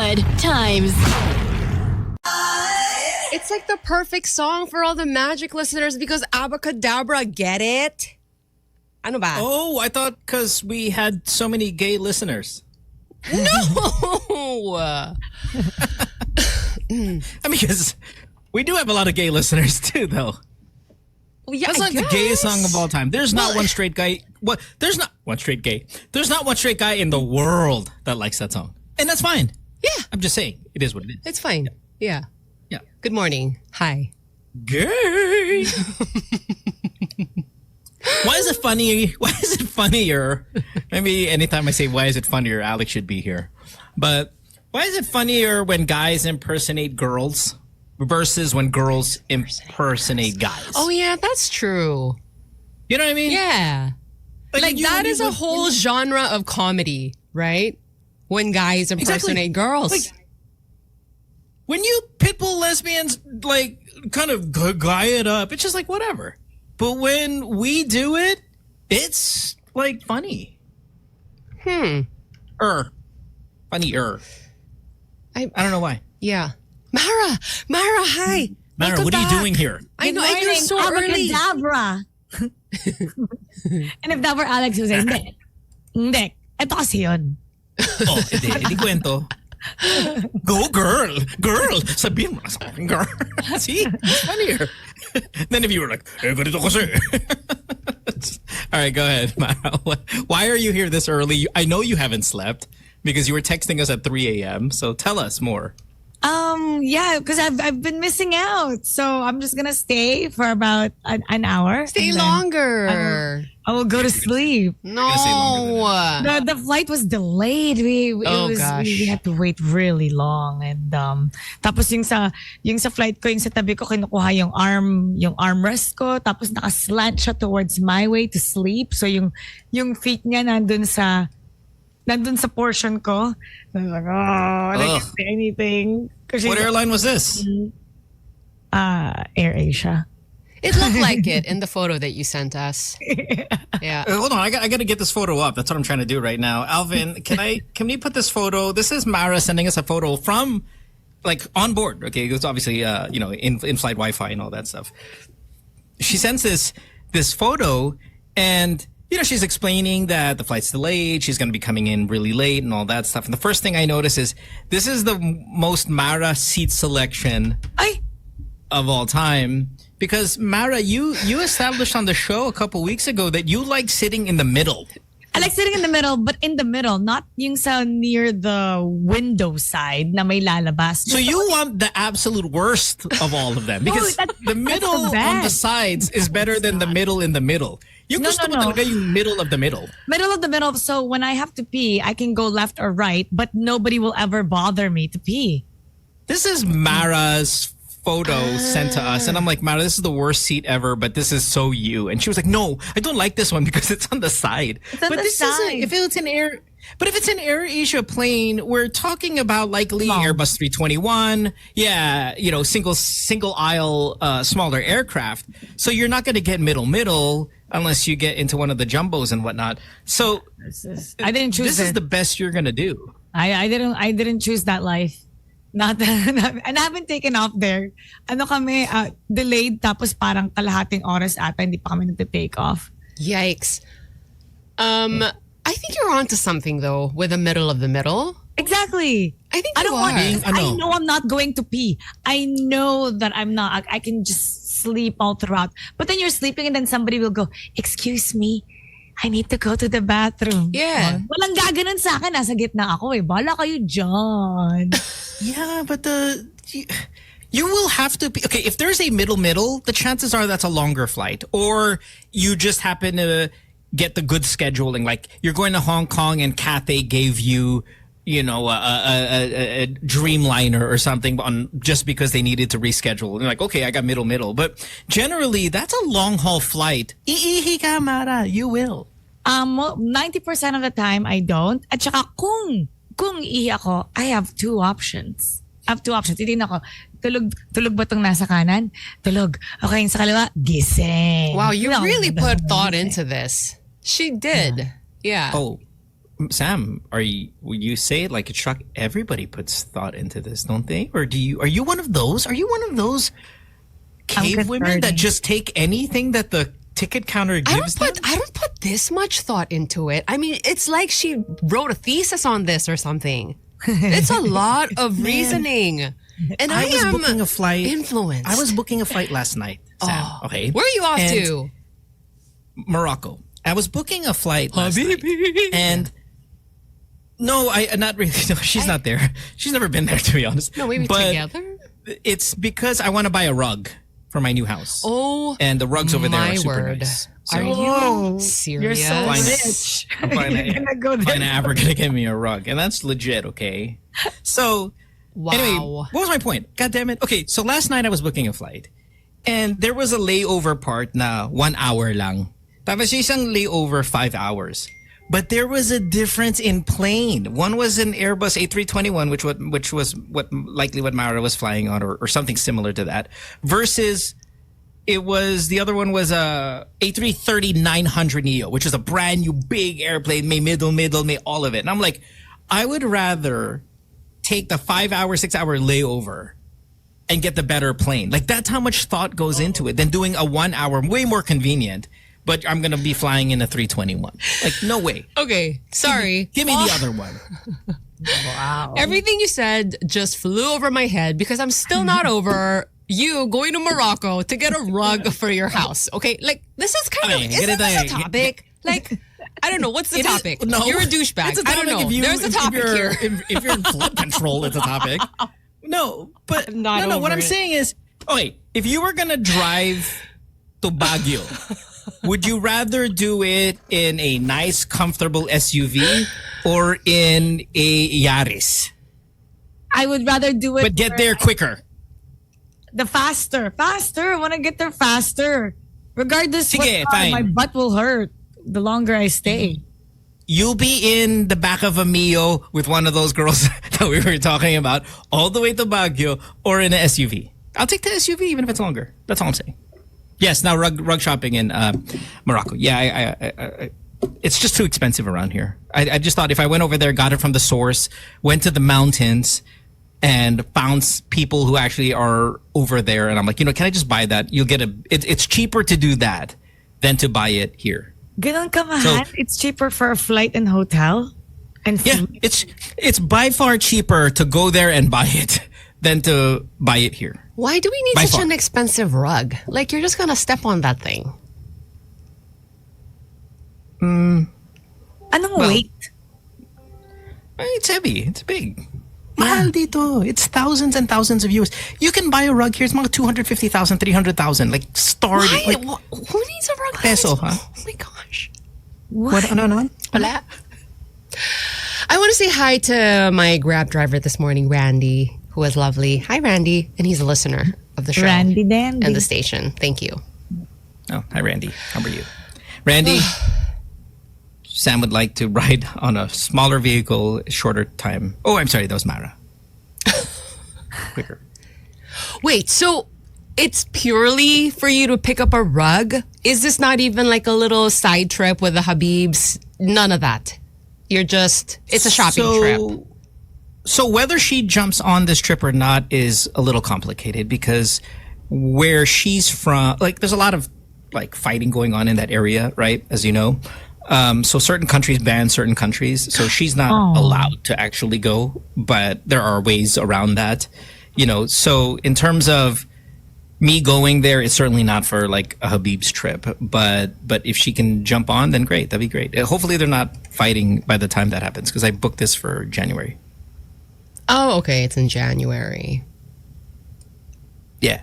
Good times. It's like the perfect song for all the magic listeners because Abacadabra, get it? Ano ba? Oh, I thought because we had so many gay listeners. No! I mean, because we do have a lot of gay listeners too, though. Well, yeah, That's like the gayest song of all time. There's not one straight guy. What? There's not one straight gay. There's not one straight guy in the world that likes that song, and that's fine. Yeah, I'm just saying it is what it is. it's fine. Yeah. Yeah. Good morning. Hi. Gay. Why is it funny? Why is it funnier? Maybe anytime I say why is it funnier, Alex should be here. But why is it funnier when guys impersonate girls versus when girls impersonate guys? Oh yeah, that's true. You know what I mean? Yeah. Like that is a whole genre of comedy, right? When guys impersonate girls. Like, when you pitbull lesbians like kind of guy it up, it's just like whatever. But when we do it, it's like funny. Funnier. I don't know why. Yeah. Mara, hi. Mara, what are you doing here? I know, and you're so early. Abacadabra. And if that were Alex, he would say, hindi. Ito kasi yun. Oh, hindi kwento. Go girl, sabihin mo na sa akin, girl. See, it's funnier. Then if you were like, ganito kasi. All right, go ahead, Mara. Why are you here this early? I know you haven't slept because you were texting us at 3 a.m. So tell us more. Yeah, because I've been missing out. So I'm just gonna stay for about an hour. Stay longer. I will go to sleep. No. The flight was delayed. We had to wait really long, and tapos yung sa flight ko, yung sa tabi ko, kinukuha yung armrest ko, tapos nakaslant siya towards my way to sleep. So yung feet niya nandun sa portion ko. I was like, I can't say anything. What airline was this? Air Asia. It looked like it in the photo that you sent us. Yeah. Hold on, I got to get this photo up. That's what I'm trying to do right now. Alvin, can we put this photo? This is Mara sending us a photo from like on board. Okay, it's obviously in-flight Wi-Fi and all that stuff. She sends this photo and she's explaining that the flight's delayed. She's going to be coming in really late and all that stuff. And the first thing I notice is this is the most Mara seat selection of all time. Because Mara, you established on the show a couple weeks ago that you like sitting in the middle. I like sitting in the middle, but in the middle, not yung sa near the window side na may lalabas. So you want the absolute worst of all of them because the middle on the sides is better than the middle in the middle. Yung gusto mo talaga yung middle of the middle. Middle of the middle. So when I have to pee, I can go left or right, but nobody will ever bother me to pee. This is Mara's photo sent to us, and I'm like, Mara, this is the worst seat ever, but this is so you. And she was like, no, I don't like this one because it's on the side. But this isn't. If it's an Air Asia plane, we're talking about likely Airbus 321. Yeah, single aisle, smaller aircraft. So you're not going to get middle unless you get into one of the jumbos and whatnot. So I didn't choose. This is the best you're going to do. I didn't choose that life. And I haven't taken off there. Delayed tapos parang kalahating oras ata hindi pa kami nagte-take off. Yikes. I think you're onto something though with the middle of the middle. Exactly. I think I know I'm not going to pee. I know that I'm not. I can just sleep all throughout. But then you're sleeping and then somebody will go, "Excuse me, I need to go to the bathroom." Yeah. Walang gaganon sa akin. Nasa gitna ako eh. Bala kayo dyan. Yeah, but you will have to be... Okay, if there's a middle, the chances are that's a longer flight. Or you just happen to get the good scheduling. Like, you're going to Hong Kong and Cathay gave you, a Dreamliner or something just because they needed to reschedule. And you're like, okay, I got middle. But generally, that's a long-haul flight. Iihi ka, Mara. You will. 90% of the time, I don't. At saka kung ihi ako, I have two options. Titignan ako, tulog ba itong nasa kanan? Tulog. Okay, sa kaliwa, gising. Wow, you really put thought into this. She did. Yeah. Oh, Sam, would you say it like a shock? Everybody puts thought into this, don't they? Or are you one of those? Are you one of those cave women that just take anything that the ticket counter gives them? I don't put this much thought into it. I mean, it's like she wrote a thesis on this or something. It's a lot of reasoning. And I was booking a flight. Influenced. I was booking a flight last night, Sam. Okay. Where are you off to? Morocco. I was booking a flight last night. And no, not really. No, she's not there. She's never been there, to be honest. No, maybe together? It's because I want to buy a rug for my new house. Oh, and the rugs over there are super nice. So, are you serious? You're so rich. I'm gonna go there. Gonna get me a rug, and that's legit. Okay. So, anyway, what was my point? God damn it. Okay, so last night I was booking a flight, and there was a layover part na 1 hour lang. Tapos yung isang layover 5 hours. But there was a difference in plane. One was an Airbus A321, which was likely what Mara was flying on, or something similar to that, versus the other one was a A330-900 Neo, which is a brand new big airplane, may middle, may all of it. And I'm like, I would rather take the 5 hour, 6 hour layover and get the better plane. Like, that's how much thought goes into it than doing a 1 hour, way more convenient. But I'm going to be flying in a 321. Like, no way. Okay, sorry. Give me the other one. Wow. Everything you said just flew over my head because I'm still not over you going to Morocco to get a rug for your house. Okay, like, this is kind of, isn't this a topic? Like, I don't know. What's the topic? No, you're a douchebag. I don't know. There's a topic here. If you're in flood control, it's a topic. No, but no. What I'm saying is, okay, if you were going to drive to Baguio, would you rather do it in a nice, comfortable SUV or in a Yaris? I would rather do it. But get there quicker. The faster. I want to get there faster. Regardless, Sige, fine. My butt will hurt the longer I stay. You'll be in the back of a Mio with one of those girls that we were talking about all the way to Baguio, or in an SUV. I'll take the SUV even if it's longer. That's all I'm saying. Yes, now rug shopping in Morocco. Yeah, it's just too expensive around here. I just thought if I went over there, got it from the source, went to the mountains, and found people who actually are over there, and I'm like, can I just buy that? You'll get it's cheaper to do that than to buy it here. Ganon kamahal? So, it's cheaper for a flight and hotel? And food? Yeah, it's by far cheaper to go there and buy it than to buy it here. Why do we need such an expensive rug? Like, you're just going to step on that thing. Anong weight? It's heavy. It's big. Mahal dito. It's thousands and thousands of euros. You can buy a rug here. It's mga 250,000, 300,000. Like, starting. Why? Like, who needs a rug? Peso, huh? Oh my gosh. What? Ano? Wala. I want to say hi to my Grab driver this morning, Randy, who was lovely. Hi, Randy. And he's a listener of the show. Randy Dandy. And the station. Thank you. Oh, hi, Randy. How are you? Randy, Sam would like to ride on a smaller vehicle, shorter time. Oh, I'm sorry. That was Mara. Quicker. Wait, so it's purely for you to pick up a rug? Is this not even like a little side trip with the Habibs? None of that. It's a shopping trip. So whether she jumps on this trip or not is a little complicated because where she's from, like, there's a lot of like fighting going on in that area, right? As you know. So certain countries ban certain countries. So she's not allowed to actually go, but there are ways around that, So in terms of me going there, it's certainly not for like a Habib's trip, but if she can jump on, then great. That'd be great. Hopefully they're not fighting by the time that happens because I booked this for January. Oh, okay. It's in January. Yeah.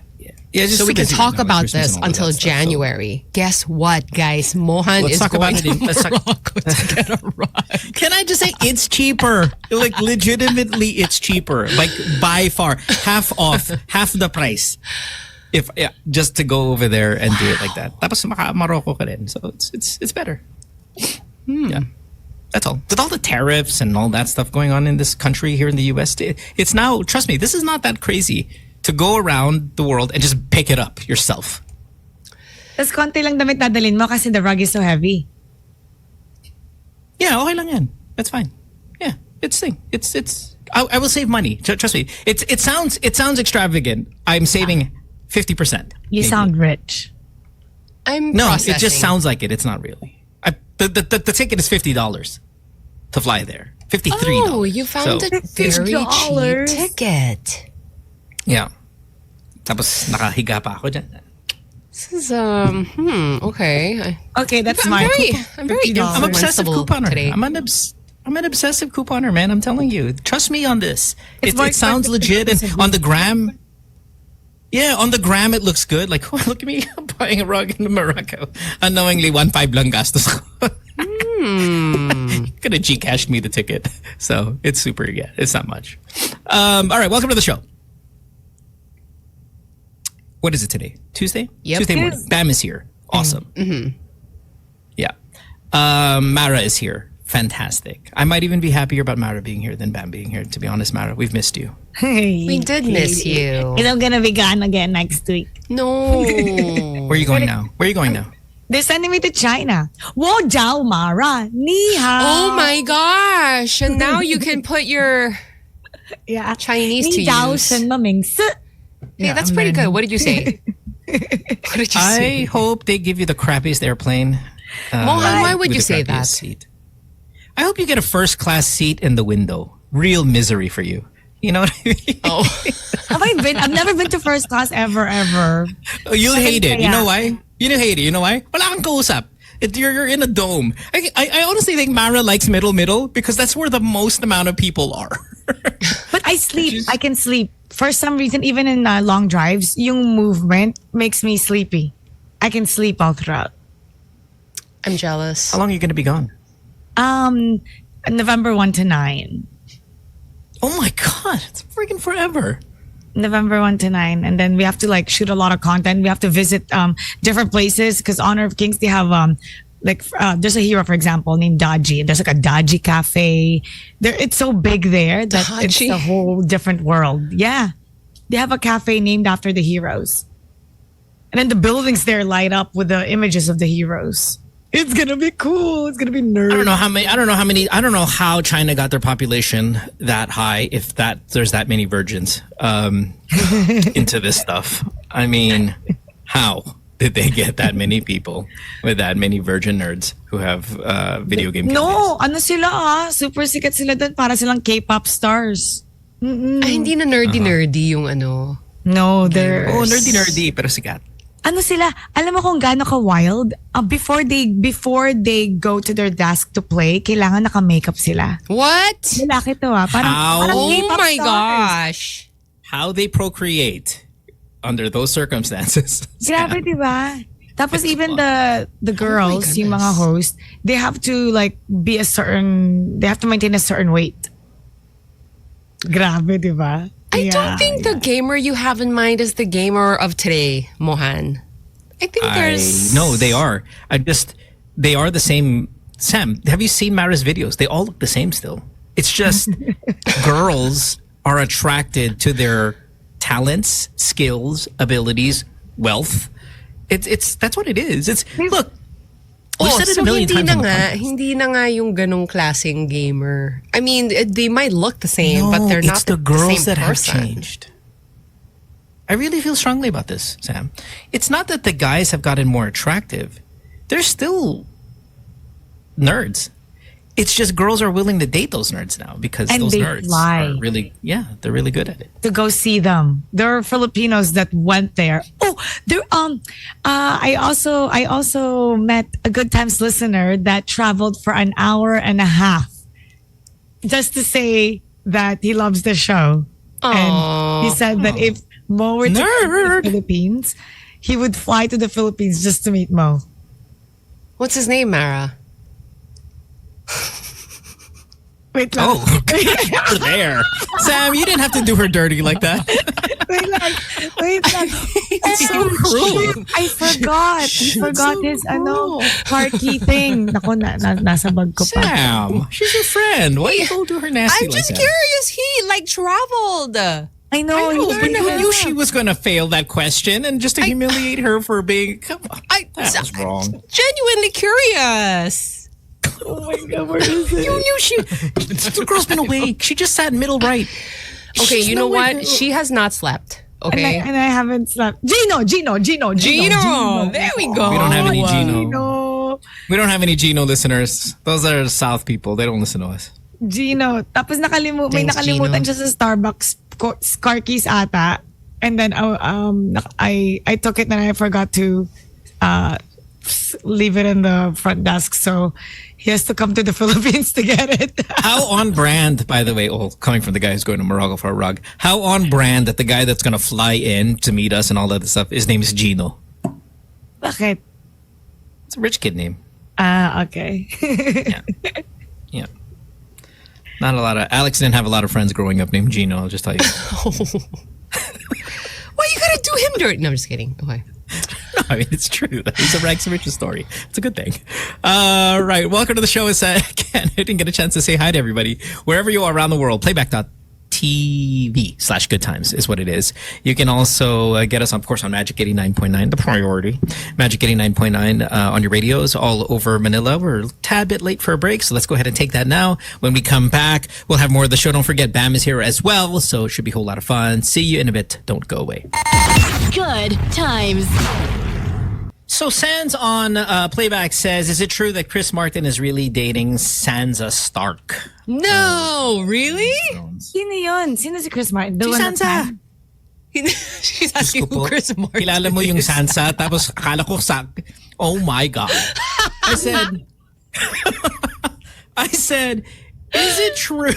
So we can talk about this until January. So. Guess what, guys? Mohan is going to Morocco to get a rug. Can I just say it's cheaper? Like, legitimately, it's cheaper. Like, by far. Half off. Half the price. Just to go over there and do it like that. Tapos Morocco ka rin. So it's better. Yeah. That's all. With all the tariffs and all that stuff going on in this country here in the US, it's now, trust me, this is not that crazy to go around the world and just pick it up yourself. Tapos konti lang damit dadalhin mo kasi the rug is so heavy. Yeah, okay lang yan. That's fine. Yeah, it's thing. It's. I will save money. Trust me. It sounds extravagant. I'm saving 50%. You sound rich. I'm no. processing. It just sounds like it. It's not really. The ticket is $50 to fly there. $53. Oh, you found a very cheap ticket. Yeah. Tapos nakahiga pa ako dyan. This is okay. Okay, that's I'm my. very I'm obsessive couponer. today. I'm an obsessive couponer, man. I'm telling you. Trust me on this. It sounds legit, and on the gram. Yeah, on the gram it looks good. Like, oh, look at me, I'm buying a rug in Morocco. Unknowingly, 1.5 lang gastos ko. Could have Gcashed me the ticket. So it's super, yeah, it's not much. All right, welcome to the show. What is it today? Tuesday? Yep. Tuesday morning. Bam is here. Awesome. Yeah. Mara is here. Fantastic. I might even be happier about Mara being here than Bam being here, to be honest, Mara. We've missed you. Hey, We did miss you. And I'm gonna be gone again next week. No. Where are you going now? Where are you going now? They're sending me to China. Wo jiao Mara, ni hao. Oh my gosh. And now you can put your Yeah. Chinese to Ni dao use. shen me ming si. Hey, that's pretty good. What did you say? What did you I say? hope they give you the crappiest airplane. Mohan, why would with you the say crappiest that? Seat. I hope you get a first class seat in the window. Real misery for you. You know what I mean? Oh. Have I been? I've never been to first class ever. Oh, you'll hate it. You know why? You'll hate it. You know why? Wala kang kausap. You're in a dome. I honestly think Mara likes middle because that's where the most amount of people are. But I sleep. I can sleep. For some reason, even in long drives, yung movement makes me sleepy. I can sleep all throughout. I'm jealous. How long are you going to be gone? November 1 to 9. Oh my God. It's freaking forever. November 1 to 9. And then we have to like shoot a lot of content. We have to visit different places because Honor of Kings, they have there's a hero, for example, named Dodgy. There's like a Dodgy cafe. It's so big there that it's a whole different world. Yeah. They have a cafe named after the heroes. And then the buildings there light up with the images of the heroes. It's gonna be cool. It's gonna be nerd. I don't know how China got their population that high. If there's that many virgins into this stuff. I mean, how did they get that many people with that many virgin nerds who have video game? No, ano sila super sikat sila dun para silang K-pop stars. Ay, hindi na nerdy yung ano. No, they're nerdy pero sikat. Ano sila? Alam mo kung gaano ka wild? Before they go to their desk to play, kailangan naka-makeup sila. What? Lalaki to parang Oh K-pop my stars. gosh. How they procreate under those circumstances. Grabe, di ba? Tapos even the girls, yung mga host, they have to they have to maintain a certain weight. Grabe, di ba? I don't think the gamer you have in mind is the gamer of today, Mohan. I think there's... No, they are. They are the same. Sam, have you seen Mara's videos? They all look the same still. It's just girls are attracted to their talents, skills, abilities, wealth. That's what it is. Look. We've said it a million times hindi na nga yung ganong klaseng gamer. I mean, they might look the same, but they're not it's the girls same that have person. changed. I really feel strongly about this, Sam. It's not that the guys have gotten more attractive. They're still nerds. It's just girls are willing to date those nerds now because those nerds are really, they're really good at it. To go see them. There are Filipinos that went there. Oh, there. I also met a Good Times listener that traveled for an hour and a half just to say that he loves the show. Aww. And he said that if Mo were to come to the Philippines, he would fly to the Philippines just to meet Mo. What's his name, Mara? Wait lang. Oh, you're there. Sam, you didn't have to do her dirty like that. Wait lang. It's so cruel. I forgot. His car key thing. Naku, nasa bag ko pa. Sam, she's your friend. Why you go to her nasty I'm like just that? curious. He traveled. I know. But you knew she was going to fail that question and just to humiliate her for being... Come on. That was wrong. Genuinely curious. Oh my God, where is it? You knew the girl's been awake. She just sat middle right. Okay, you know what? She has not slept. Okay. And I haven't slept. Gino. There we go. We don't have any Gino. Gino. We don't have any Gino listeners. Those are South people. They don't listen to us. Gino. Tapos may nakalimutan siya sa Starbucks car keys ata. And then I took it and I forgot to leave it in the front desk. So he has to come to the Philippines to get it. How on brand, by the way, coming from the guy who's going to Morocco for a rug, how on brand that the guy that's going to fly in to meet us and all that stuff, his name is Gino. Bakit? It's a rich kid name. Okay. Yeah. Not a lot of... Alex didn't have a lot of friends growing up named Gino, I'll just tell you. Why you gotta do him dirty? No, I'm just kidding. Okay. No, I mean, it's true. It's a rags to riches story. It's a good thing. Right. Welcome to the show. Again, I didn't get a chance to say hi to everybody. Wherever you are around the world, playback.tv/goodtimes is what it is. You can also get us, of course, on Magic 89.9, the priority. Magic 89.9 on your radios all over Manila. We're a tad bit late for a break, so let's go ahead and take that now. When we come back, we'll have more of the show. Don't forget, Bam is here as well, so it should be a whole lot of fun. See you in a bit. Don't go away. Good times. So Sans on Playback says, is it true that Chris Martin is really dating Sansa Stark? No, really? Sino yun? Sino si Chris Martin? Si Sansa. She's asking who Chris Martin Kilala mo yung Sansa, tapos akala ko oh my God. I said, is it true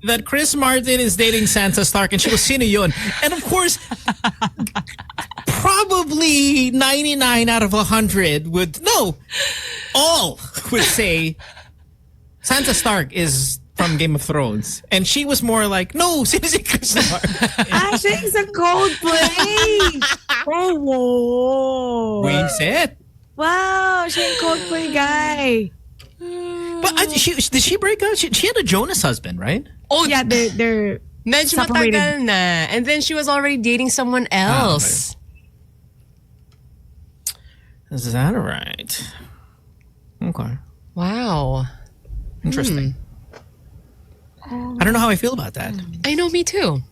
that Chris Martin is dating Sansa Stark? And she goes, sino yun? And of course, probably 99 out of 100 all would say Sansa Stark is from Game of Thrones. And she was more like, no, sino si Chris Stark? Siya yung sa Coldplay. Oh, whoa. We said. Wow, siya yung Coldplay guy. But did she break up? She had a Jonas husband, right? Oh, yeah, they're medyo matagal na. And then she was already dating someone else. Is that right? Okay. Wow. Interesting. I don't know how I feel about that. I know, me too.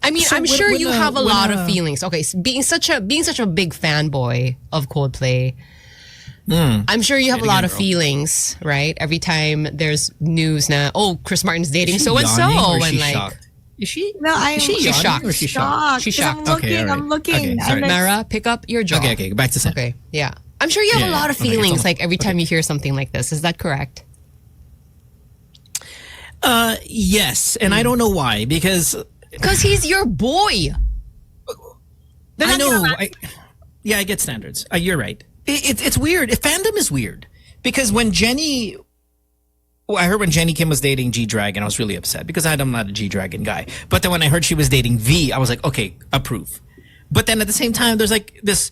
I mean, so I'm sure you have a lot of feelings. Okay, so being such a big fanboy of Coldplay, I'm sure you have a lot of feelings, right? Every time there's news na, Chris Martin's dating so and so, and like, shocked? Is she? No, she's shocked. Or she's shocked? She's shocked. I'm looking. Okay, sorry. Mara, pick up your jaw. Okay, back to Sam. Okay, yeah. I'm sure you have a lot of feelings, like every time you hear something like this. Is that correct? Yes, and I don't know why, because he's your boy. I know. I get standards. You're right. It's weird. Fandom is weird because when Jenny, I heard when Jenny Kim was dating G-Dragon, I was really upset because I'm not a G-Dragon guy. But then when I heard she was dating V, I was like, okay, approve. But then at the same time, there's like this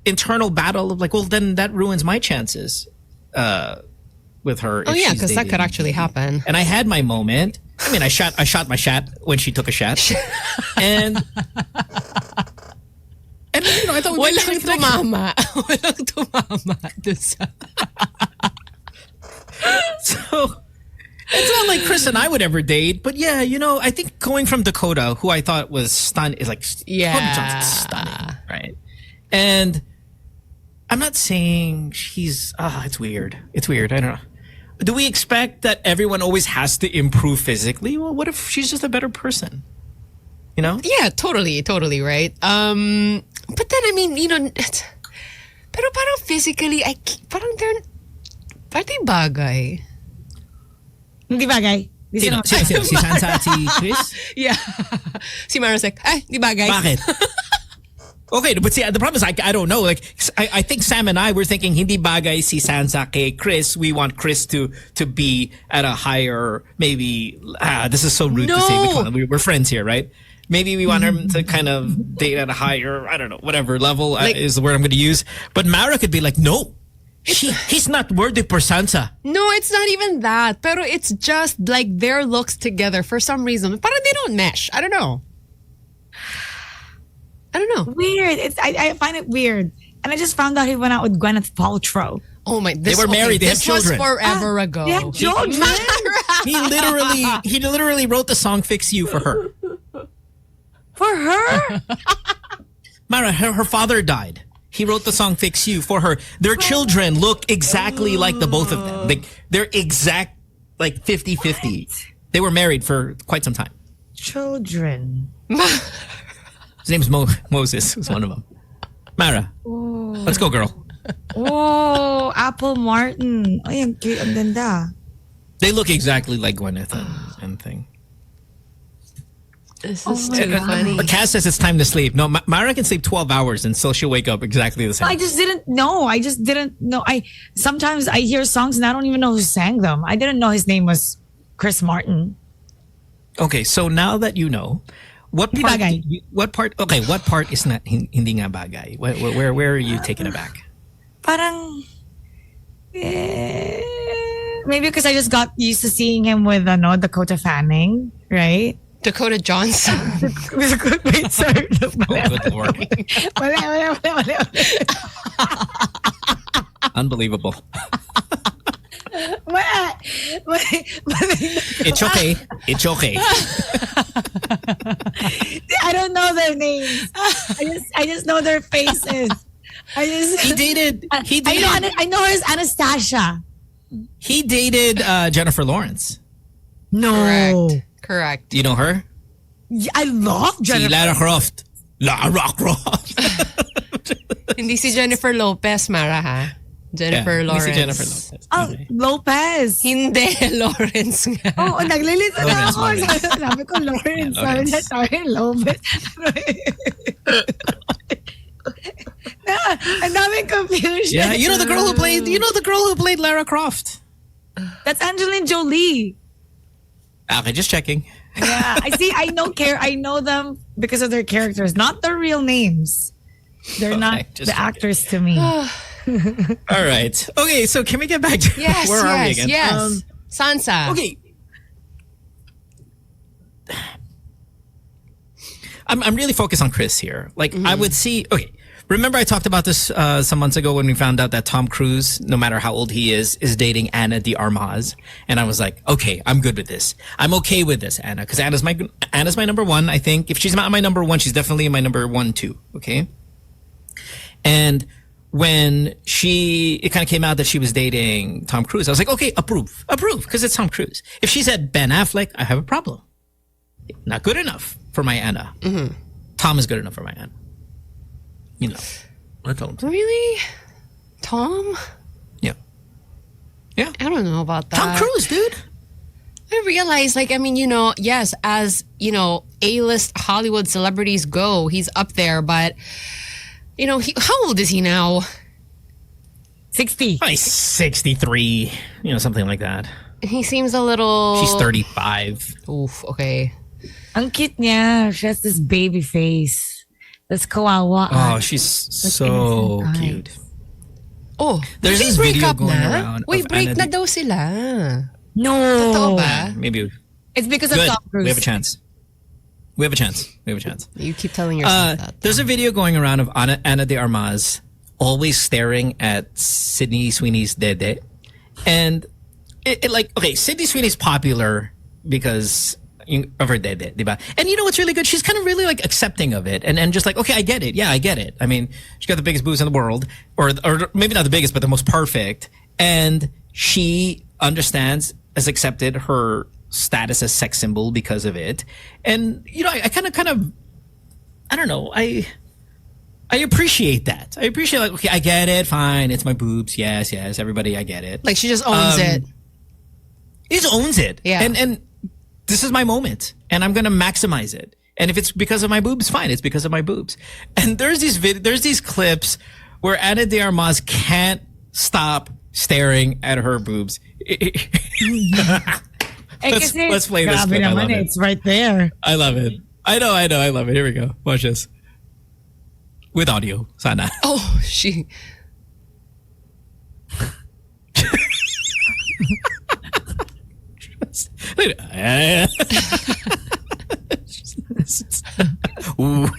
internal battle of like, well, then that ruins my chances with her. Oh yeah, because that could actually happen. And I had my moment. I mean, I shot my shot when she took a shot, and I thought walang tumama. Walang tumama. So it's not like Chris and I would ever date, but yeah, I think going from Dakota, who I thought was stunning, is like Dakota Johnson's stunning, right? And I'm not saying she's it's weird. It's weird. I don't know. Do we expect that everyone always has to improve physically? Well, what if she's just a better person? Yeah, totally, right? But then, I mean, pero parang physically, parang they bagay. Hindi bagay. Si Sansa at si Chris? Yeah. Si Marasek, di bagay. Bakit? Okay, but see, the problem is I don't know. Like, I think Sam and I were thinking hindi bagay si Sansa kay Chris. We want Chris to be at a higher, maybe, this is so rude to say, but we're friends here, right? Maybe we want him to kind of date at a higher, I don't know, whatever level is the word I'm going to use. But Mara could be like, no, he's not worthy for Sansa. No, it's not even that. Pero it's just like their looks together for some reason. Parang they don't mesh. I don't know. Weird. I find it weird. And I just found out he went out with Gwyneth Paltrow. Oh my! They were married. They had children. Was forever ago. They had children. He literally wrote the song "Fix You" for her. For her? Mara, her father died. He wrote the song "Fix You" for her. Their children look exactly like the both of them. They're exact, like 50-50. They were married for quite some time. Children. His name's Moses. Was one of them. Mara, let's go, girl. Oh, Apple Martin. Ay, ang cute. Ang ganda. They look exactly like Gwyneth and thing. This is too funny. Cass says it's time to sleep. No, Mara can sleep 12 hours and still she'll wake up exactly the same. I just didn't know. Sometimes I hear songs and I don't even know who sang them. I didn't know his name was Chris Martin. Okay, so now that you know, what part is not hindi nga bagay? Where are you taken aback? Parang maybe because I just got used to seeing him with Dakota Fanning, right? Dakota Johnson. Wait, sorry. Oh, good Lord. Unbelievable. It's okay. It's okay. I don't know their names. I just know their faces. He dated. I know her as Anastasia. He dated Jennifer Lawrence. No. Correct. Do you know her? Yeah, I love Jennifer. Lara Croft. Lara Croft. Hindi si Jennifer Lopez, Mara, ha? Jennifer Lawrence. Hindi si Jennifer Lopez. Oh, Lopez. Hindi, Lawrence nga. Oo, naglilito na ako. Lawrence. Sabi ko, Lawrence. Sabi niya, sorry, Lopez. Ang daming confusion. Yeah, you know the girl who played Lara Croft. That's Angelina Jolie. Okay, just checking. Yeah, I know them because of their characters, not their real names. They're not the actors to me. All right. Okay, so can we get back to where are we again? Yes. Sansa. Okay. I'm really focused on Chris here. Like I would see. Okay, remember I talked about this some months ago when we found out that Tom Cruise, no matter how old he is dating Ana de Armas, and I was like, okay, I'm good with this. I'm okay with this, Anna, because Anna's my number one. I think if she's not my number one, she's definitely my number 1, 2. Okay. And when it kind of came out that she was dating Tom Cruise, I was like, okay, approve, because it's Tom Cruise. If she said Ben Affleck, I have a problem. Not good enough for my Anna. Mm-hmm. Tom is good enough for my Anna. You know, that's all I'm saying. Really? Tom? Yeah. Yeah. I don't know about that. Tom Cruise, dude. I realize, yes, as, A-list Hollywood celebrities go, he's up there, but, how old is he now? 60. Probably 63, something like that. He seems a little... She's 35. Oof, okay. Ang cute niya. She has this baby face. That's kawawa. Oh, she's so cute. Oh, there's this break video up going na? around. Wait, break na daw sila. No. Totoo ba? Maybe. It's because of Good. Tom Cruise. We have a chance. You keep telling yourself that. There's a video going around of Ana de Armas always staring at Sydney Sweeney's dede. And Sydney Sweeney's popular because of her dede, diba? And you know what's really good? She's kind of really accepting of it and just okay, I get it. Yeah, I get it. I mean, she got the biggest boobs in the world, or maybe not the biggest, but the most perfect. And she understands, has accepted her status as sex symbol because of it. And I kind of I don't know, I appreciate that. I appreciate okay, I get it, fine, it's my boobs, yes, everybody, I get it. She just owns it. He just owns it. Yeah. And this is my moment and I'm gonna maximize it. And if it's because of my boobs, fine, it's because of my boobs. And there's these clips where Ana de Armas can't stop staring at her boobs. Let's play this clip. I love it. It's right there. I love it. I know. I love it. Here we go. Watch this. With audio, sana. Oh, she... Ooh.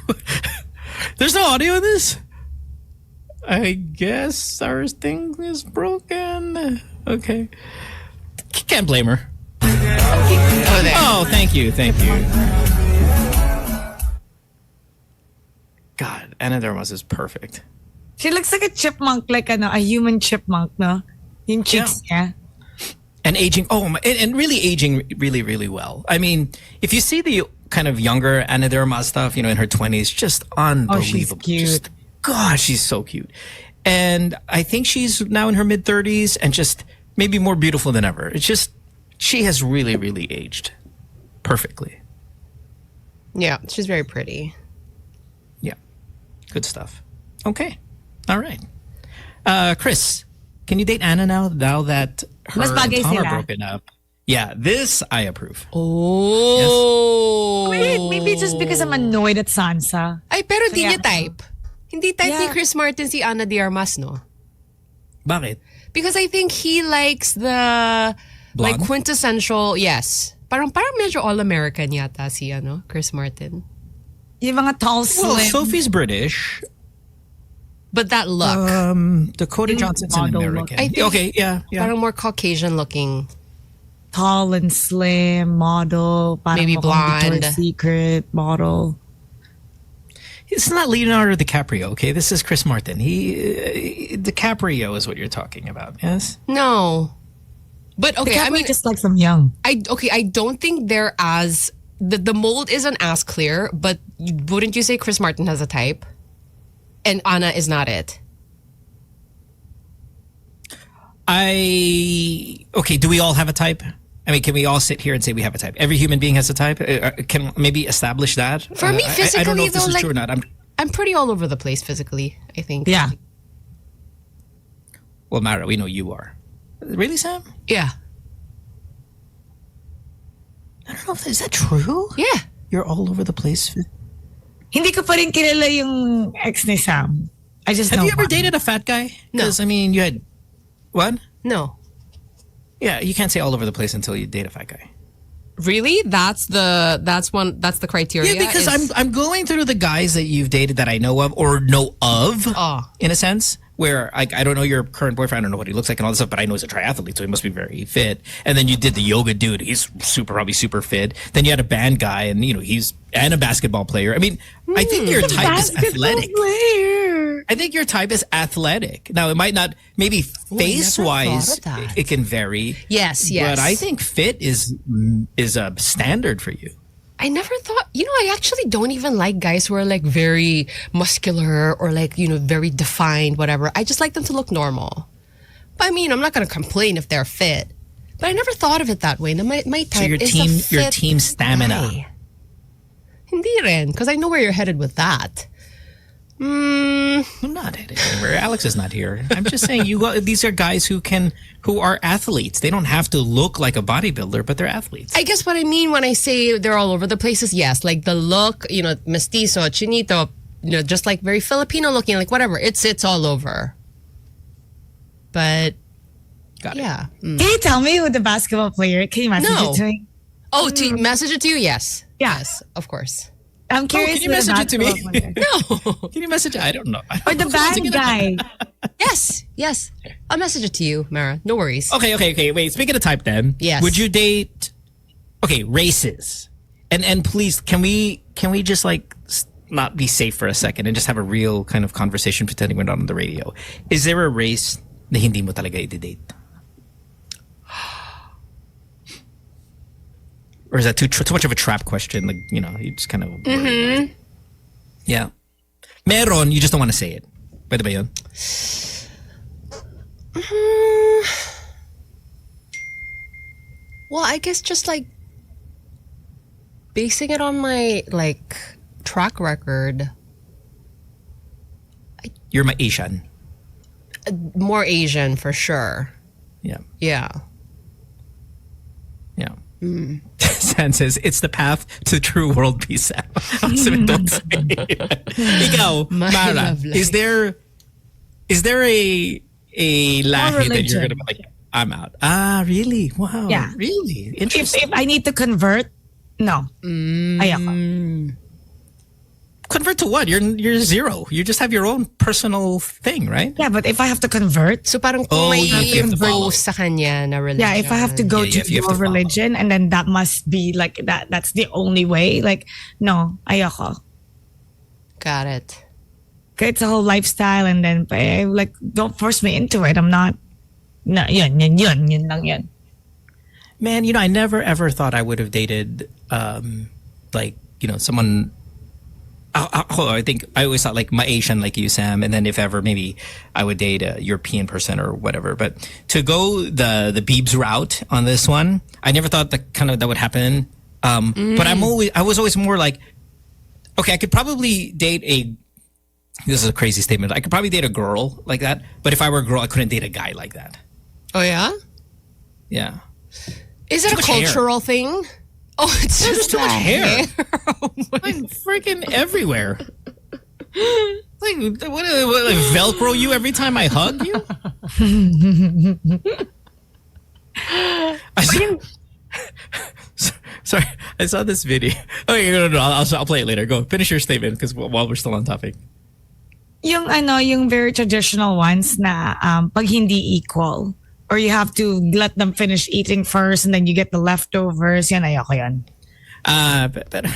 There's no audio in this? I guess our thing is broken. Okay. Can't blame her. Oh, thank you. God, Ana de Armas is perfect. She looks like a chipmunk, like a human chipmunk, no? Yung cheeks niya. And aging, and really aging really, really well. I mean, if you see the kind of younger Ana de Armas stuff, in her 20s, just unbelievable. She's cute. Gosh, she's so cute. And I think she's now in her mid-30s and just maybe more beautiful than ever. It's just, she has really, really aged perfectly. Yeah, she's very pretty. Yeah, good stuff. Okay, all right. Chris, can you date Ana now that her Mas bagay and Tom are sila. broken up? Yeah, this I approve. Oh. Maybe just because I'm annoyed at Sansa. Ay, pero di Kaya- niya type. Hindi type ni Yeah. Chris Martin si Ana de Armas, no? Bakit? Because I think he likes the like Blonde? quintessential, yes. Parang medyo all-American yata si Chris Martin. Yung mga tall, Well, slim. Sophie's British. But that look, Dakota Johnson's an model American. look. I think- Okay, yeah. parang more Caucasian looking. Tall and slim model. Parang Maybe mukhang blonde. Victoria's Secret model. It's not Leonardo DiCaprio, okay? This is Chris Martin. DiCaprio is what you're talking about, yes? No. But okay, I mean, just like some young. I don't think they're as the mold isn't as clear, but wouldn't you say Chris Martin has a type? And Anna is not it. Okay, do we all have a type? I mean, can we all sit here and say we have a type? Every human being has a type? Can maybe establish that? For me, physically, I don't know if this though, is like, true or not. I'm pretty all over the place physically, I think. Yeah. Well, Mara, we know you are. Really, Sam? Yeah. I don't know if is that true? Yeah. You're all over the place. Hindi ko pa rin kilala yung ex ni Sam. I just Have know you ever one. dated a fat guy? No. Because, I mean, you had... What? No. Yeah, you can't say all over the place until you date a fat guy. Really? That's the criteria. Yeah, because is- I'm going through the guys that you've dated that I know of or know of, in a sense, where I don't know your current boyfriend, I don't know what he looks like and all this stuff, but I know he's a triathlete, so he must be very fit. And then you did the yoga dude, he's probably super fit. Then you had a band guy, and he's a basketball player. I mean, I think your type is athletic. Player. I think your type is athletic. Now, it might not, maybe face-wise, thought of that. it can vary. Yes. But I think fit is a standard for you. I never thought, I actually don't even like guys who are like very muscular or like, very defined, whatever. I just like them to look normal. But I mean, I'm not going to complain if they're fit. But I never thought of it that way. Na my type So your is team, a fit your team stamina. guy. Hindi rin, because I know where you're headed with that. I'm not headed anywhere. Alex is not here. I'm just saying these are guys who are athletes. They don't have to look like a bodybuilder, but they're athletes. I guess what I mean when I say they're all over the place is yes, like the look, mestizo, chinito, just like very Filipino looking, like whatever. It's all over. But Got it. yeah. Can you tell me who the basketball player? Can you message No. it to me? Oh, to message it to you? Yes. Yeah. Yes, of course. I'm curious. can you who the message it to me? basketball player- No. Can you message? I don't know. Or the band guy. Yes. I'll message it to you, Mara. No worries. Okay. Wait. Speaking of type, then, Yes. would you date? Okay, races, and please, can we just like not be safe for a second and just have a real kind of conversation pretending we're not on the radio? Is there a race na hindi mo talaga i-date? Or is that too much of a trap question? Like, you just kind of... Yeah. Meron, you just don't want to say it. Pwede ba yun? Well, I guess just like basing it on my like track record, You're my Asian. more Asian for sure. Yeah. Yeah. Yeah. San says, it's the path to true world peace. Awesome, don't say. Ikaw, My Mara, love life. is there a lahi that you're religion. gonna be like, I'm out? Ah, really? Wow. Yeah. Really? If Interesting. I need to convert, no. Ayoko. Convert to what? You're zero. You just have your own personal thing, right? Yeah, but if I have to convert, So parang kung may you have to follow. impose sa kanya na religion. yeah, if I have to go Yeah, to you have your to follow. religion and then that must be like that's the only way. Like, no, ayoko. Got it. It's a whole lifestyle and then like don't force me into it. I'm not. No, yun lang yun. Man, I never ever thought I would have dated, someone. I think I always thought like my Asian, like you, Sam, and then if ever maybe I would date a European person or whatever. But to go the Biebs route on this one, I never thought that would happen. But I was always more like, okay, I could probably date this is a crazy statement. I could probably date a girl like that, but if I were a girl, I couldn't date a guy like that. Oh yeah? Yeah. Is it Too a much hair. cultural thing? Oh, it's just too much the hair. Oh my Like freaking everywhere. Like what, Velcro you every time I hug you? Sorry, I saw this video. Okay, no, I'll play it later. Go finish your statement because while we're still on topic. Yung very traditional ones na pag hindi equal or you have to let them finish eating first and then you get the leftovers. Yan, ayoko yan. But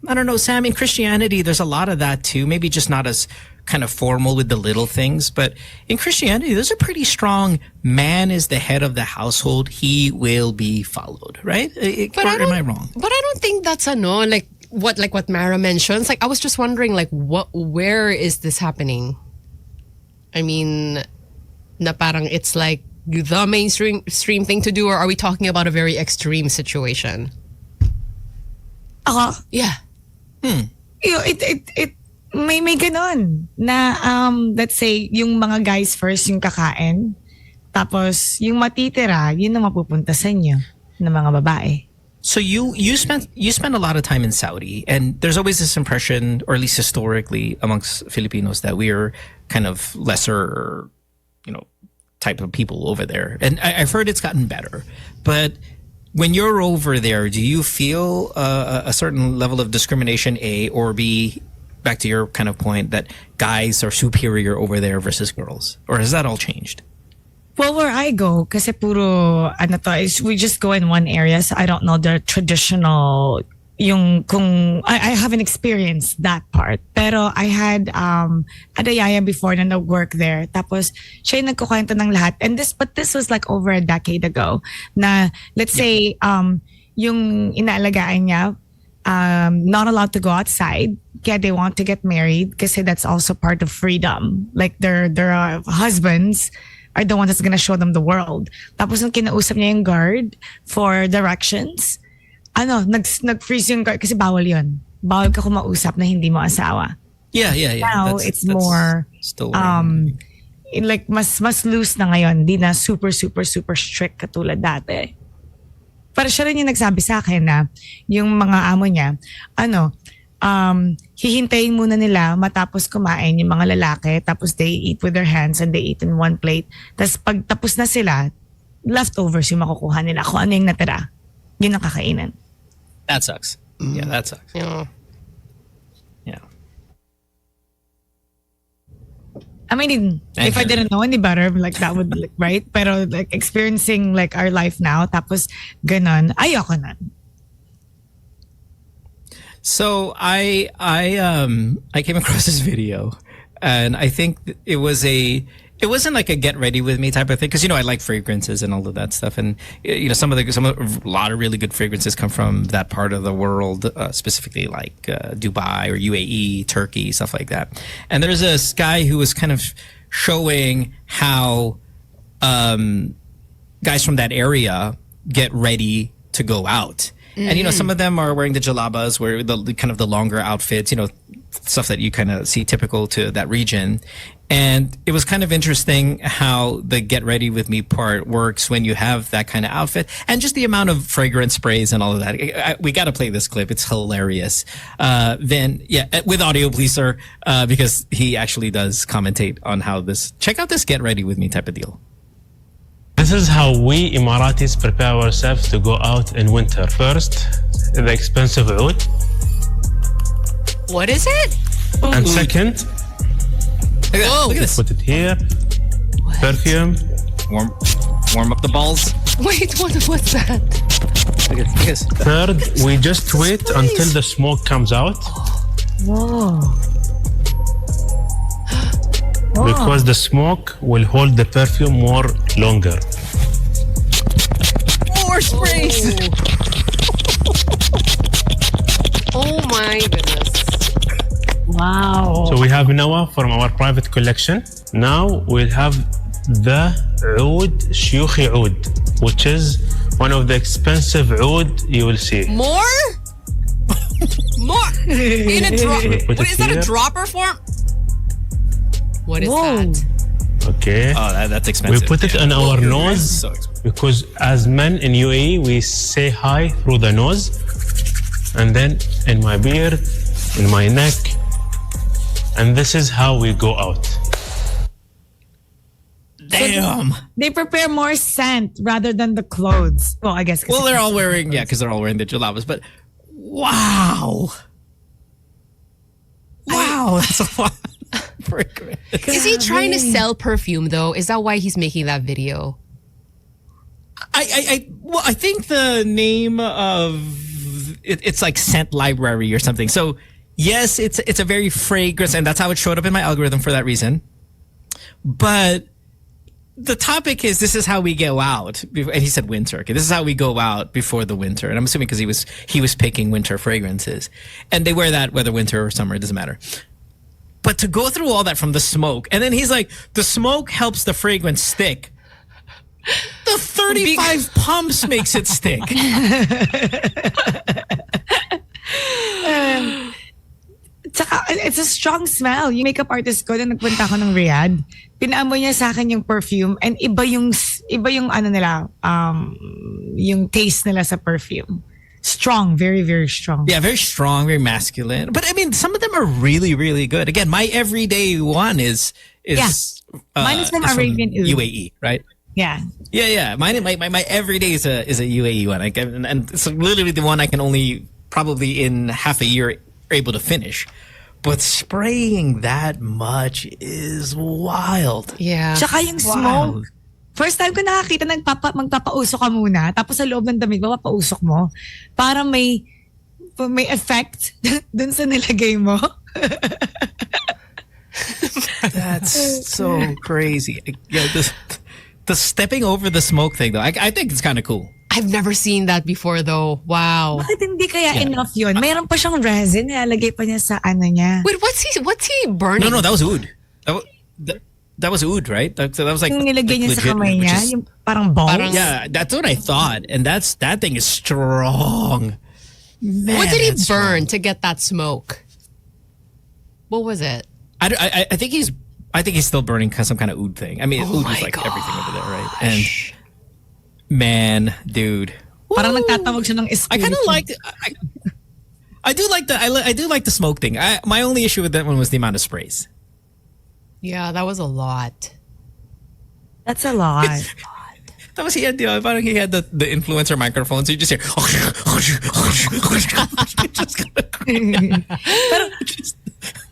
I don't know, Sam, in Christianity, there's a lot of that too. Maybe just not as kind of formal with the little things. But in Christianity, there's a pretty strong man is the head of the household. He will be followed, right? Or am I wrong? But I don't think that's like what Mara mentions. Like I was just wondering like where is this happening? I mean, na parang it's like the mainstream thing to do, or are we talking about a very extreme situation? Yeah. It may ganon na let's say yung mga guys first yung kakain tapos yung matitira yun na mapupunta sa inyo ng mga babae. So you spent a lot of time in Saudi, and there's always this impression, or at least historically amongst Filipinos, that we are kind of lesser, type of people over there. And I've heard it's gotten better, but when you're over there, do you feel a certain level of discrimination, A, or B, back to your kind of point, that guys are superior over there versus girls? Or has that all changed? Well, where I go, kasi puro, we just go in one area, so I don't know the traditional, I haven't experienced that part. Pero I had a yaya before na nag-work there. Tapos, siya yung nagkukwento ng lahat. But this was like over a decade ago, na let's say, yung inaalagaan niya, not allowed to go outside, kaya they want to get married, kasi that's also part of freedom. Like their husbands are the ones that's gonna show them the world. Tapos nung kinausap niya yung guard for directions, nag-freeze yung guard kasi bawal yun. Bawal ka kumausap na hindi mo asawa. Yeah. Now it's more still like mas loose na ngayon, di na super strict katulad dati. Pero siya rin yung nagsabi sa akin na yung mga amo niya, hihintayin muna nila matapos kumain yung mga lalaki, tapos they eat with their hands and they eat in one plate. Tapos pag tapos na sila, leftovers yung makukuha nila. Kung ano yung natira, yun ang kakainan. That sucks. Yeah, that sucks. Yeah. I mean, if I didn't know any better, like that would be right. Pero like experiencing like our life now, tapos ganon, ayoko na. So I came across this video, and I think it wasn't like a get ready with me type of thing, because I like fragrances and all of that stuff, and a lot of really good fragrances come from that part of the world, specifically like Dubai or UAE, Turkey, stuff like that. And there's this guy who was kind of showing how guys from that area get ready to go out. And some of them are wearing the jalabas, where the kind of the longer outfits, stuff that you kind of see typical to that region. And it was kind of interesting how the get ready with me part works when you have that kind of outfit, and just the amount of fragrance sprays and all of that. We got to play this clip. It's hilarious. Then, with audio, please, sir, because he actually does commentate on how check out this get ready with me type of deal. This is how we Emiratis prepare ourselves to go out in winter. First, the expensive oud. What is it? And second, Look at this. put it here. Perfume. Warm up the balls. Wait, what's that? Look at this. Third, we just wait until the smoke comes out. Whoa. Because the smoke will hold the perfume more longer. More sprays. Oh my goodness. Wow. So we have Noah from our private collection. Now we'll have the Oud Shuyukhi Oud, which is one of the expensive oud you will see. More? More? In a drop. Put What it is that? A here. dropper form? What is Whoa. that? Okay. Oh, that's We expensive. put it on our It's nose so expensive. because as men in UAE, we say hi through the nose. And then in my beard, in my neck. And this is how we go out. Damn. They prepare more scent rather than the clothes. Well, I guess. Well, they're all wearing, because they're all wearing the jalabas, but wow. Wow, that's a lot. Is he trying to sell perfume though? Is that why he's making that video? I think the name of it's like scent library or something. So yes, it's a very fragrance, and that's how it showed up in my algorithm for that reason. But the topic is this is how we go out, and he said winter. Okay, this is how we go out before the winter, and I'm assuming because he was picking winter fragrances, and they wear that whether winter or summer, it doesn't matter. But to go through all that from the smoke, and then he's like, the smoke helps the fragrance stick. The 35 pumps makes it stick. It's a strong smell. Yung makeup artist ko, nung nagpunta ako ng Riyadh, pinaamoy niya sa akin yung perfume and iba yung ano nila, yung taste nila sa perfume. Strong, very, very strong. Yeah, very strong, very masculine. But I mean, some of them are really, really good. Again, my everyday one is Mine is from Arabian Oud. UAE, right? Yeah. Yeah. My everyday is a UAE one, and it's literally the one I can only probably in half a year able to finish. But spraying that much is wild. Yeah. Tsaka yung smoke. First time ko nakakita, magpapausok ka muna, tapos sa loob ng damit, papausok mo, para may effect dun sa nilagay mo. That's so crazy. Yeah, the stepping over the smoke thing, though, I think it's kind of cool. I've never seen that before though. Wow. Bakit hindi kaya enough yun? Mayroon pa siyang resin, nilalagay pa niya sa ano niya. Wait, what's he burning? No, that was oud. That was oud, right? That was like Yung nilagay niya sa legit kamay oud, which niya, is- yung parang balls. Yeah, that's what I thought, and that thing is strong. Man, What did he that's burn strong. to get that smoke? What was it? I think he's still burning some kind of oud thing. I mean, oud is like everything over there, right? And man, dude, Parang nagtatawag siya ng I espiritu. kind of liked it. I do like the smoke thing. My only issue with that one was the amount of sprays. Yeah, that was a lot. That's a lot. That was he had the influencer microphone, so you just hear.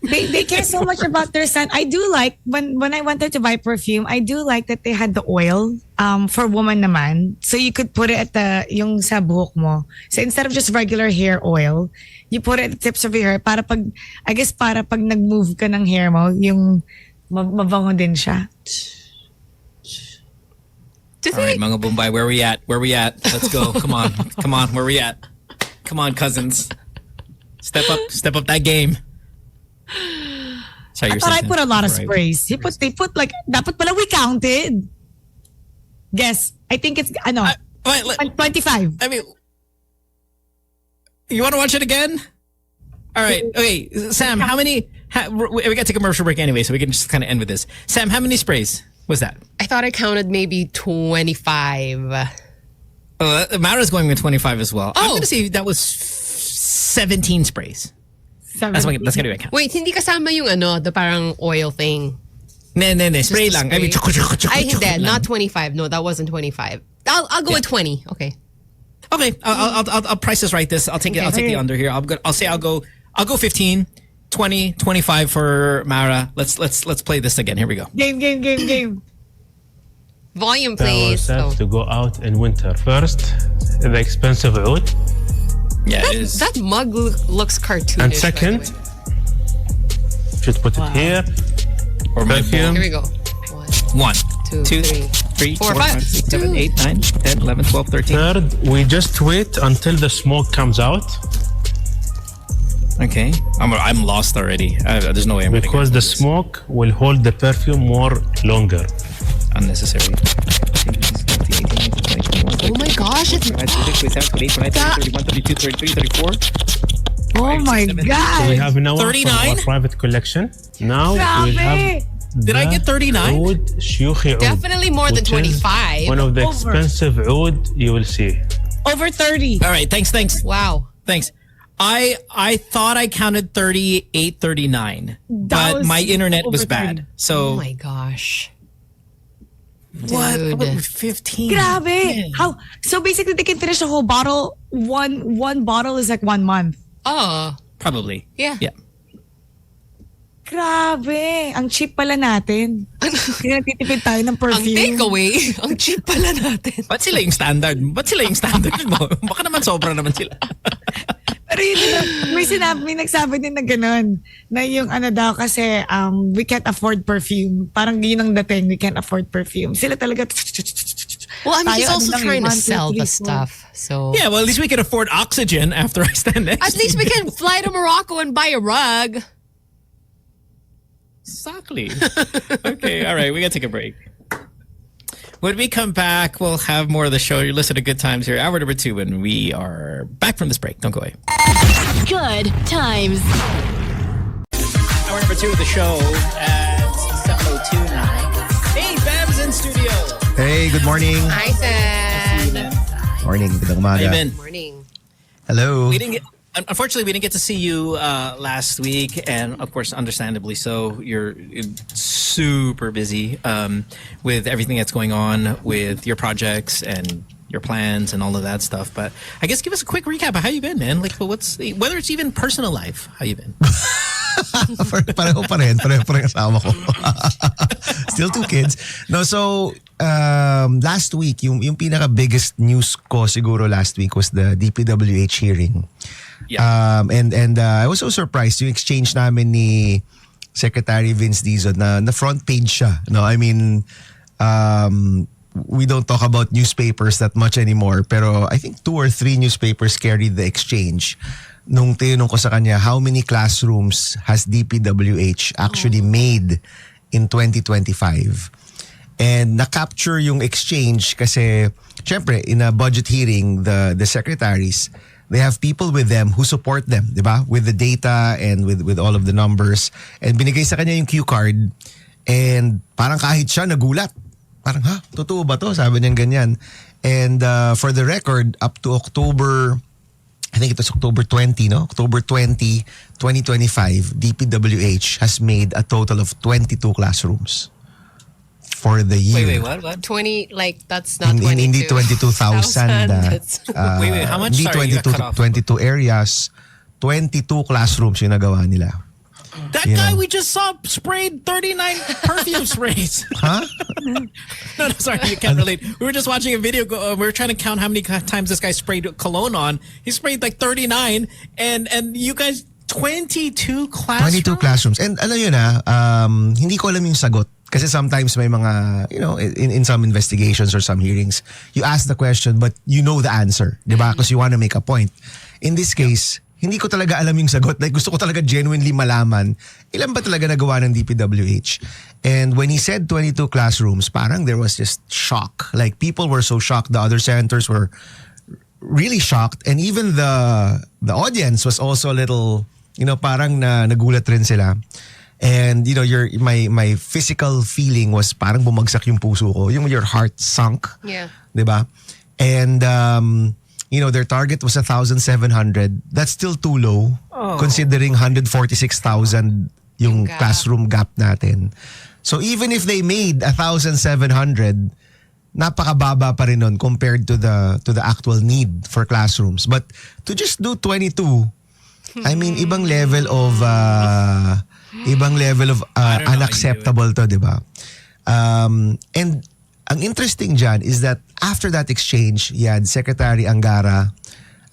They care so much about their scent. I do like when I wanted to buy perfume, I do like that they had the oil for woman naman. So you could put it at yung sa buhok mo. So instead of just regular hair oil, you put it at the tips of your hair para pag nag-move ka ng hair mo, yung mabango din siya. All right, mga Bombay, where we at? Let's go. Come on, where we at? Come on, cousins. Step up that game. Sorry, I you're thought I saying put a lot of something, sprays. They put like, dapat pala we counted. Guess. I think it's, Wait, 25. I mean, you want to watch it again? All right. Okay, Sam, how many? We got to take a commercial break anyway, so we can just kind of end with this. Sam, how many sprays was that? I thought I counted maybe 25. Mara's going with 25 as well. I'm Oh. going to say that was 17 sprays. That's going to be my count. Wait, hindi kasama yung the parang oil thing. Ne, spray lang. I mean, Ay, hindi, not 25. No, that wasn't 25. I'll go with 20. Okay. Okay, I'll price this right. I'll take it. I'll take the under here. I'll go 15, 20, 25 for Mara. Let's play this again. Here we go. Game. Volume, Tell please. ourselves to go out in winter. First, the expensive oud. Yeah, it is. That mug looks cartoonish. And by the second, way. should put it here. Or Perfume. Here we go. 1, Two, 2, three, 3, 4, 4, 5, 6, 7, 8, 9, 10, 11, 12, 13. Third, we just wait until the smoke comes out Okay. I'm lost already. There's no way I'm gonna because get the this. smoke will hold the perfume more longer. Unnecessary. Oh my gosh, it's Oh my So we God. have now 39? our private collection. Now we'll have. Did I get 39? Oud شيوخي عود, definitely more than which is 25. one of the Over. expensive oud you will see. Over 30. All right. Thanks. Wow. Thanks. I thought I counted 38, 39, That but was my internet was over bad. 30. So Oh my gosh. what? Dude. What was 15? Grabe. How? So basically, they can finish the whole bottle. One bottle is like 1 month. Oh, Probably. yeah. Yeah. Grabe. Ang cheap pala natin. Kaya nagtitipid tayo ng Ang perfume. takeaway, ang cheap pala natin. Ba't sila yung standard? Ba't sila yung standard mo? Baka naman sobra naman sila. Pero yun, may nagsabi din na gano'n. Na yung ano daw kasi we can't afford perfume. Parang yun ang dating, we can't afford perfume. Sila talaga. Well, I mean, he's Tayo, also ano lang, trying to 1, 2, sell 3, the 4. stuff. So Yeah, well, at least we can afford oxygen after I stand next. at least we can fly to Morocco and buy a rug. Exactly. Okay, all right, we gotta take a break. When we come back, we'll have more of the show. You're listening to Good Times here, hour number 2, and we are back from this break. Don't go away. Good times. Hour number 2 of the show at 7:02 now. Hey, Babs in studio. Hey, good morning. Hi, Sen. Morning, How magandang you umaga. been? Morning. Hello. Unfortunately, we didn't get to see you last week, and of course, understandably so. You're super busy with everything that's going on with your projects and your plans and all of that stuff. But I guess give us a quick recap of how you been, man. Like, whether it's even personal life, how you been? Pareho pa rin asawa ko. Still 2 kids. No, so last week, yung pinaka biggest news ko siguro last week was the DPWH hearing. Yeah. And I was so surprised yung exchange namin ni Secretary Vince Dizon na front page siya. No, I mean, we don't talk about newspapers that much anymore, pero I think 2 or 3 newspapers carried the exchange. Nung tinanong ko sa kanya, how many classrooms has DPWH actually made in 2025? And na-capture yung exchange kasi, syempre, in a budget hearing, the secretaries, they have people with them who support them, di ba? With the data and with all of the numbers. And binigay sa kanya yung cue card. And parang kahit siya nagulat. Parang, ha? Totoo ba to? Sabi niya ganyan. And for the record, up to October, I think it was October 20, no? October 20, 2025, DPWH has made a total of 22 classrooms for the year. Wait, what? 20, like, that's not 22. Hindi 22,000. That's- Wait, how much? Hindi Sorry, you got cut off. 22 areas, 22 classrooms yung nagawa nila. That You guy know. we just saw sprayed 39 perfume sprays. Huh? No, sorry, you can't relate. We were just watching a video. We were trying to count how many times this guy sprayed cologne on. He sprayed like 39, and you guys 22 classrooms. 22 classrooms. And alam yun hindi ko alam yung sagot. Kasi sometimes may mga, in some investigations or some hearings, you ask the question but you know the answer. Diba? Because you want to make a point. In this case, hindi ko talaga alam yung sagot. Like, gusto ko talaga genuinely malaman ilan ba talaga nagawa ng DPWH. And when he said 22 classrooms, parang there was just shock. Like, people were so shocked. The other senators were really shocked. And even the audience was also a little, parang nagulat rin sila. And, my physical feeling was parang bumagsak yung puso ko. Your heart sunk. Yeah. Diba? And, their target was 1,700. That's still too low considering 146,000 yung gap. classroom gap natin. So even if they made 1,700, napakababa pa rin nun compared to the actual need for classrooms. But to just do 22, I mean, ibang level of unacceptable to, di ba? And ang interesting dyan is that after that exchange, Secretary Angara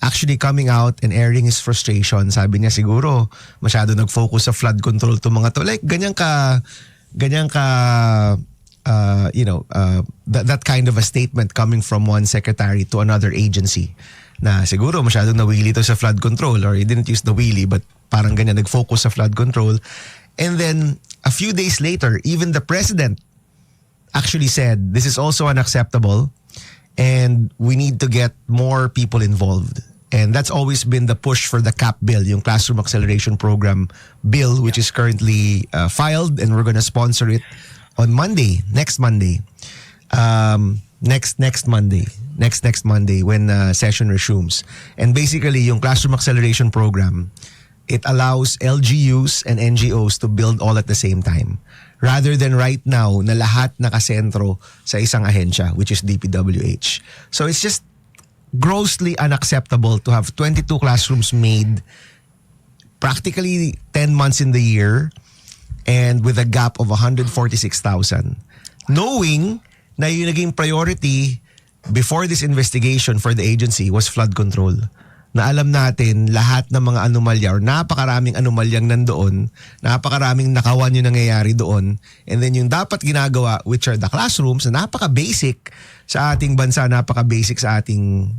actually coming out and airing his frustration. Sabi niya siguro masyado nag-focus sa flood control to mga to. Like ganyan ka that kind of a statement coming from one secretary to another agency. Na siguro masyadong nawili to sa flood control, or he didn't use the wheelie but parang ganyan nag-focus sa flood control. And then a few days later, even the president actually said this is also unacceptable and we need to get more people involved. And that's always been the push for the CAP bill, yung Classroom Acceleration Program bill, which is currently filed, and we're gonna sponsor it on Monday, next Monday. Next Monday when session resumes. And basically, yung Classroom Acceleration Program, it allows LGUs and NGOs to build all at the same time. Rather than right now na lahat nakasentro sa isang ahensya, which is DPWH. So it's just grossly unacceptable to have 22 classrooms made practically 10 months in the year and with a gap of 146,000. Knowing na yung naging priority before this investigation for the agency was flood control. Na alam natin lahat ng mga anomalya or napakaraming anomalyang nandoon, napakaraming nakawan yung nangyayari doon, and then yung dapat ginagawa, which are the classrooms, na napaka-basic sa ating bansa, napaka-basic sa ating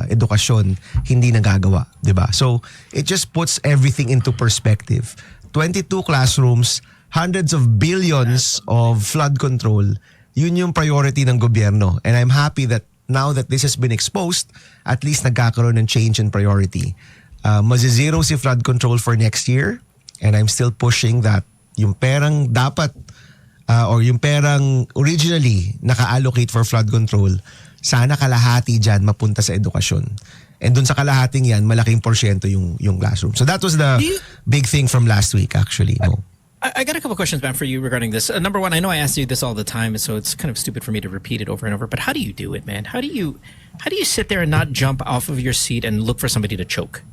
edukasyon, hindi nagagawa, di ba? So, it just puts everything into perspective. 22 classrooms, hundreds of billions of flood control, yun yung priority ng gobyerno. And I'm happy that now that this has been exposed, at least nagkakaroon ng change in priority. Mazizero si flood control for next year, and I'm still pushing that yung perang dapat or yung perang originally naka-allocate for flood control, sana kalahati dyan mapunta sa edukasyon. And dun sa kalahating yan, malaking porsyento yung classroom. So that was the big thing from last week actually. No? I got a couple questions, man, for you regarding this. Number one, I know I ask you this all the time, so it's kind of stupid for me to repeat it over and over. But how do you do it, man? How do you sit there and not jump off of your seat and look for somebody to choke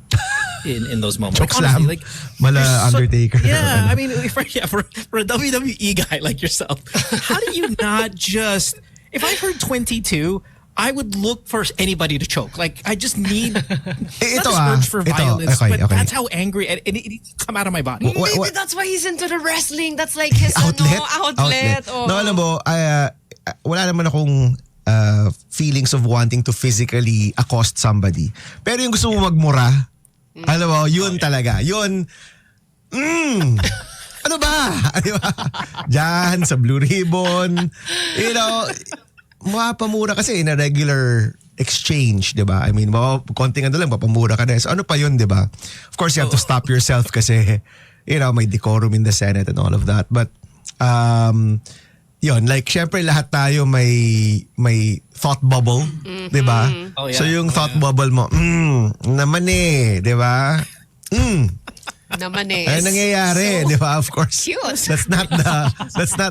in those moments? Choke slam, like, mala Undertaker. Yeah, I mean, for a WWE guy like yourself, how do you not just? If I heard 22. I would look for anybody to choke. Like, I just need not this urge for violence, but that's how angry and it needs to come out of my body. Maybe that's why he's into the wrestling. That's like his outlet. Oh. No, alam mo, wala naman akong feelings of wanting to physically accost somebody. Pero yung gusto mo magmura, alam mo, yun talaga. Yun, ano ba? Diyan, sa Blue Ribbon, you know, mapamura kasi in a regular exchange, di ba? I mean, konting ano lang, mapamura ka na. So ano pa yun, di ba? Of course, you have to stop yourself kasi, you know, may decorum in the Senate and all of that. But, yun, like, syempre lahat tayo may thought bubble, di ba? Oh, yeah. So yung thought bubble mo, naman di ba? Naman Ano nangyayari, di ba? Of course. Cute.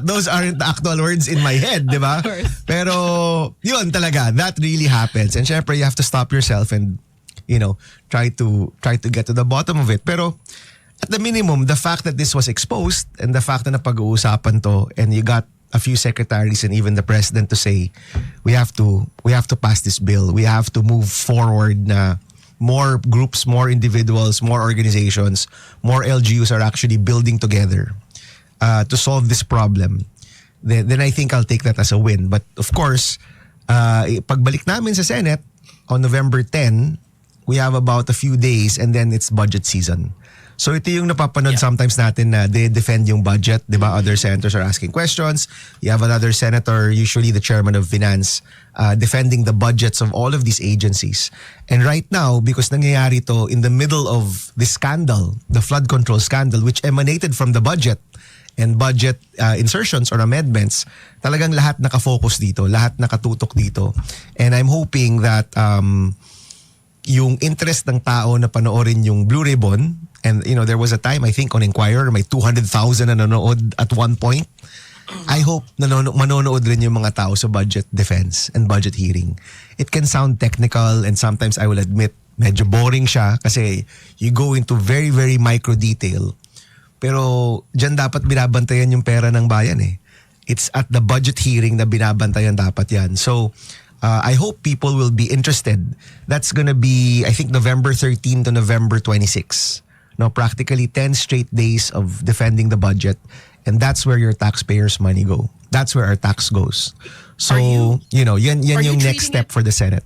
Those aren't the actual words in my head, di ba? Pero, yun talaga, that really happens. And syempre, you have to stop yourself and, you know, try to get to the bottom of it. Pero, at the minimum, the fact that this was exposed and the fact na napag-uusapan to and you got a few secretaries and even the president to say, we have to pass this bill. We have to move forward na more groups, more individuals, more organizations, more LGUs are actually building together to solve this problem. Then I think I'll take that as a win. But of course, pagbalik namin sa Senate on November 10, we have about a few days and then it's budget season. So ito yung napapanood sometimes natin na they defend yung budget, di ba? Other senators are asking questions. You have another senator, usually the chairman of finance, defending the budgets of all of these agencies. And right now, because nangyayari to in the middle of this scandal, the flood control scandal, which emanated from the budget and budget insertions or amendments, talagang lahat nakafocus dito, lahat nakatutok dito. And I'm hoping that yung interest ng tao na panoorin yung Blue Ribbon, and you know, there was a time, I think, on Inquirer, may 200,000 na nanonood at one point. I hope manonood rin yung mga tao sa budget defense and budget hearing. It can sound technical and sometimes I will admit medyo boring siya kasi you go into very, very micro detail. Pero dyan dapat binabantayan yung pera ng bayan eh. It's at the budget hearing na binabantayan dapat yan. So, I hope people will be interested. That's gonna be, I think, November 13 to November 26. No, practically 10 straight days of defending the budget. And that's where your taxpayers' money go. That's where our tax goes. So, yan yung next step for the Senate.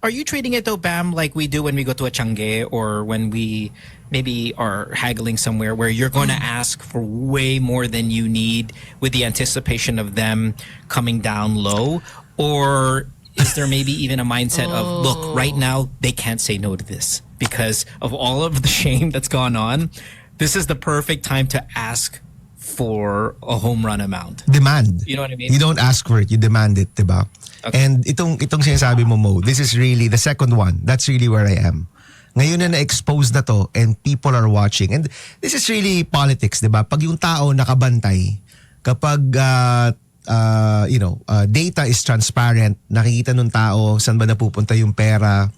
Are you treating it though, Bam, like we do when we go to a Changi or when we maybe are haggling somewhere where you're going to ask for way more than you need with the anticipation of them coming down low? Or is there maybe even a mindset of, look, right now they can't say no to this because of all of the shame that's gone on? This is the perfect time to ask for a home run amount. Demand. You know what I mean? You don't ask for it, you demand it, diba? Okay. And itong sinasabi mo, this is really the second one. That's really where I am. Ngayon na na-expose na to and people are watching. And this is really politics, diba? Pag yung tao nakabantay, kapag data is transparent, nakikita ng tao saan ba napupunta yung pera,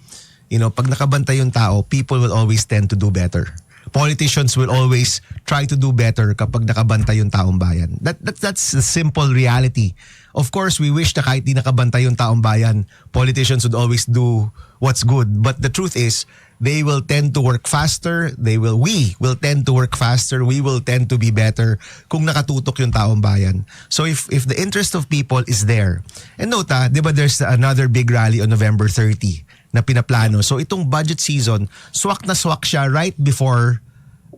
pag nakabantay yung tao, people will always tend to do better. Politicians will always try to do better kapag nakabantay yung taong bayan. That's the simple reality. Of course, we wish na kahit di nakabantay yung taong bayan, politicians would always do what's good. But the truth is, they will tend to work faster. We will tend to work faster. We will tend to be better kung nakatutok yung taong bayan. So if the interest of people is there. And note, di ba there's another big rally on November 30 na pinaplano. So itong budget season, swak na swak siya right before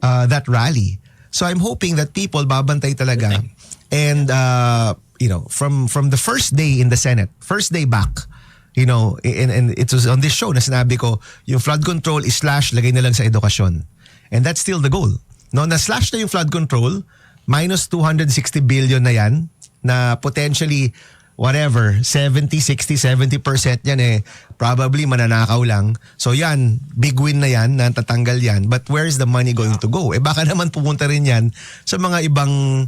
that rally. So I'm hoping that people babantay talaga. And from the first day in the Senate, first day back, and it was on this show na sinabi ko, yung flood control is slash, lagay na lang sa edukasyon. And that's still the goal. No, na-slash na yung flood control, minus 260 billion na yan, na potentially, whatever, 70, 60, 70% yan probably mananakaw lang. So yan, big win na yan, natatanggal yan. But where's the money going to go? Baka naman pupunta rin yan sa mga ibang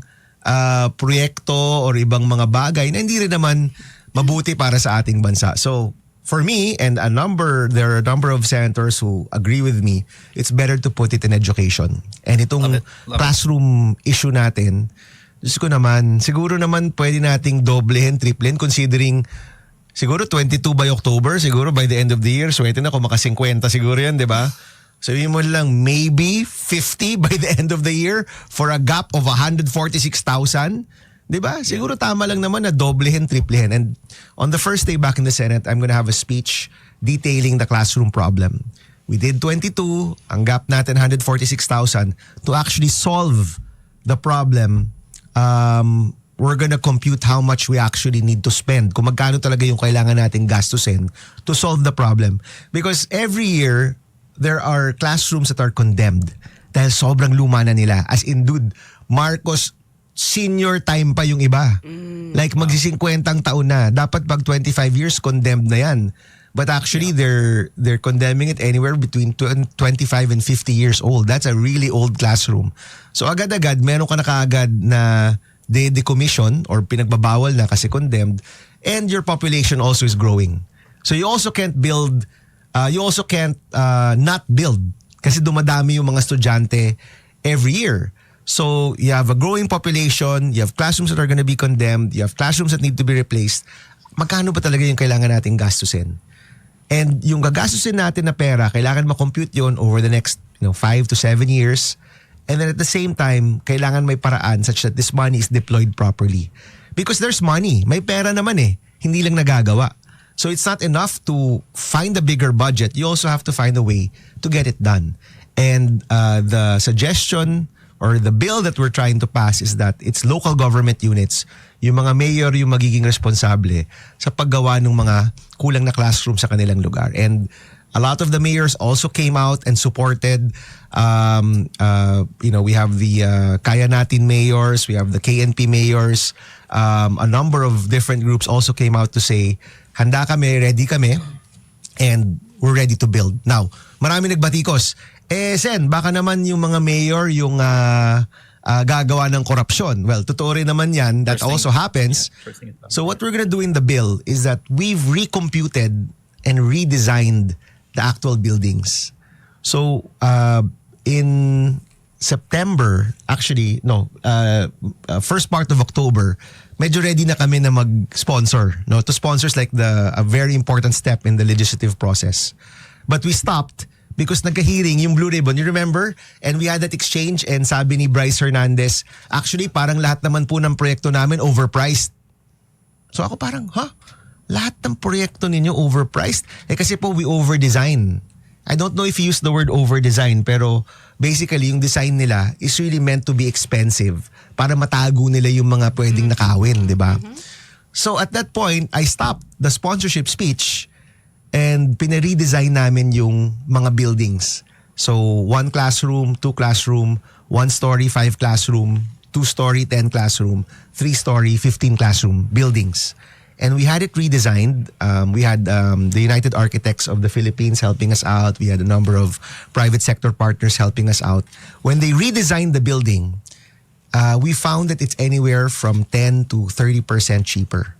proyekto or ibang mga bagay na hindi rin naman mabuti para sa ating bansa. So, for me, and there are a number of senators who agree with me, it's better to put it in education. And itong classroom issue natin, Diyos ko naman, siguro naman pwede nating doblehin, triplehin, considering siguro 22 by October, siguro by the end of the year, swerte na kung maka-50 siguro yan, di ba? Sabihin mo lang, maybe 50 by the end of the year for a gap of 146,000. Diba? Siguro tama lang naman na doblehin, triplehin. And on the first day back in the Senate, I'm gonna have a speech detailing the classroom problem. We did 22, ang gap natin 146,000. To actually solve the problem, we're gonna compute how much we actually need to spend. Kung magkano talaga yung kailangan nating gastusin to solve the problem. Because every year, there are classrooms that are condemned dahil sobrang luma na nila. As in, dude, Marcos senior time pa yung iba. Like magsi-50 taon na. Dapat pag 25 years, condemned na yan. But actually, they're condemning it anywhere between 25 and 50 years old. That's a really old classroom. So agad-agad, meron ka na kaagad na decommission or pinagbabawal na kasi condemned. And your population also is growing. So you also can't not build kasi dumadami yung mga estudyante every year. So you have a growing population, you have classrooms that are going to be condemned, you have classrooms that need to be replaced. Magkano ba talaga yung kailangan nating gastusin? And yung gagastusin natin na pera, kailangan ma-compute yun over the next 5 to 7 years. And then at the same time, kailangan may paraan such that this money is deployed properly. Because there's money. May pera naman hindi lang nagagawa. So it's not enough to find a bigger budget. You also have to find a way to get it done. And the suggestion or the bill that we're trying to pass is that it's local government units, yung mga mayor yung magiging responsable sa paggawa ng mga kulang na classroom sa kanilang lugar. And a lot of the mayors also came out and supported. We have the Kaya Natin mayors, we have the KNP mayors. A number of different groups also came out to say, handa kami, ready kami, and we're ready to build. Now, marami nagbatikos. Sen, baka naman yung mga mayor yung gagawa ng korupsyon. Well, totoo rin naman yan. That also happens. So what we're gonna do in the bill is that we've recomputed and redesigned the actual buildings. So in September, actually, no, first part of October, medyo ready na kami na mag-sponsor. No? To sponsors like a very important step in the legislative process. But we stopped because nagka-hearing yung Blue Ribbon. You remember? And we had that exchange and sabi ni Bryce Hernandez, actually parang lahat naman po ng proyekto namin overpriced. So ako parang, lahat ng proyekto ninyo overpriced? Kasi po we overdesign. I don't know if you use the word overdesign, pero basically yung design nila is really meant to be expensive para matago nila yung mga pwedeng nakawin, di ba? So at that point, I stopped the sponsorship speech and pina-redesign namin yung mga buildings. So 1 classroom, 2 classroom, 1 story, 5 classroom, 2 story, 10 classroom, 3 story, 15 classroom buildings. And we had it redesigned. We had the United Architects of the Philippines helping us out. We had a number of private sector partners helping us out. When they redesigned the building, we found that it's anywhere from 10 to 30% cheaper.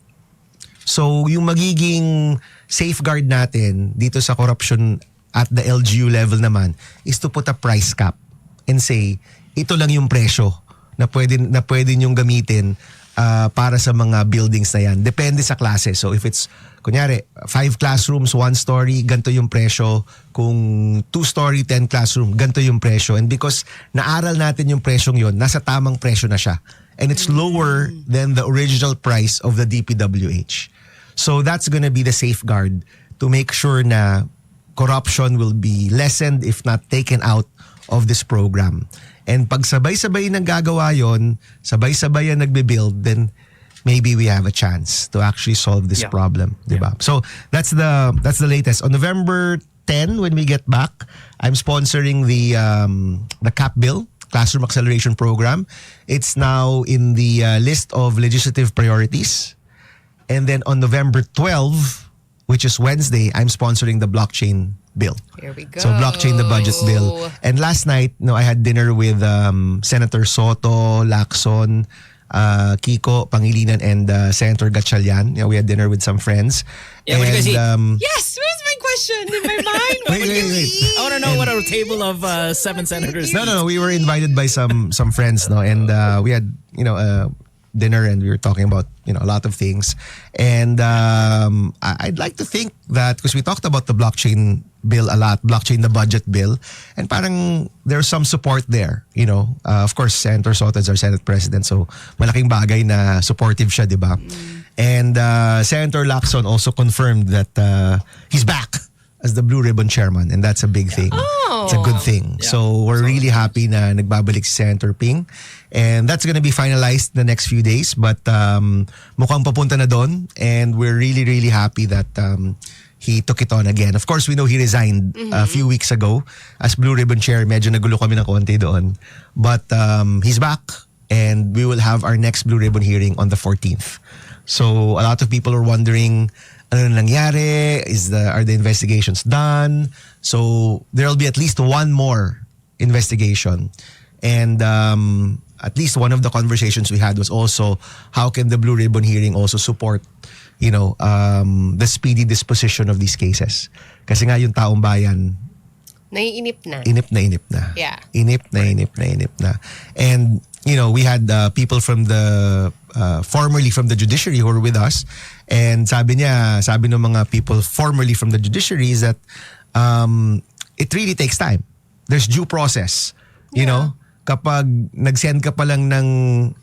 So yung magiging safeguard natin dito sa corruption at the LGU level naman is to put a price cap and say, ito lang yung presyo na pwede nyong gamitin para sa mga buildings na yan. Depende sa klase. So if it's, kunyari, 5 classrooms, 1 story, ganito yung presyo. Kung 2 story, 10 classroom, ganito yung presyo. And because naaral natin yung presyong yon, nasa tamang presyo na siya. And it's lower than the original price of the DPWH. So that's gonna be the safeguard to make sure na corruption will be lessened if not taken out of this program. And pag sabay-sabay nang gagawa yon, sabay-sabay ang nagbe-build, then maybe we have a chance to actually solve this problem, diba? So that's the latest. On November 10, when we get back, I'm sponsoring the CAP bill, Classroom Acceleration Program. It's now in the list of legislative priorities. And then on November 12, which is Wednesday, I'm sponsoring the blockchain bill. Here we go. So blockchain the budget bill. And last night, I had dinner with Senator Soto, Lacson, Kiko Pangilinan, and Senator Gatchalian. We had dinner with some friends. Yeah, what did you guys eat? Yes, where's my question in my mind? What Wait. I want to know what a table of 7 senators No. We were invited by some friends, and we had dinner, and we were talking about a lot of things. And I'd like to think that because we talked about the blockchain bill a lot, blockchain the budget bill, and parang there's some support there. Of course, Senator Soto is our Senate President, so malaking bagay na supportive siya, di ba? And Senator Lacson also confirmed that he's back as the Blue Ribbon Chairman, and that's a big thing. It's a good thing. Yeah. So we're really happy na nagbabalik si Senator Ping, and that's gonna be finalized the next few days, but mukhang papunta na doon, and we're really, really happy that he took it on again. Of course, we know he resigned a few weeks ago as Blue Ribbon Chair. Medyo nagulo kami ng konti doon. But he's back, and we will have our next Blue Ribbon hearing on the 14th. So a lot of people are wondering, ano na nangyari? Are the investigations done? So there'll be at least one more investigation. And at least one of the conversations we had was also, how can the Blue Ribbon hearing also support the speedy disposition of these cases? Kasi nga yung taong bayan, Naiinip na. inip na. Yeah. Inip na. And, we had people from formerly from the judiciary who were with us. And sabi ng mga people formerly from the judiciary is that it really takes time. There's due process. Kapag nag-send ka pa lang ng,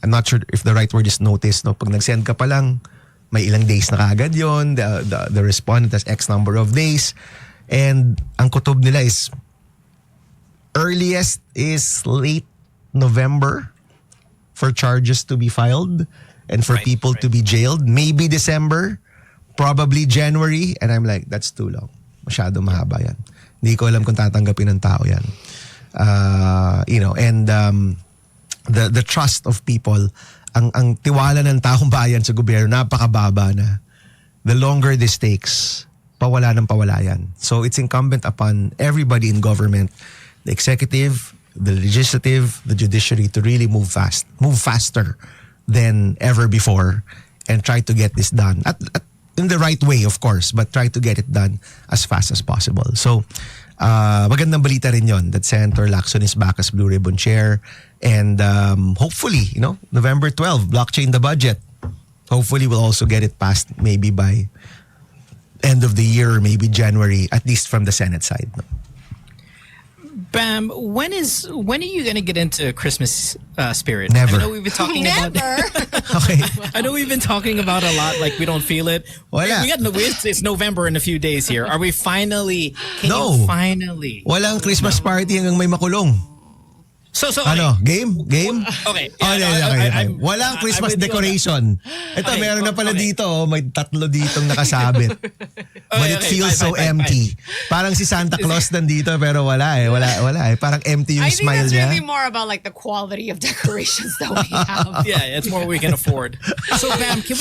I'm not sure if the right word is notice, pag nag-send ka pa lang, may ilang days na kaagad yun. The respondent has X number of days. And ang kutob nila is earliest is late November for charges to be filed and for people to be jailed. Maybe December, probably January. And I'm like, that's too long. Masyado mahaba yan. Hindi ko alam kung tatanggapin ng tao yan. And the trust of people, ang tiwala ng taong bayan sa gobyerno, napakababa na. The longer this takes, pawala ng pawala yan. So it's incumbent upon everybody in government, the executive, the legislative, the judiciary, to really move faster than ever before and try to get this done. At in the right way, of course, but try to get it done as fast as possible. So, magandang balita rin yon that Senator Lacson is back as Blue Ribbon Chair. And hopefully, November 12, blockchain the budget. Hopefully, we'll also get it passed maybe by end of the year or maybe January, at least from the Senate side. No? Bam, when are you gonna get into Christmas spirit? Never. I know we've been talking about. Okay. I know we've been talking about a lot. Like we don't feel it. Wala. It's November in a few days here. Are we finally? No. You finally? Walang Christmas party hanggang may makulong. So Ano? Game? Okay. Okay. Walang Christmas decoration. Ito, Okay, meron na pala okay. dito. May 3 ditong nakasabit. But it feels so empty. Parang si Santa Claus nandito pero wala eh. Wala eh. Parang empty yung I think smile that's niya. really more about like the quality of decorations that we have. Yeah, it's more we can afford. So, Bam, can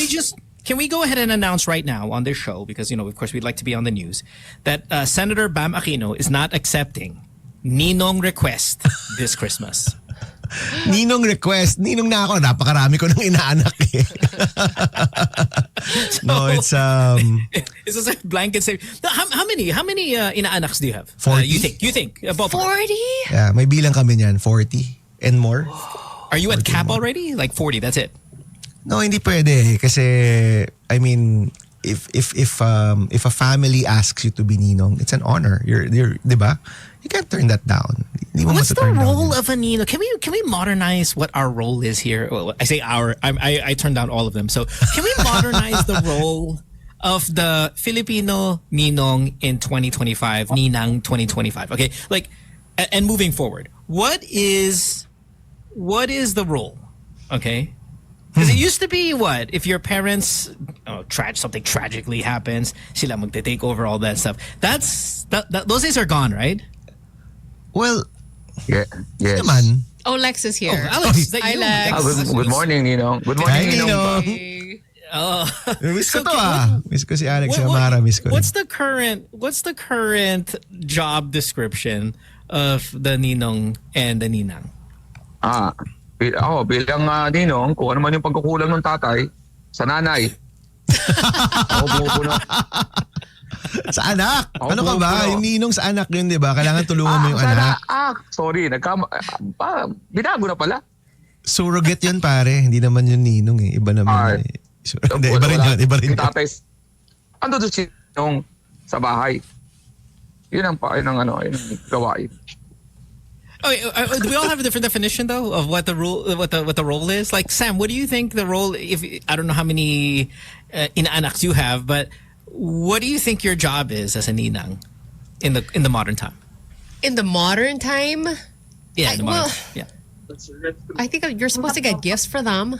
we go ahead and announce right now on this show, because, of course, we'd like to be on the news, that Senator Bam Aquino is not accepting Ninong request this Christmas. Ninong request. Ninong na ako. Napakarami ko ng inaanak eh. No, it's It's just a blanket statement. How many inaanaks do you have? 40? You think? About 40? yeah, may bilang kami niyan, 40 and more. Are you at cap already? Like 40, that's it. No, hindi pwede eh. Kasi, I mean, if a family asks you to be ninong, it's an honor. You're, di ba? You can't turn that down. Hindi mo What's the mataturn down role yun. of a ninong? Can we modernize what our role is here? Well, I say our. I turned down all of them. So can we modernize the role of the Filipino ninong in 2025, ninang 2025? Okay, like, and moving forward, what is the role? Okay. Because it used to be what? If your parents, something tragically happens, sila magte-take over all that stuff. Those days are gone, right? Well, Yeah. Yes. naman. Oh, Lex is here. Alex, is that Hi, you? Lex. Good morning, Ninong. Good Hi, morning, Ninong. Ninong. Oh. Miss ko So, to ah. Miss ko si Alex Amara, miss ko. What's the current job description of the ninong and the ninang? Bilang Ninong, kung ano man yung pagkukulang ng tatay sa nanay. Ako bumupuno. Sa anak. Ako Ano ka ba? bumupuno. Yung ninong sa anak yun, di ba? Kailangan tulungan mo yung anak. Sorry. Binago na pala. Surrogate yun pare. Hindi naman yun ninong eh. Iba naman. Ay. Hindi, iba rin yun. Iba rin Yung yun. tatay, ando doon si Ninong sa bahay. Yun ang gawain. Okay, do we all have a different definition though of what the role is? Like Sam, what do you think the role? If I don't know how many inaanaks you have, but what do you think your job is as a ninang in the modern time? In the modern time, Yeah, in the modern well- time. Yeah. I think you're supposed to get gifts for them,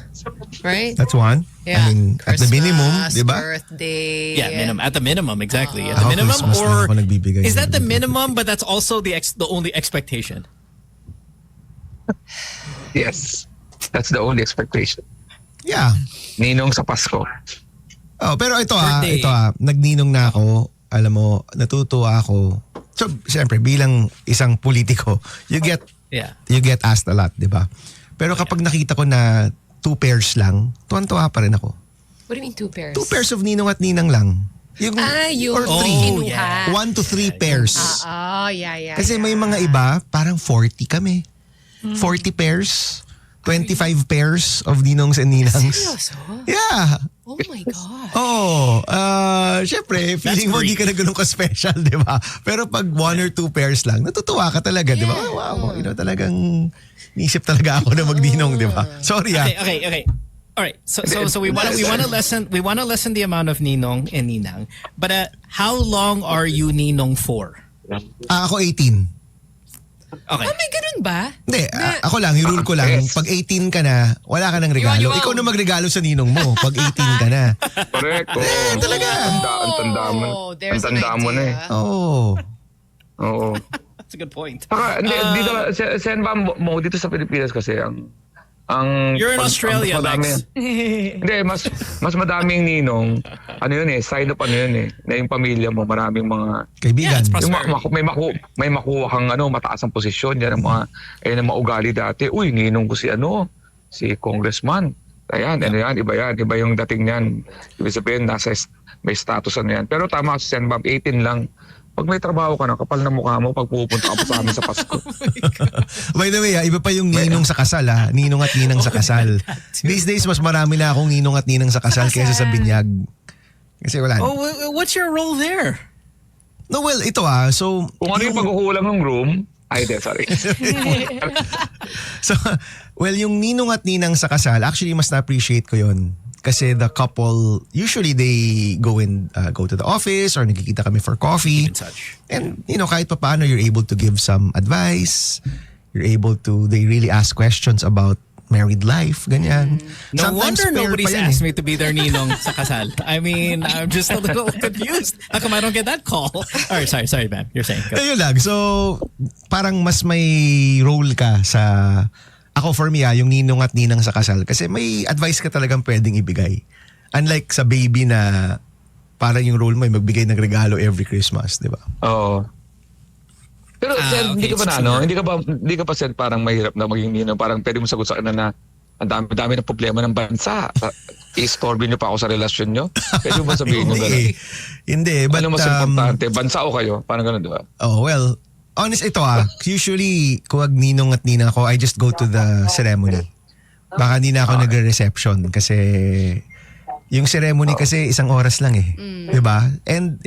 right? That's one. Yeah. I mean, at the minimum, Christmas, di ba? Birthday. Yeah, minimum. At the minimum, exactly. At Ako, the minimum, Christmas na or ako nagbibigay is that the ng minimum? But that's also the only expectation. Yes. That's the only expectation. Yeah. Ninong sa Pasko. Oh, pero Birthday. nagninong na ako. Alam mo, natutuwa ako. So, siyempre, bilang isang politiko, you get asked a lot, di ba? Pero kapag nakita ko na 2 pairs lang, tuwan-tuwa pa rin ako. What do you mean 2 pairs? 2 pairs of ninong at ninang lang. Yung or 3. kinuha. 1 to 3 pairs. Oh, yeah. Kasi may mga iba, parang 40 kami. 40 pairs. 25 pairs of ninongs and ninangs. Seryoso? Yeah. Oh my God. Syempre, feeling mo di ka na ganun ka-special, di ba? Pero pag 1 or 2 pairs lang, natutuwa ka talaga, di ba? Oh, wow, talagang nisip talaga ako na magninong, di ba? Sorry Okay. All right. So we want to lessen the amount of ninong and ninang. But how long are you ninong for? Ako 18. Okay. Oh, may ganun ba? Hindi, ako lang, yung rule ko lang, Yes. pag 18 ka na, wala ka ng regalo. Yun. Ikaw na magregalo sa ninong mo pag 18 ka na. Correct. Talaga. Ang tanda mo. Oh, there's Ang tanda an mo na eh. idea. Oo. That's a good point. Saka, dito, sen ba mo dito sa Pilipinas kasi ang You're in Australia, Lex. Hindi, mas madaming ninong. Ano yun eh, sign up yun eh. Na yung pamilya mo, maraming mga Kaibigan. it's yung prosperity. may makuha kang mataas ang posisyon yan ang mga na maugali dati. Uy, ninong ko si si congressman. Ayan, ano yan, iba yung dating niyan. Ibig sabihin, may status ano yan. Pero tama si Sen Bam, 18 lang. Pag may trabaho ka na, kapal na mukha mo pag pupunta ka pa sa amin sa Pasko. By the way, iba pa yung ninong sa kasal ninong at ninang sa kasal. These days, mas marami na akong ninong at ninang sa kasal kaysa sa binyag. Kasi wala. Oh, what's your role there? No, well, ito so... Kung ano yung paghuhulang ng room, sorry. So, well, yung ninong at ninang sa kasal, actually mas na-appreciate ko yun. Kasi the couple, usually they go to the office or nagkikita kami for coffee. And, kahit pa paano, you're able to give some advice. They really ask questions about married life, ganyan. No Sometimes wonder nobody's pa yan asked me to be their ninong sa kasal. I mean, I'm just a little confused. How come I don't get that call? All right, sorry, ma'am. You're saying. Go. Ayun lang. So, parang mas may role ka sa... Ako for me yung ninong at ninang sa kasal. Kasi may advice ka talagang pwedeng ibigay. Unlike sa baby na parang yung role mo ay magbigay ng regalo every Christmas, di ba? Oo. Pero Sen, hindi ka ba hindi ka pa Sen parang mahirap na maging ninong, parang pwede mo sagot sa kanya na ang dami ng problema ng bansa. I-storby niyo pa ako sa relasyon niyo. Pwede mo ba sabihin niyo gano'n? Hindi. But, ano mas importante? Bansa o kayo? Parang gano'n, di ba? Oh, well, honest ito usually, kung ninong at ninang ako, I just go to the ceremony. Baka hindi na ako nagre-reception kasi yung ceremony kasi 1 oras lang diba? And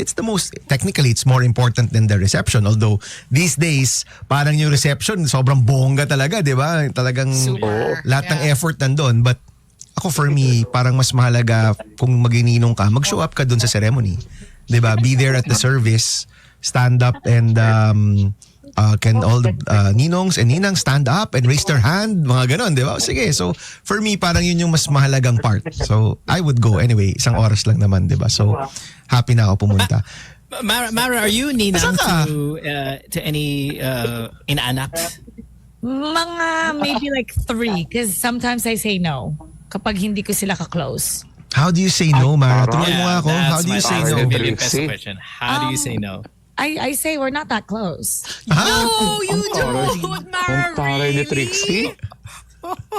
technically it's more important than the reception. Although these days, parang yung reception sobrang bongga talaga, diba? Talagang lahat ng effort nandun. But ako for me, parang mas mahalaga kung magininong ka, mag-show up ka dun sa ceremony. Diba? Be there at the service, stand up and can all the ninongs and ninang stand up and raise their hand, mga ganon, di ba? Sige, so for me, parang yun yung mas mahalagang part. So I would go anyway, 1 oras lang naman, di ba? So happy na ako pumunta. Mara, are you ninang to any inaanak? Mga maybe like 3 because sometimes I say no kapag hindi ko sila ka-close. How do you say no, Mara? Tuloy mo nga ako. How do you say no? How do you say no? I say we're not that close. No, you don't, Mara. Ang taray ni Trixie.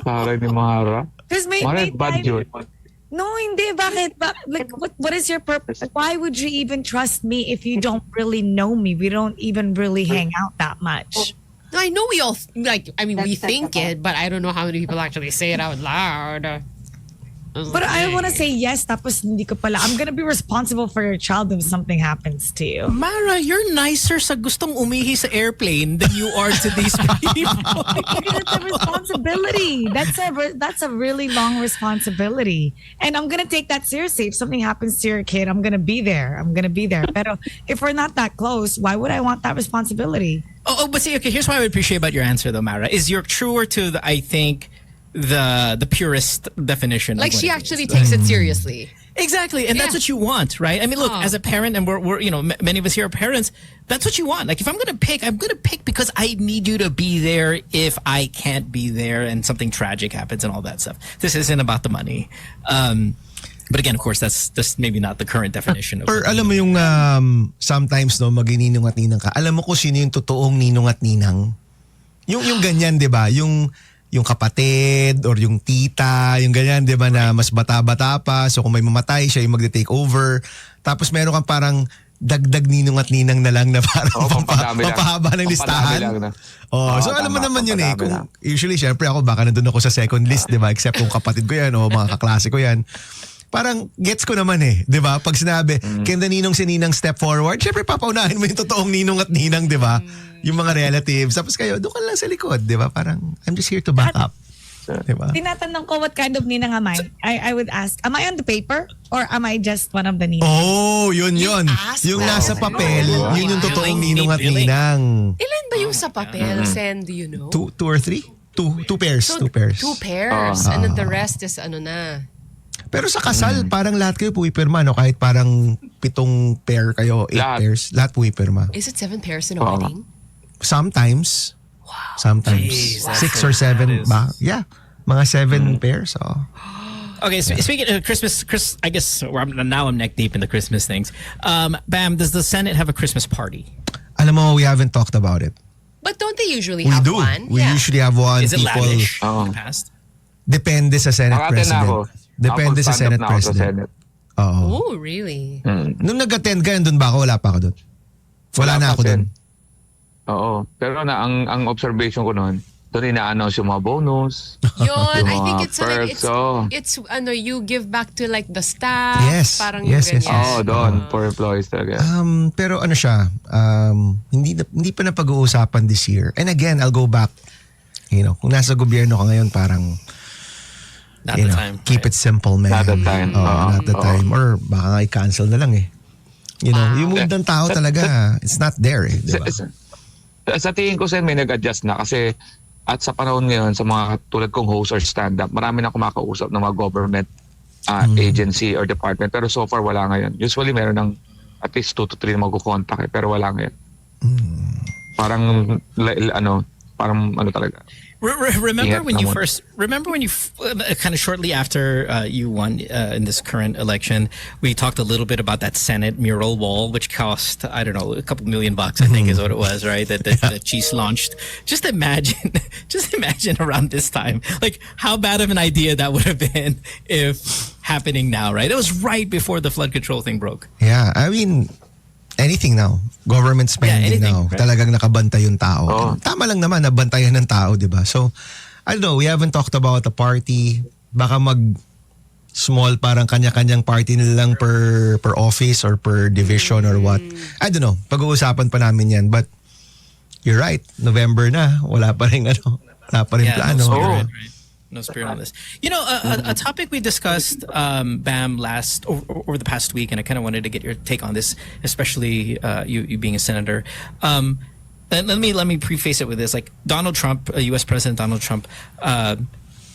Taray ni Mara. Mara, bad yun. No, hindi. Bakit? Like, what is your purpose? Why would you even trust me if you don't really know me? We don't even really hang out that much. I know we all, we think it, but I don't know how many people actually say it out loud. But I want to say yes, tapos hindi ko pala. I'm gonna be responsible for your child if something happens to you. Mara, you're nicer sa gustong umihi sa airplane than you are to these people. Because it's a responsibility. That's a really long responsibility. And I'm gonna take that seriously. If something happens to your kid, I'm gonna be there. Pero if we're not that close, why would I want that responsibility? But see, okay, here's what I would appreciate about your answer though, Mara, is you're truer to the purest definition. Like she actually takes it seriously. Exactly, and that's what you want, right? I mean, look, as a parent, and we're many of us here are parents. That's what you want. Like, if I'm gonna pick because I need you to be there if I can't be there and something tragic happens and all that stuff. This isn't about the money. But again, of course, that's just maybe not the current definition. Or alam mo yung sometimes magininong at ninang ka. Alam mo kung sino yung totoong ninong at ninang? Yung ganyan, 'di ba? Yung kapatid or yung tita, yung ganyan, di ba, na mas bata-bata pa. So kung may mamatay, siya yung magde-take over. Tapos meron kang parang dagdag ninong at ninang na lang na parang papahaba ng listahan. So alam mo naman yun Kung, usually, syempre ako, baka nandun ako sa second list, di ba? Except kung kapatid ko yan o mga kaklase ko yan. Parang gets ko naman di ba? Pag sinabi, can the ninong si ninang step forward, syempre papaunahin mo yung totoong ninong at ninang, di ba? Yung mga relatives. Tapos kayo, doon ka lang sa likod, di ba? Parang, I'm just here to back up. Di ba? Tinatanong ko what kind of ninang am I? I would ask, am I on the paper? Or am I just one of the ninang? Oh, yun. Yung nasa papel, yun yung totoong ninong at ninang. Ilan ba yung sa papel, Sen? Do you know? Two or three? Two pairs. So, 2 pairs. And then the rest is Pero sa kasal, parang lahat kayo puwipirma, no? Kahit parang 7 pair kayo, 8 pairs, lahat puwipirma. Is it 7 pairs in a wedding? Sometimes. Wow. Sometimes. Jeez, 6 or 7 ba? Yeah. Mga 7 pairs. Okay, so speaking of Christmas, I guess now I'm neck deep in the Christmas things. Bam, does the Senate have a Christmas party? Alam mo, we haven't talked about it. But don't they usually have one? We usually have one. Is it lavish in the past? Depende sa Senate Naka-attend na ako. President. Depende Ako, sa stand-up Senate na ako sa President. Senate. Oo. Oh, really? Nung nag-attend ka, doon ba ako? Wala pa ako doon. Wala na pa, ako doon. Sen. Oo. Pero ang observation ko noon, doon ina-announce yung mga bonus. Yun, Yung I think mga it's like, perks, oh. it's you give back to like the staff. Yes. Parang Yes, yes, ganyan. yes. Oo, doon. For employees talaga. Pero ano siya, hindi pa na pag-uusapan this year. And again, I'll go back. Kung nasa gobyerno ka ngayon, parang Not the time. keep it simple, man. Not the time. Not the time. Or baka nga i-cancel na lang eh. Yung mood ng tao talaga, it's not there eh. Diba? Sa tingin ko, Sen, may nag-adjust na kasi at sa panahon ngayon, sa mga tulad kong host or stand-up, marami na kumakausap ng mga government agency or department. Pero so far, wala ngayon. Usually, meron ng at least 2 to 3 na magkukontak pero wala ngayon. Parang, parang ano talaga. Remember when you naman. first? Remember when you kind of shortly after you won in this current election, we talked a little bit about that Senate mural wall, which cost I don't know a couple $1 million, I think is what it was, right? That Cheese launched. Just imagine around this time, like how bad of an idea that would have been if happening now, right? It was right before the flood control thing broke. Yeah, I mean, anything now. Government spending anything, now. right? Talagang nakabantay yung tao. Oh. Tama lang naman, nabantayan ng tao, di ba? So, I don't know, we haven't talked about a party. Baka small parang kanya-kanyang party nila lang per office or per division or what. I don't know. Pag-uusapan pa namin yan. But, you're right. November na. Wala pa rin plano. No spirit, right? No spirit on this. A topic we discussed, Bam, last over the past week, and I kind of wanted to get your take on this, especially you being a senator. And let me preface it with this: like Donald Trump, U.S. President Donald Trump, I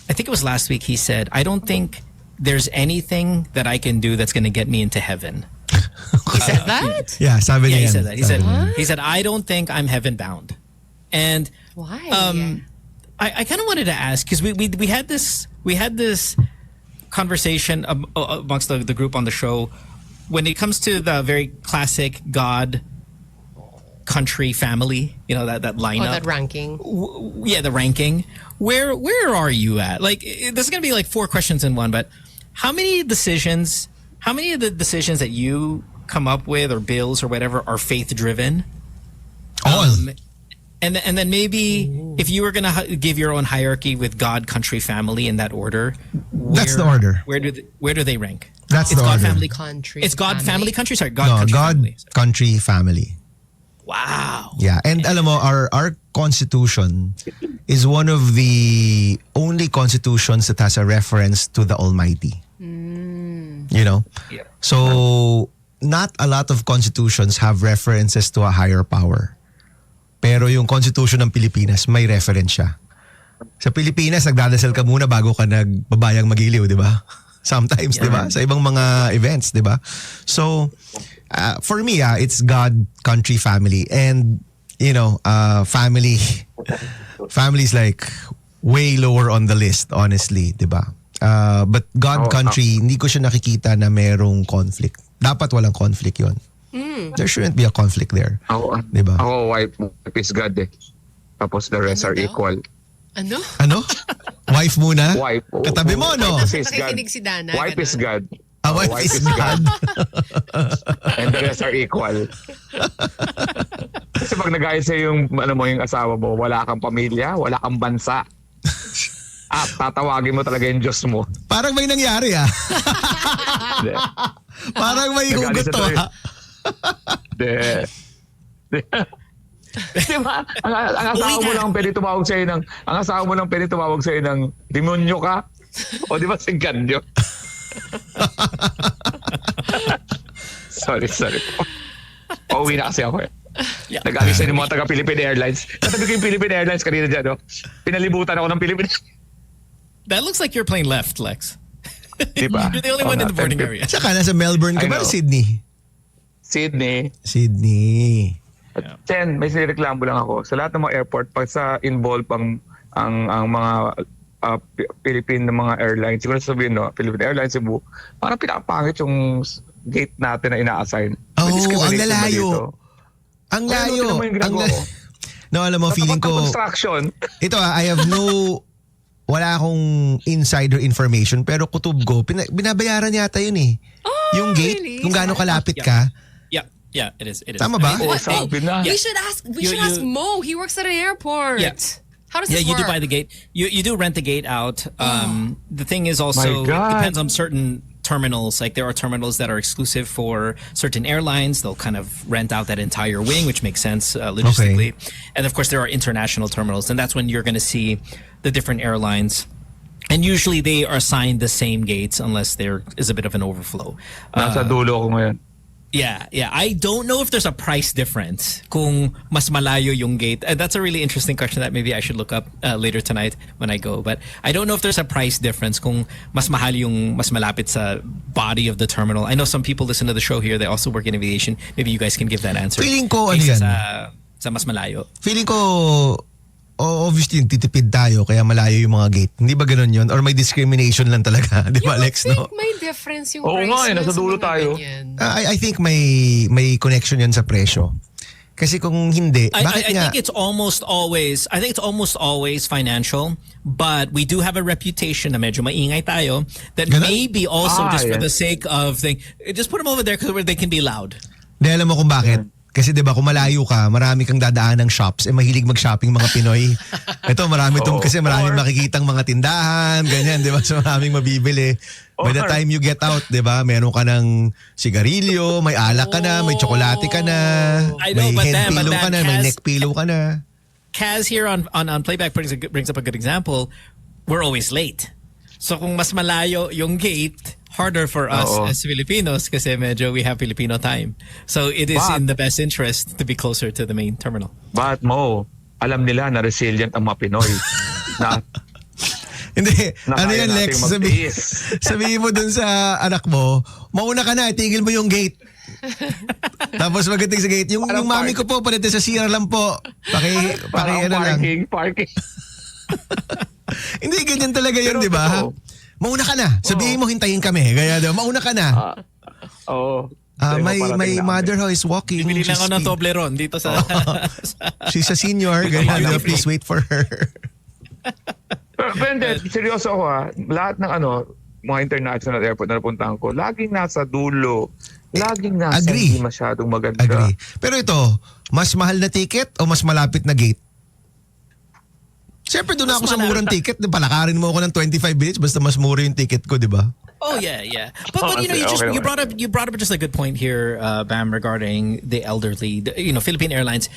think it was last week. He said, "I don't think there's anything that I can do that's going to get me into heaven." He said that? Yeah, sabi Yeah, niya he yan. said that. He said, "I don't think I'm heaven bound," and Why? I kind of wanted to ask because we had this conversation amongst the group on the show when it comes to the very classic God, country, family. That lineup. that ranking. Yeah, the ranking. Where are you at? Like, there's gonna be like 4 questions in one, but how many of the decisions that you come up with or bills or whatever are faith driven? All. And then maybe if you were gonna give your own hierarchy with God, country, family in that order, That's the order. Where do they rank? That's It's the God, order. family, Country. It's God, family, country. Sorry, God, No, country, God, family. country, family. Wow. Yeah, and alam mo, our constitution is one of the only constitutions that has a reference to the Almighty. Yeah. So not a lot of constitutions have references to a higher power. Pero yung Constitution ng Pilipinas, may reference siya. Sa Pilipinas, nagdadasal ka muna bago ka nagbabayang magiliw, di ba? Sometimes, di ba? Sa ibang mga events, di ba? So, for me, it's God, country, family. And, family is like way lower on the list, honestly, di ba? But God, country, hindi ko siya nakikita na merong conflict. Dapat walang conflict yon. There shouldn't be a conflict there. Diba? Ako, wife is God eh. Tapos the rest are daw? equal. Ano? Wife muna? Wife. Katabi mo, no? Wife is God. Nakikinig si Dana. Wife is God. Wife is God. And the rest are equal. Kasi pag nagaya sa'yo yung asawa mo, wala kang pamilya, wala kang bansa. At tatawagin mo talaga yung Diyos mo. Parang may nangyari Parang may hugot to Diba? Ang asawa mo lang pwede tumawag sa'yo ng demonyo ka. O di ba si Ganyo? Sorry. Pauwi na kasi ako eh. Nag-alis na yung mga taga-Philippine Airlines. Natabi ko yung Philippine Airlines kanina dyan, no? Pinalibutan ako ng Philippine. That looks like you're playing left, Lex. Diba? You're the only one in the boarding area. Tsaka nasa Melbourne ka I ba? know. Sydney. Chen, may sinireklamo lang ako. Sa lahat ng mga airport, pag sa involve ang mga Philippine na mga airlines, siguro sabihin, no, Philippine Airlines, Cebu, parang pinapangit yung gate natin na ina-assign. Oh, ang lalayo. Ang layo. No, alam mo, feeling ko, construction. ito I have no wala akong insider information pero kutob ko, binabayaran yata yun eh. Yung gate, really? kung gaano kalapit ka. Yeah, it is. Tama ba? Sabi na. We should ask Mo. He works at an airport. Yeah. How does this you work? do buy the gate. You do rent the gate out. The thing is also, My God. it depends on certain terminals. Like there are terminals that are exclusive for certain airlines. They'll kind of rent out that entire wing, which makes sense logistically. And of course, there are international terminals. And that's when you're going to see the different airlines. And usually they are assigned the same gates unless there is a bit of an overflow. Nasa dulo ko ngayon. Yeah. I don't know if there's a price difference kung mas malayo yung gate. That's a really interesting question that maybe I should look up later tonight when I go. But I don't know if there's a price difference kung mas mahal yung mas malapit sa body of the terminal. I know some people listen to the show here. They also work in aviation. Maybe you guys can give that answer. Feeling ko, ano yan? Sa mas malayo. Feeling ko, obviously, titipid tayo kaya malayo yung mga gate. Hindi ba ganun yun? Or may discrimination lang talaga? Di ba, Alex? No? May difference yung Oo price nga, nun nasa sa dulo mga tayo. ganyan. I think may connection yan sa presyo. Kasi kung hindi, bakit I nga? think it's almost always financial, but we do have a reputation na medyo maingay tayo that Ganun? maybe also just for yes. the sake of just put them over there because they can be loud. Di alam mo kung bakit? Kasi 'di ba kung malayo ka, marami kang dadaan ng shops, mahilig mag-shopping mga Pinoy. Ito marami kasi maraming makikitang mga tindahan, ganyan, 'di ba? So maraming mabibili. By the time you get out, 'di ba? Meron ka ng sigarilyo, may alak ka na, may tsokolate ka na, I know, may but head then- pillow but ka na, then may Kaz- neck pillow ka na. Kaz here on playback brings up a good example. We're always late. So kung mas malayo yung gate, harder for us as Filipinos kasi medyo we have Filipino time. So it is in the best interest to be closer to the main terminal. But Mo, alam nila na resilient ang mga Pinoy. na Hindi, ano kaya yan Lex, nating magtiis. sabihin mo dun sa anak mo, mauna ka na, tigil mo yung gate. Tapos magating sa gate, yung mami ko po, palitin sa CR lang po. Paki ano lang. Parking. Hindi, ganyan talaga yun, Pero di ba? totoo. Mauna ka na. Sabihin mo, hintayin kami. Kaya daw, mauna ka na. Oo. My mother ho is walking. Bili lang ako ng She's- Toblerone dito sa... She's a senior. Ganyan daw, please wait for her. Pero hindi, seryoso ako lahat ng mga international airport na napuntahan ko, laging nasa dulo. Laging nasa Agree. hindi masyadong maganda. Agree. Pero ito, mas mahal na ticket o mas malapit na gate? Siyempre doon ako sa murang ticket. Palakarin mo ako ng 25 minutes basta mas mura yung ticket ko, di ba? Oh yeah. But you know, you brought up just a good point here, Bam, regarding the elderly. Philippine Airlines.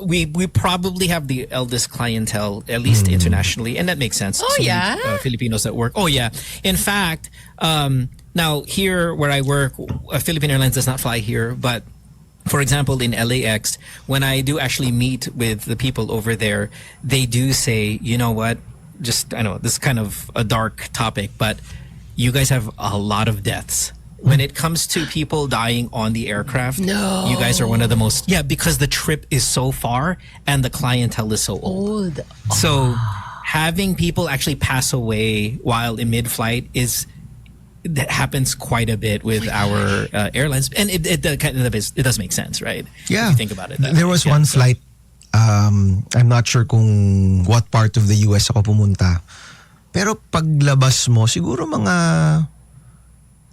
We probably have the eldest clientele, at least internationally, and that makes sense. Oh, So many, yeah? Filipinos that work. Oh yeah. In fact, now here where I work, Philippine Airlines does not fly here, but. For example, in LAX, when I do actually meet with the people over there, they do say, you know what, I know this is kind of a dark topic, but you guys have a lot of deaths. When it comes to people dying on the aircraft, you guys are one of the most, because the trip is so far and the clientele is so old. So having people actually pass away while in mid-flight that happens quite a bit with our airlines, and it does make sense, right? Yeah. If you think about it. There was one flight, I'm not sure kung what part of the US ako pumunta. Pero paglabas mo, siguro mga,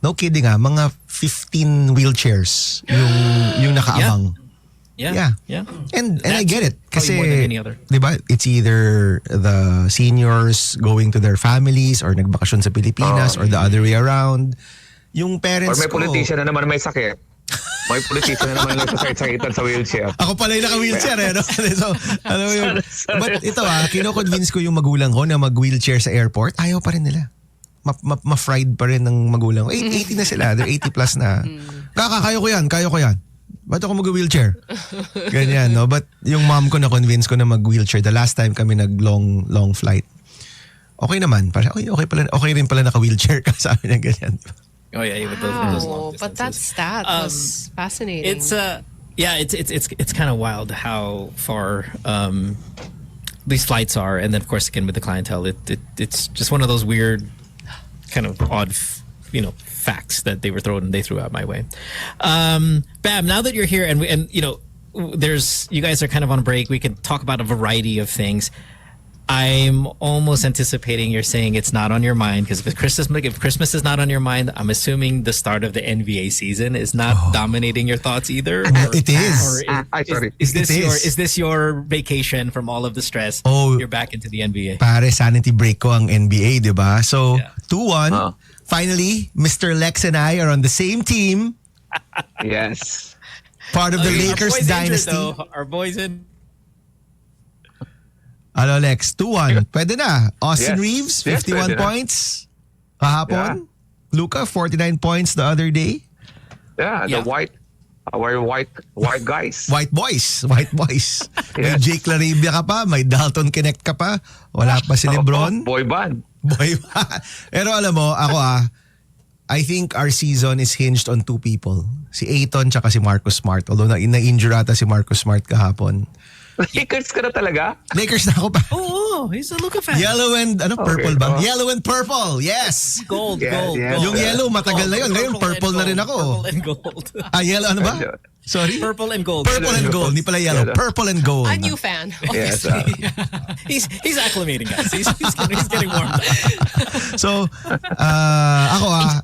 no kidding mga 15 wheelchairs yung nakaabang. Yeah. And I get it. Kasi, more than any other. di ba, it's either the seniors going to their families or nagbakasyon sa Pilipinas or the other way around. Yung Or parents may ko. politician na naman may sakit. May politician na naman nagsasakit-sakitan sa wheelchair. Ako pala yung naka-wheelchair no? So, alam mo yun. But ito kino-convince ko yung magulang ko na mag-wheelchair sa airport. Ayaw pa rin nila. Ma-fried pa rin ng magulang ko. 80 na sila. They're 80 plus na. Kaya ko yan. Ba't ako mag-wheelchair? Ganyan, no? But yung mom ko na-convince ko na mag-wheelchair the last time kami nag-long flight. Okay naman. Parang, okay rin pala naka-wheelchair ka. Sabi niya ganyan. Oh yeah, with those long But that distances. stat was fascinating. It's it's kind of wild how far these flights are, and then of course again with the clientele, it's just one of those weird, kind of odd, facts that they threw out my way. Bam, now that you're here and you guys are kind of on break, we can talk about a variety of things. I'm almost anticipating you're saying it's not on your mind because if Christmas is not on your mind, I'm assuming the start of the NBA season is not dominating your thoughts either. It is. Sorry. Is It this your vacation from all of the stress? Oh. You're back into the NBA. Pare, sanity break ko ang NBA, di ba? So, Yeah. 2-1. Finally, Mr. Lex and I are on the same team. Yes. Part of the Okay, Lakers our boys dynasty. Injured, though. Our boys in. Ano, Lex? 2-1. Pwede na. Austin Yes. Reeves, Yes, 51 pwede na. points. Kahapon. Luka, 49 points the other day. Yeah, Yeah. our white guys. White boys. White boys. May Yes. Jake Laribia ka pa. May Dalton Connect ka pa. Wala pa si Lebron. Boy band. Boy. Pero alam mo, ako I think our season is hinged on two people. Si Ayton tsaka si Marcus Smart. Although na-injure ata si Marcus Smart kahapon. Lakers ka na talaga? Lakers na ako pa. Oh, he's a Luka fan. Yellow and, purple Okay. ba? Oh. Yellow and purple. Yes. Gold, Yes, gold, yes. gold. Yung yellow, matagal na yun. Ngayon, purple na rin ako. Purple and gold. Yellow, ano ba? Sorry? Purple and gold. Purple and gold. Hindi pala yellow. Yellow. Purple and gold. A new fan. Yes. He's acclimating, guys. He's getting warmed up. So, ako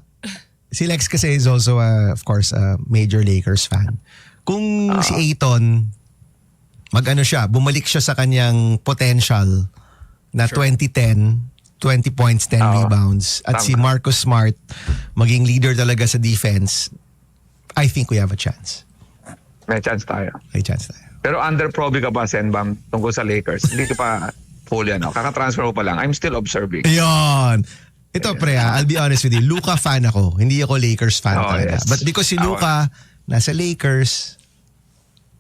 si Lex kasi is also, of course, a major Lakers fan. Kung si Ayton, bumalik siya sa kanyang potential na 2010, 20 points, 10 rebounds. At si Tama. Marcus Smart, maging leader talaga sa defense, I think we have a chance. May chance tayo. May chance tayo. Pero under-proby ka ba, Senbam, tungkol sa Lakers? Hindi ko pa full yan. Kaka-transfer ko pa lang. I'm still observing. Ayun. Ito pre, I'll be honest with you. Luka fan ako. Hindi ako Lakers fan Oh, talaga. yes. But because si Luka nasa Lakers,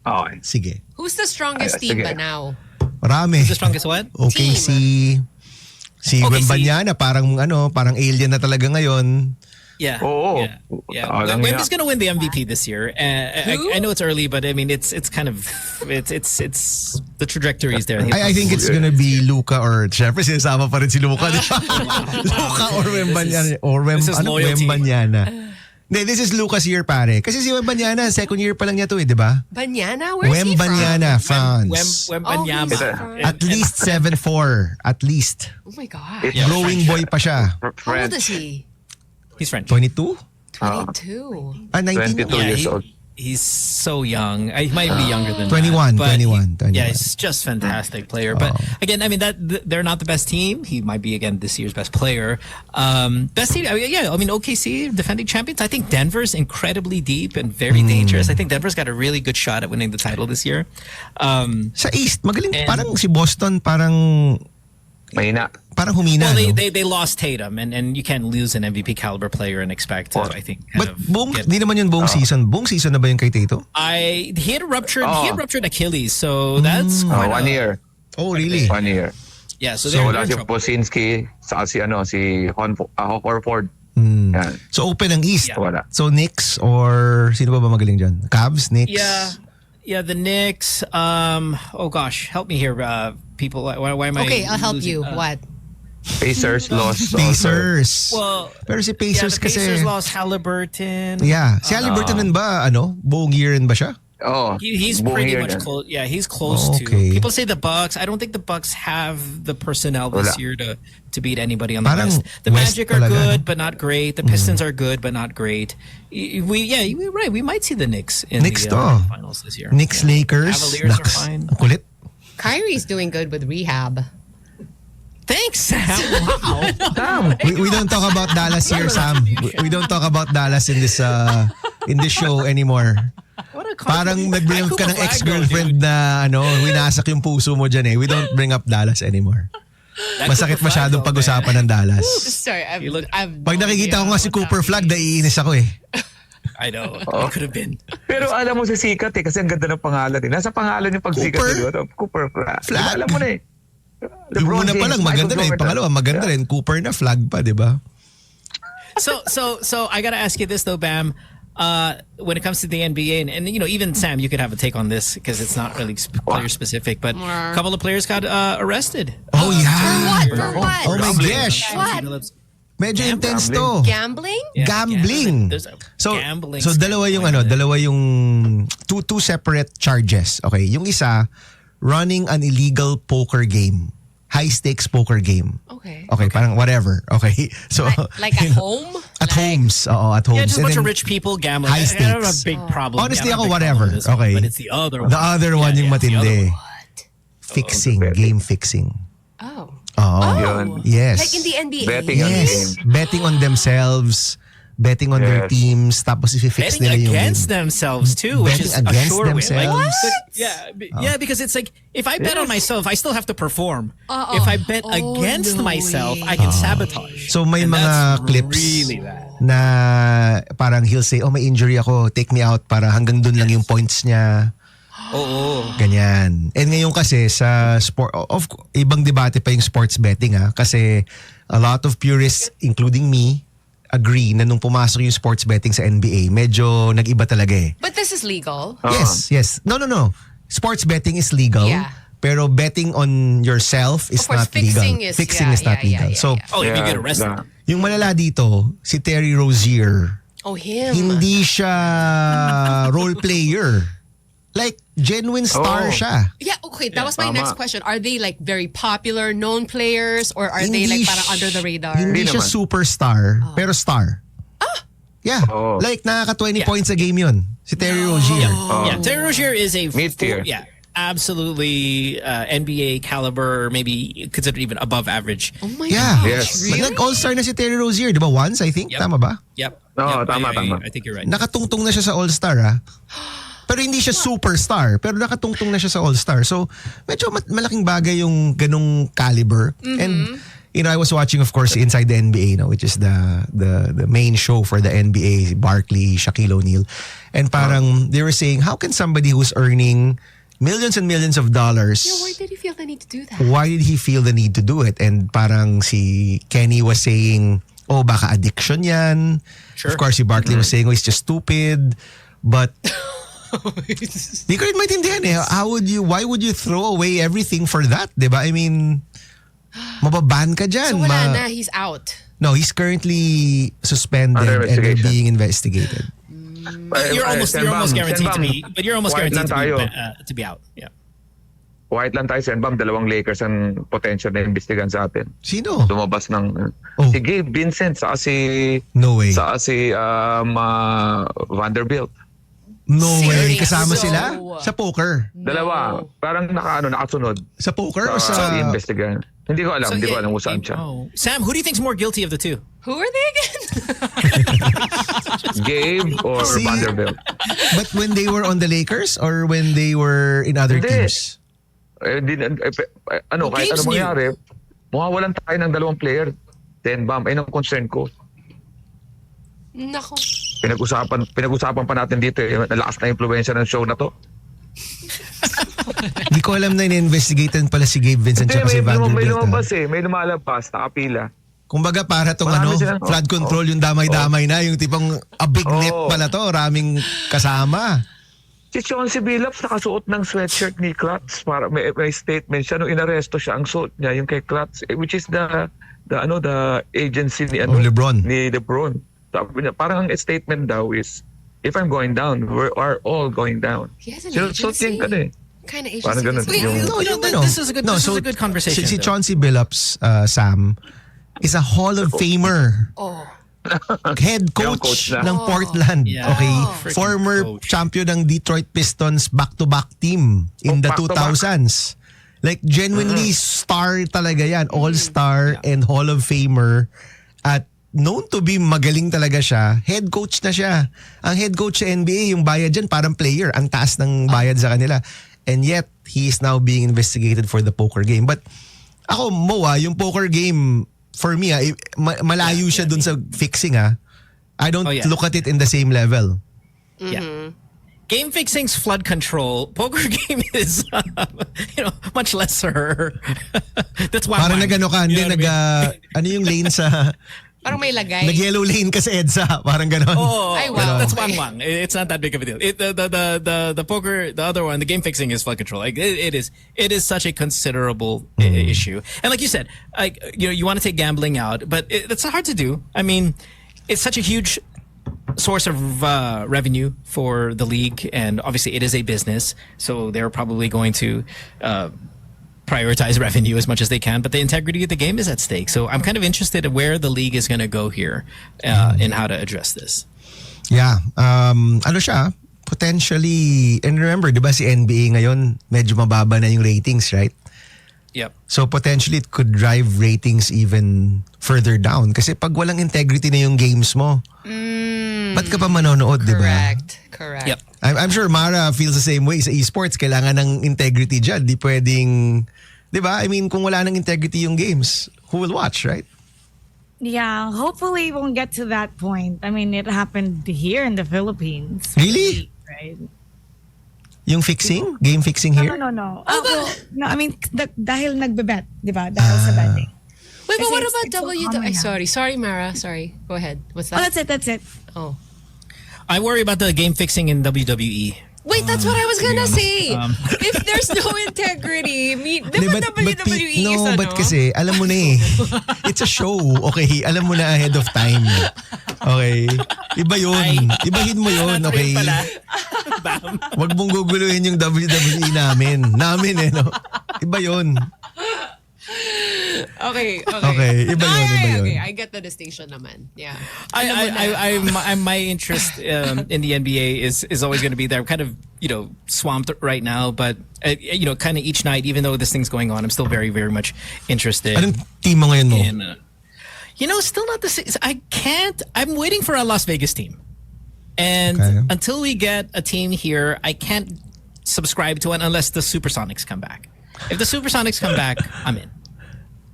Okay. sige. Who's the strongest Ay, team sige. ba now? Marami. The strongest what? Okay, si OKC. Wembanyama parang alien na talaga ngayon. Yeah. Oo. Yeah. Alam niya. Wemby's gonna win the MVP this year. I know it's early, but I mean it's kind of it's the trajectory is there. I think it's gonna be Luka or syempre sinasama pa rin si Luka. Di ba? Luka or Wembanyama. This is loyalty. Wembanyama. Hindi, this is Luka's year pare. Kasi si Wembanyama, second year pa lang niya to di ba? Banyana? Where's he from? Wembanyama, France. Wembanyama. he's At least 7'4". At least. Oh my God. It's Growing boy pa siya. How old is he? He's French. 22? 22. 19? 22 years old. He's so young. He might be younger than 21, that, but 21. Yeah, he's just fantastic player. But again, I mean they're not the best team. He might be again this year's best player. Best team, I mean OKC defending champions. I think Denver's incredibly deep and very dangerous. I think Denver's got a really good shot at winning the title this year. Sa East, magaling. And- Parang si Boston, parang Mahina. humina. Well, no? they lost Tatum, and you can't lose an MVP caliber player and expect to, I think. But di naman yun buong season. Buong season na ba yung kay Tatum? He had ruptured Achilles, so that's quite 1 year. Oh, really? 1 year. Yeah, so So they're wala in si trouble. Posinski, saka si Horford. Yan. So open ang East. Yeah. Wala. So Knicks or sino ba magaling dyan? Cavs, Knicks? Yeah, the Knicks. Oh gosh, help me here, people. Why am I? Okay, I'll help losing? you. What? Pacers lost. Pacers. Well, Pero si yeah, Pacers the Pacers kasi... lost Halliburton. Yeah. Si Halliburton rin ba, buong year rin ba siya? Oh, He's buong pretty year much na. close. Yeah, he's close Okay. to. People say the Bucks. I don't think the Bucks have the personnel this Wala. year to beat anybody on the Parang West. The West Magic are talaga, good, no? but not great. The Pistons are good, but not great. We're right. We might see the Knicks in Knicks the to. finals this year. Knicks, Yeah. Lakers. Cavaliers are Naks. fine. Ang kulit. Kyrie's doing good with rehab. Thanks, Sam. Wow. We don't talk about Dallas here, Sam. We don't talk about Dallas in this show anymore. What a Parang nag-bring up ka ng Flag, ex-girlfriend na winasak yung puso mo dyan eh. We don't bring up Dallas anymore. Masakit masyadong pag-usapan ng Dallas. Sorry, You look- Pag nakikita ko nga si Cooper Flag, naiinis ako eh. I know. It could have been. Pero alam mo si Sikat kasi ang ganda ng pangalan eh. Nasa pangalan yung pagsikat. Cooper? Di ba? Cooper Flag. Flag. Alam mo na eh. Yung LeBron una pa James, lang, maganda Michael rin. Jordan. Pangalawa, maganda rin. Cooper na, Flag pa, di ba? So I gotta ask you this though, Bam. When it comes to the NBA, and even Sam, you could have a take on this because it's not really player specific, but a couple of players got arrested. Oh, yeah. For what? Oh my gosh. What? Medyo intense to. Gambling? Yeah, Gambling. There's a So, gambling. so dalawa yung dalawa yung two separate charges. Okay, yung isa, running an illegal poker game high stakes poker game. Okay. Okay, parang whatever. Okay. So Like at home? at homes. Oo, at homes. Yeah, just a And bunch of then rich people gambling. high I don't have a stakes. big problem. Honestly, I don't ako, have a big problem whatever. with this one, Okay. But it's the other one. The other one yung it's the other matindi. one. Fixing, game fixing. Oh. Oo. Yun. Yes. Like in the NBA. Betting on Yes. game. Betting on themselves, betting on their Yes. teams, tapos i-fix Betting nila yung against game. themselves too, which Betting is against a sure win. Like, themselves? yeah, because it's like if I bet on myself, I still have to perform. If I bet against no myself, way. I can sabotage. So may And mga that's clips really bad. na parang he'll say, oh, may injury ako, take me out para hanggang dun lang yung points niya. Oo. Ganyan. And ngayon kasi sa sport, ibang debate pa yung sports betting kasi a lot of purists, including me, agree na nung pumasok yung sports betting sa NBA, medyo nag-iba talaga eh. But this is legal. Yes. No. Sports betting is legal. Yeah. Pero betting on yourself is Of course, not legal. fixing is- is not legal. So, Oh, if you get arrested. yung malala dito, si Terry Rozier, Oh, him. hindi siya role player. Like, genuine star siya. Yeah, okay. That was my Tama. next question. Are they like very popular, known players, or are they Hindi like parang under the radar? Hindi Hindi siya naman. superstar, pero star. Yeah. Oh. Like, nakaka-20 Yeah. points a game yun. Si Terry Rozier. Yeah, Terry Rozier is a Mid-tier. Yeah, absolutely NBA caliber, maybe considered even above average. Oh my Yeah. gosh, Yes. really? Nag-all-star na si Terry Rozier, di ba? Once, I think. Yep. Tama ba? Yep. Oo, Yep, tama. I think you're right. Nakatungtong na siya sa all-star Pero hindi siya superstar, pero nakatungtong na siya sa all-star. So, medyo malaking bagay yung ganung caliber. And I was watching, of course, Inside the NBA, which is the main show for the NBA, Barkley, Shaquille O'Neal. And parang they were saying, how can somebody who's earning millions and millions of dollars, Yeah, why did he feel the need to do that? why did he feel the need to do it? And parang si Kenny was saying, oh, baka addiction yan. Sure. Of course, si Barkley was saying, oh, he's just stupid. But di ko rin maintindihan why would you throw away everything for that? Diba? I mean, mababan ka dyan. So wala na, he's out. No, he's currently suspended Under and they're investigation. being investigated. You're almost guaranteed to be, but you're almost White guaranteed lang to be out. Yeah. White lang tayo, Senbam, dalawang Lakers ang potential na imbestigan sa atin. Sino? Lumabas ng Oh. si Gabe Vincent, saka si No way. Vanderbilt. No way. Serious? Kasama So- sila? Sa poker? Dalawa, parang nakasunod Sa poker o sa sa... imbestigan. Hindi ko alam, So, hindi ko yeah, alam kung saan siya. Oh. Sam, who do you think's more guilty of the two? Who are they again? Gabe or See? Vanderbilt. But when they were on the Lakers or when they were in other Hindi. teams? Kahit ano Gabe's new. mangyari, mawawalan tayo ng dalawang player. Senbam, ayun ang concern ko. Nako. Pinag-usapan pa natin dito nalakas na impluwensya ng show na to. Hindi ko alam na in-investigate pala si Gabe Vincent Hindi, at si may Vanderbilt. lumabas may lumalabas, nakapila. Kumbaga para tong Marami silang- flood control, yung damay-damay na, yung tipong a big net pala to, raming kasama. Si Chauncey Billups nakasuot ng sweatshirt ni Klutz para may statement siya nung inaresto siya, ang suot niya yung kay Klutz, which is the agency ni LeBron. ni LeBron. Sabi niya, parang ang statement daw is, if I'm going down, we are all going down. He has an Sinusuot agency? yung Kind of agency. Parang ganun. is it? Yung- No, yung This is a good conversation. Si though. Chauncey Billups, Sam, is a Hall of Famer. Oh. Head Yung coach coach na. ng Portland. Yeah. Okay? Freaking Former coach. champion ng Detroit Pistons back-to-back team in the Back-to-back. 2000s. Like, genuinely star talaga yan. All-star and Hall of Famer. At known to be magaling talaga siya. Head coach na siya. Ang head coach sa NBA, yung bayad dyan, parang player. Ang taas ng bayad sa kanila. And yet, he is now being investigated for the poker game. But ako, yung poker game, for me, malayo siya dun sa fixing. I don't look at it in the same level. Yeah. Game fixing's flood control. Poker game is, much lesser. That's why. Parang nag-ano ka, hindi ano yung lane sa, Parang may lagay. nag-yellow lane ka sa EDSA. Parang ganon. Oh, Ay, well, wow. that's wang. It's not that big of a deal. The poker, the other one, the game fixing is flood control. Like it is such a considerable issue. And like you said, like you want to take gambling out, but it's hard to do. I mean, it's such a huge source of revenue for the league, and obviously it is a business, so they're probably going to prioritize revenue as much as they can, but the integrity of the game is at stake. So I'm kind of interested in where the league is going to go here in how to address this. Yeah. Ano siya? Potentially, and remember, di ba si NBA ngayon, medyo mababa na yung ratings, right? Yep. So potentially it could drive ratings even further down. Kasi pag walang integrity na yung games mo, ba't ka pa manonood, di ba? Correct. Yep. I'm sure Mara feels the same way sa esports. Kailangan ng integrity dyan. Di pwedeng, di ba? I mean, kung wala ng integrity yung games, who will watch, right? Yeah, hopefully it won't get to that point. I mean, it happened here in the Philippines. Really? Right? Yung fixing? Game fixing here? No. No, I mean, dahil nagbe-bet, di ba? Dahil sa betting. Wait, but Kasi what it's about so WWE? common now. Sorry, Mara. Sorry. Go ahead. What's Oh, that? that's it. Oh. I worry about the game fixing in WWE. Wait, that's what I was gonna say. If there's no integrity, WWE is but kasi, alam mo na eh. It's a show, okay? Alam mo na ahead of time. Okay? Iba yun. Ibahin mo yun, okay? Wag mong guguluhin yung WWE namin. Namin eh, no? Iba yun. Okay. Iba yun. Okay, I get the distinction naman. Yeah. My interest in the NBA is always going to be there. I'm kind of swamped right now, but kind of each night, even though this thing's going on, I'm still very, very much interested. Anong team mo ngayon mo? Still not the same. I'm waiting for a Las Vegas team, and until we get a team here, I can't subscribe to one unless the Supersonics come back. If the Supersonics come back, I'm in.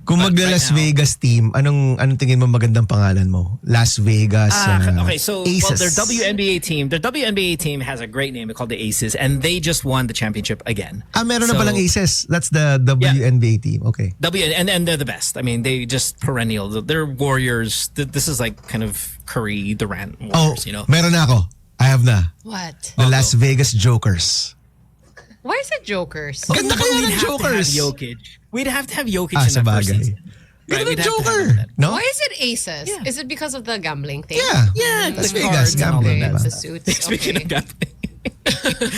Kung Las Vegas team, anong tingin mo magandang pangalan mo? Las Vegas okay, so Aces. Their WNBA team has a great name called the Aces, and they just won the championship again. Meron na palang Aces. That's the WNBA team. Okay. And they're the best. I mean, they just perennial. They're warriors. This is like kind of Curry, Durant warriors, meron na ako. I have na. What? The Las Vegas Jokers. Why is it Jokers? Ganda kaya ng Jokers. We'd have to have Jokic in the first season. Right, we'd have to Joker. have that. No? Why is it Aces? Yeah. Is it because of the gambling thing? Yeah. the Las Vegas cards and all gambling. of that The stuff. suits. Speaking Okay. of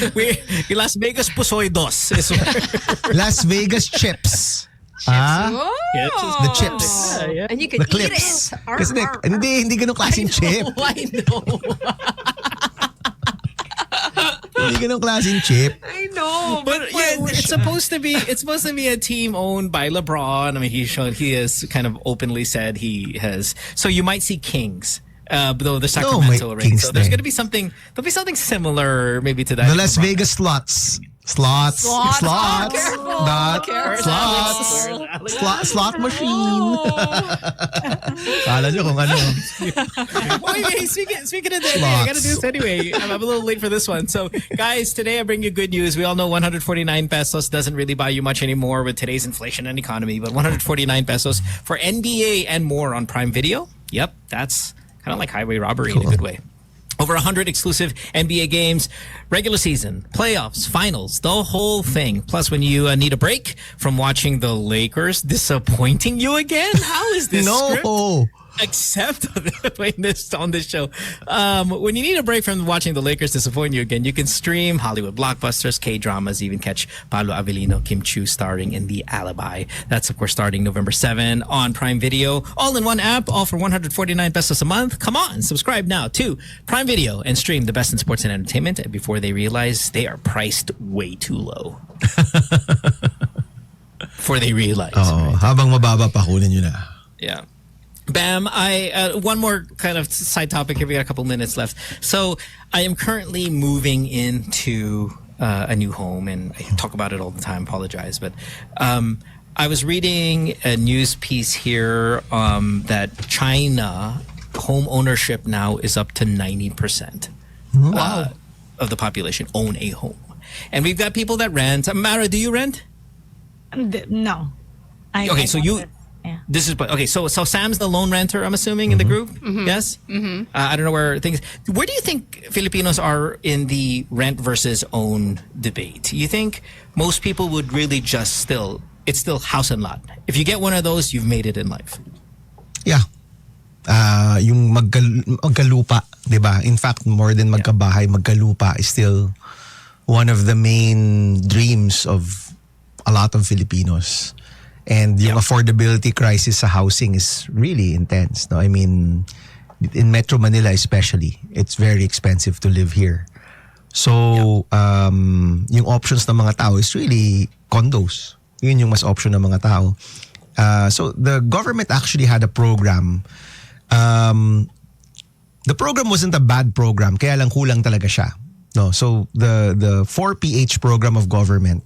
gambling. Las Vegas Pusoidos is Las Vegas Chips. Oh. The chips. Yeah. And you can The eat clips. it. Kasi hindi ganun klaseng chip. I know. Hindi ganun klaseng chip. I know. But yeah, it's supposed to be a team owned by LeBron. I mean, he has kind of openly said he has. So you might see Kings, though the Sacramento ring. So there's going to be something. There'll be something similar, maybe to that. The Las Vegas Slots. Slots. Careful. Not Careful. slots. Slot machine. Kala nyo kung ano. Wait, speaking of that, I gotta do this anyway. I'm a little late for this one. So, guys, today I bring you good news. We all know 149 pesos doesn't really buy you much anymore with today's inflation and economy, but 149 pesos for NBA and more on Prime Video. Yep, that's kind of like highway robbery in a good way. Over 100 exclusive NBA games, regular season, playoffs, finals, the whole thing. Plus, when you need a break from watching the Lakers disappointing you again, how is this script? Except on this show. When you need a break from watching the Lakers disappoint you again, you can stream Hollywood blockbusters, K-dramas, even catch Paolo Avellino, Kim Chiu starring in The Alibi. That's, of course, starting November 7 on Prime Video. All in one app, all for 149 pesos a month. Come on, subscribe now to Prime Video and stream the best in sports and entertainment before they realize they are priced way too low. Before they realize. Right? Habang mababa pa, kunin nyo na. Yeah. Bam, one more kind of side topic here. We got a couple minutes left. So I am currently moving into a new home, and I talk about it all the time. Apologize, but I was reading a news piece here that China home ownership now is up to 90%. Of the population own a home, and we've got people that rent. Mara, do you rent? No. Okay, so you. Yeah. This is okay. So Sam's the lone renter, I'm assuming, in the group. Yes. I don't know where things. Where do you think Filipinos are in the rent versus own debate? You think most people would really just it's still house and lot? If you get one of those, you've made it in life. Yeah. Yung magkalupa, di ba? In fact, more than magkabahay, magkalupa is still one of the main dreams of a lot of Filipinos. And yung affordability crisis sa housing is really intense. No? I mean, in Metro Manila especially, it's very expensive to live here. So, yung options ng mga tao is really condos. Yun yung mas option ng mga tao. So, the government actually had a program. The program wasn't a bad program, kaya lang kulang talaga siya. No, so the 4PH program of government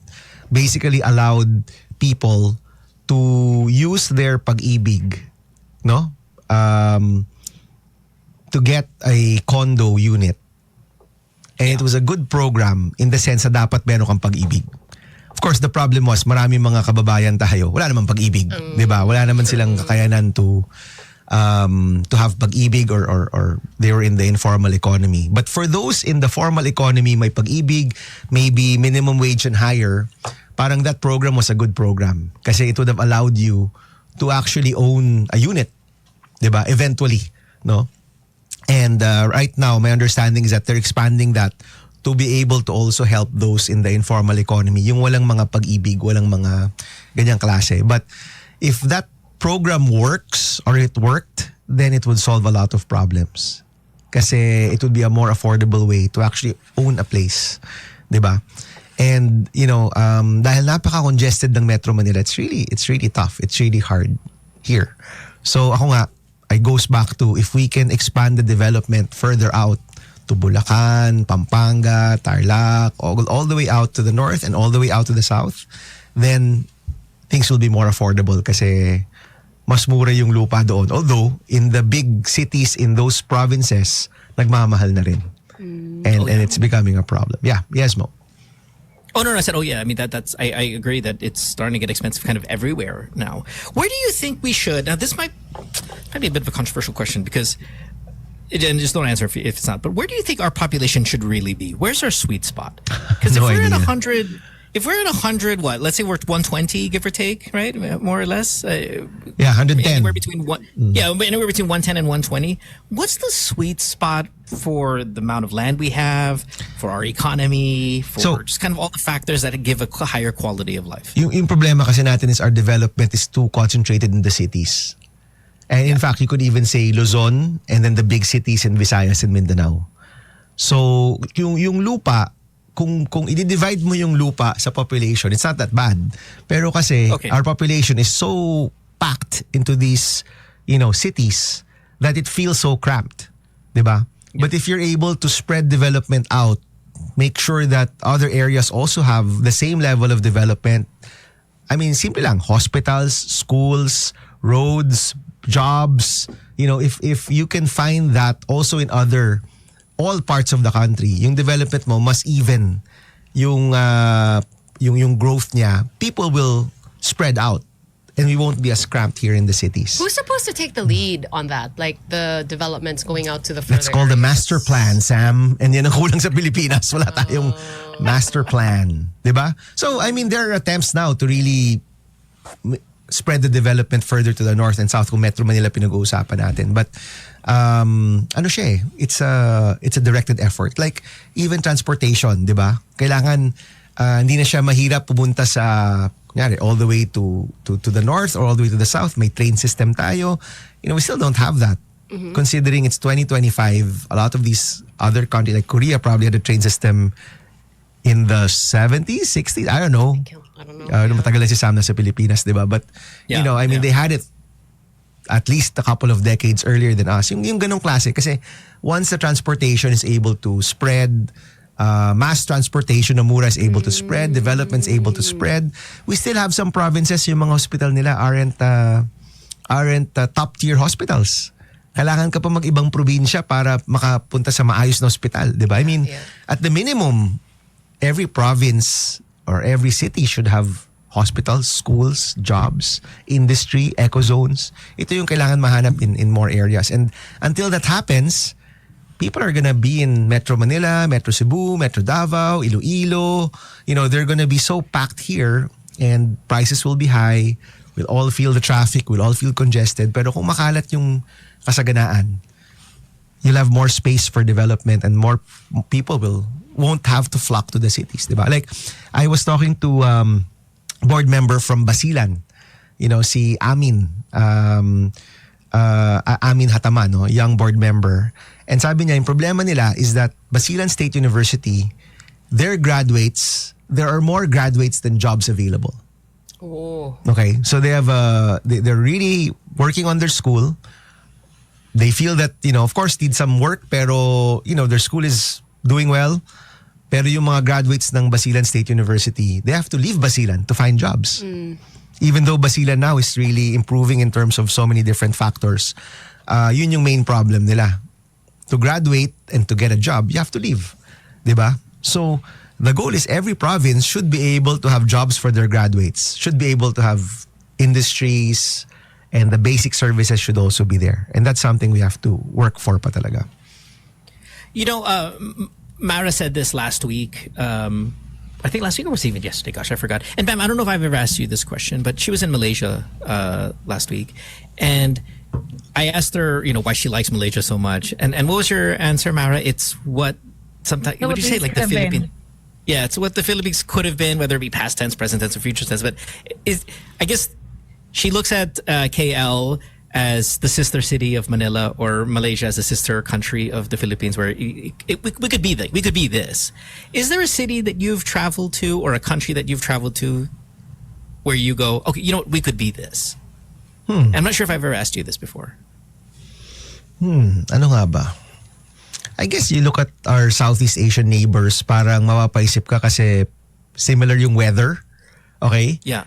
basically allowed people to use their pag-ibig, no? To get a condo unit. And it was a good program in the sense na dapat meron kang pag-ibig. Of course, the problem was marami mga kababayan tayo, wala namang pag-ibig, 'di ba? Wala naman silang kakayanan to have pag-ibig or they were in the informal economy. But for those in the formal economy, may pag-ibig, maybe minimum wage and higher, parang that program was a good program kasi it would have allowed you to actually own a unit, 'di ba? Eventually, no? And right now, my understanding is that they're expanding that to be able to also help those in the informal economy, yung walang mga pag-ibig, walang mga ganyang klase. But if that program works or it worked, then it would solve a lot of problems. Kasi it would be a more affordable way to actually own a place. Diba? And, you know, dahil napaka-congested ng Metro Manila, it's really tough. It's really hard here. So ako nga, it goes back to if we can expand the development further out to Bulacan, Pampanga, Tarlac, all the way out to the north and all the way out to the south, then things will be more affordable kasi mas mura yung lupa doon. Although, in the big cities in those provinces, nagmamahal na rin. And it's becoming a problem. Yeah, yes, Mo. Oh, no, I said, I mean, I agree that it's starting to get expensive kind of everywhere now. Where do you think we should, now this might be a bit of a controversial question because, and just don't answer if it's not, but where do you think our population should really be? Where's our sweet spot? Because if we're at 100, what? Let's say we're 120, give or take, right? More or less. 110. Anywhere between anywhere between 110 and 120. What's the sweet spot for the amount of land we have, for our economy, for just kind of all the factors that give a higher quality of life? Yung problema kasi natin is our development is too concentrated in the cities. And in fact, you could even say Luzon and then the big cities in Visayas and Mindanao. So, yung lupa, kung i-divide mo yung lupa sa population, it's not that bad. Pero kasi our population is so packed into these, cities that it feels so cramped, 'di ba? But if you're able to spread development out, make sure that other areas also have the same level of development. I mean, simple lang, hospitals, schools, roads, jobs, if you can find that also in all parts of the country, yung development mo mas even, yung growth niya, people will spread out and we won't be as cramped here in the cities. Who's supposed to take the lead on that? Like the developments going out to the further That's called the areas? master plan, Sam. And yan ang kulang sa Pilipinas. Wala tayong master plan. Diba? So, I mean, there are attempts now to really spread the development further to the north and south kung Metro Manila pinag-uusapan natin. But it's a directed effort. Like even transportation, 'di ba? Kailangan hindi na siya mahirap pumunta sa kunyari all the way to the north or all the way to the south. May train system tayo. We still don't have that. Considering it's 2025, a lot of these other countries like Korea probably had a train system in the 70s, 60s, I don't know. Matagal na si Sam na sa Pilipinas, 'di ba? But they had it at least a couple of decades earlier than us. Yung ganong klase. Kasi once the transportation is able to spread, mass transportation na mura is able to spread, development's able to spread, we still have some provinces, yung mga hospital nila aren't top tier hospitals. Kailangan ka pa mag-ibang probinsya para makapunta sa maayos na hospital. Diba? I mean, at the minimum, every province or every city should have hospitals, schools, jobs, industry, eco zones. Ito yung kailangan mahanap in more areas. And until that happens, people are gonna be in Metro Manila, Metro Cebu, Metro Davao, Iloilo. They're gonna be so packed here and prices will be high. We'll all feel the traffic. We'll all feel congested. Pero kung makalat yung kasaganaan, you'll have more space for development and more people won't have to flock to the cities. Diba? Like, I was talking to board member from Basilan. You know, si Amin. Amin Hatama, no? Young board member. And sabi niya, yung problema nila is that Basilan State University, their graduates, there are more graduates than jobs available. Oh. Okay, so they have they're really working on their school. They feel that, you know, of course, need some work, pero, you know, their school is doing well. Pero yung mga graduates ng Basilan State University, they have to leave Basilan to find jobs. Even though Basilan now is really improving in terms of so many different factors, yun yung main problem nila. To graduate and to get a job, you have to leave. Diba? So, the goal is every province should be able to have jobs for their graduates, should be able to have industries, and the basic services should also be there. And that's something we have to work for pa talaga. You know, Mara said this last week. I think last week or was it even yesterday? Gosh, I forgot. And Bam, I don't know if I've ever asked you this question, but she was in Malaysia last week. And I asked her, you know, why she likes Malaysia so much. And what was your answer, Mara? It's what sometimes, what do you say? Like the Philippines. Yeah, it's what the Philippines could have been, whether it be past tense, present tense, or future tense. But I guess she looks at KL as the sister city of Manila, or Malaysia as a sister country of the Philippines, where we could be we could be this. Is there a city that you've traveled to, or a country that you've traveled to, where you go, okay, you know what, we could be this? I'm not sure if I've ever asked you this before. Ano nga ba? I guess you look at our Southeast Asian neighbors, parang mapapaisip ka kasi similar yung weather. Okay? Yeah.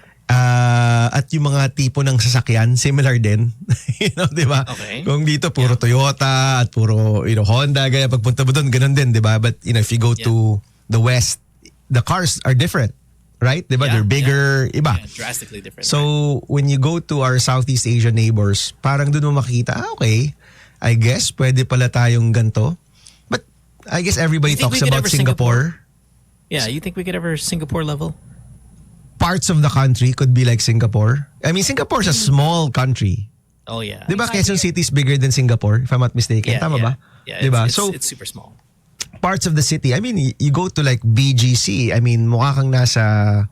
At yung mga tipo ng sasakyan, similar din. You know, di ba? Okay. Kung dito, puro Toyota at puro, you know, Honda, gaya pagpunta mo doon, ganun din, di ba? But, you know, if you go to the West, the cars are different. Right? Di ba? Yeah, They're bigger, iba. Yeah, drastically different. So, when you go to our Southeast Asian neighbors, parang doon mo makita, okay, I guess, pwede pala tayong ganito. But, I guess everybody talks about Singapore. Yeah, you think we could ever Singapore level? Parts of the country could be like Singapore. I mean, Singapore's a small country. Oh, yeah. Di ba? Quezon City is bigger than Singapore, if I'm not mistaken. Yeah, Tama yeah. ba? Yeah, Di ba? So it's super small. Parts of the city, I mean, you go to like BGC, I mean, mukha kang nasa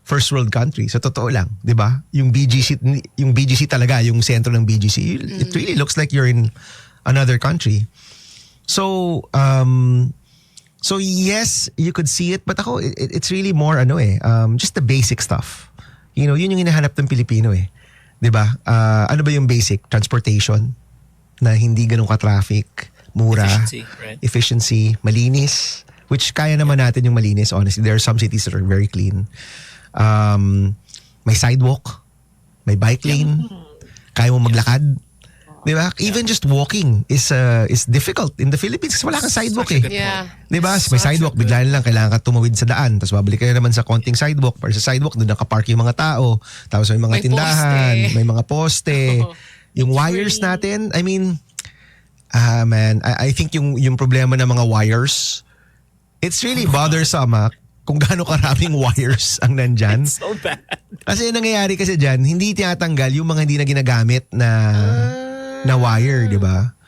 first world country. So, totoo lang. Di ba? Yung BGC talaga, yung sentro ng BGC, it really looks like you're in another country. So, so yes, you could see it, but ako, it's really more just the basic stuff. You know, yun yung hinahanap ng Pilipino eh. 'Di ba? Ano ba yung basic? Transportation na hindi ganun ka-traffic, mura, efficiency, malinis, which kaya naman natin yung malinis, honestly. There are some cities that are very clean. May sidewalk, may bike lane, kaya mo maglakad. Diba? Even just walking is difficult in the Philippines kasi wala kang sidewalk eh. Yeah. Diba? May sidewalk, bigla lang kailangan ka tumawid sa daan, tapos babalik ka naman sa konting sidewalk. Para sa sidewalk, doon nakapark yung mga tao, tapos may mga tindahan, may mga poste. Yung wires natin, I mean, man, I think yung problema ng mga wires, it's really bothersome kung gaano karaming wires ang nandyan. It's so bad. Kasi yung nangyayari kasi dyan, hindi tinatanggal yung mga hindi na ginagamit na wire, di ba?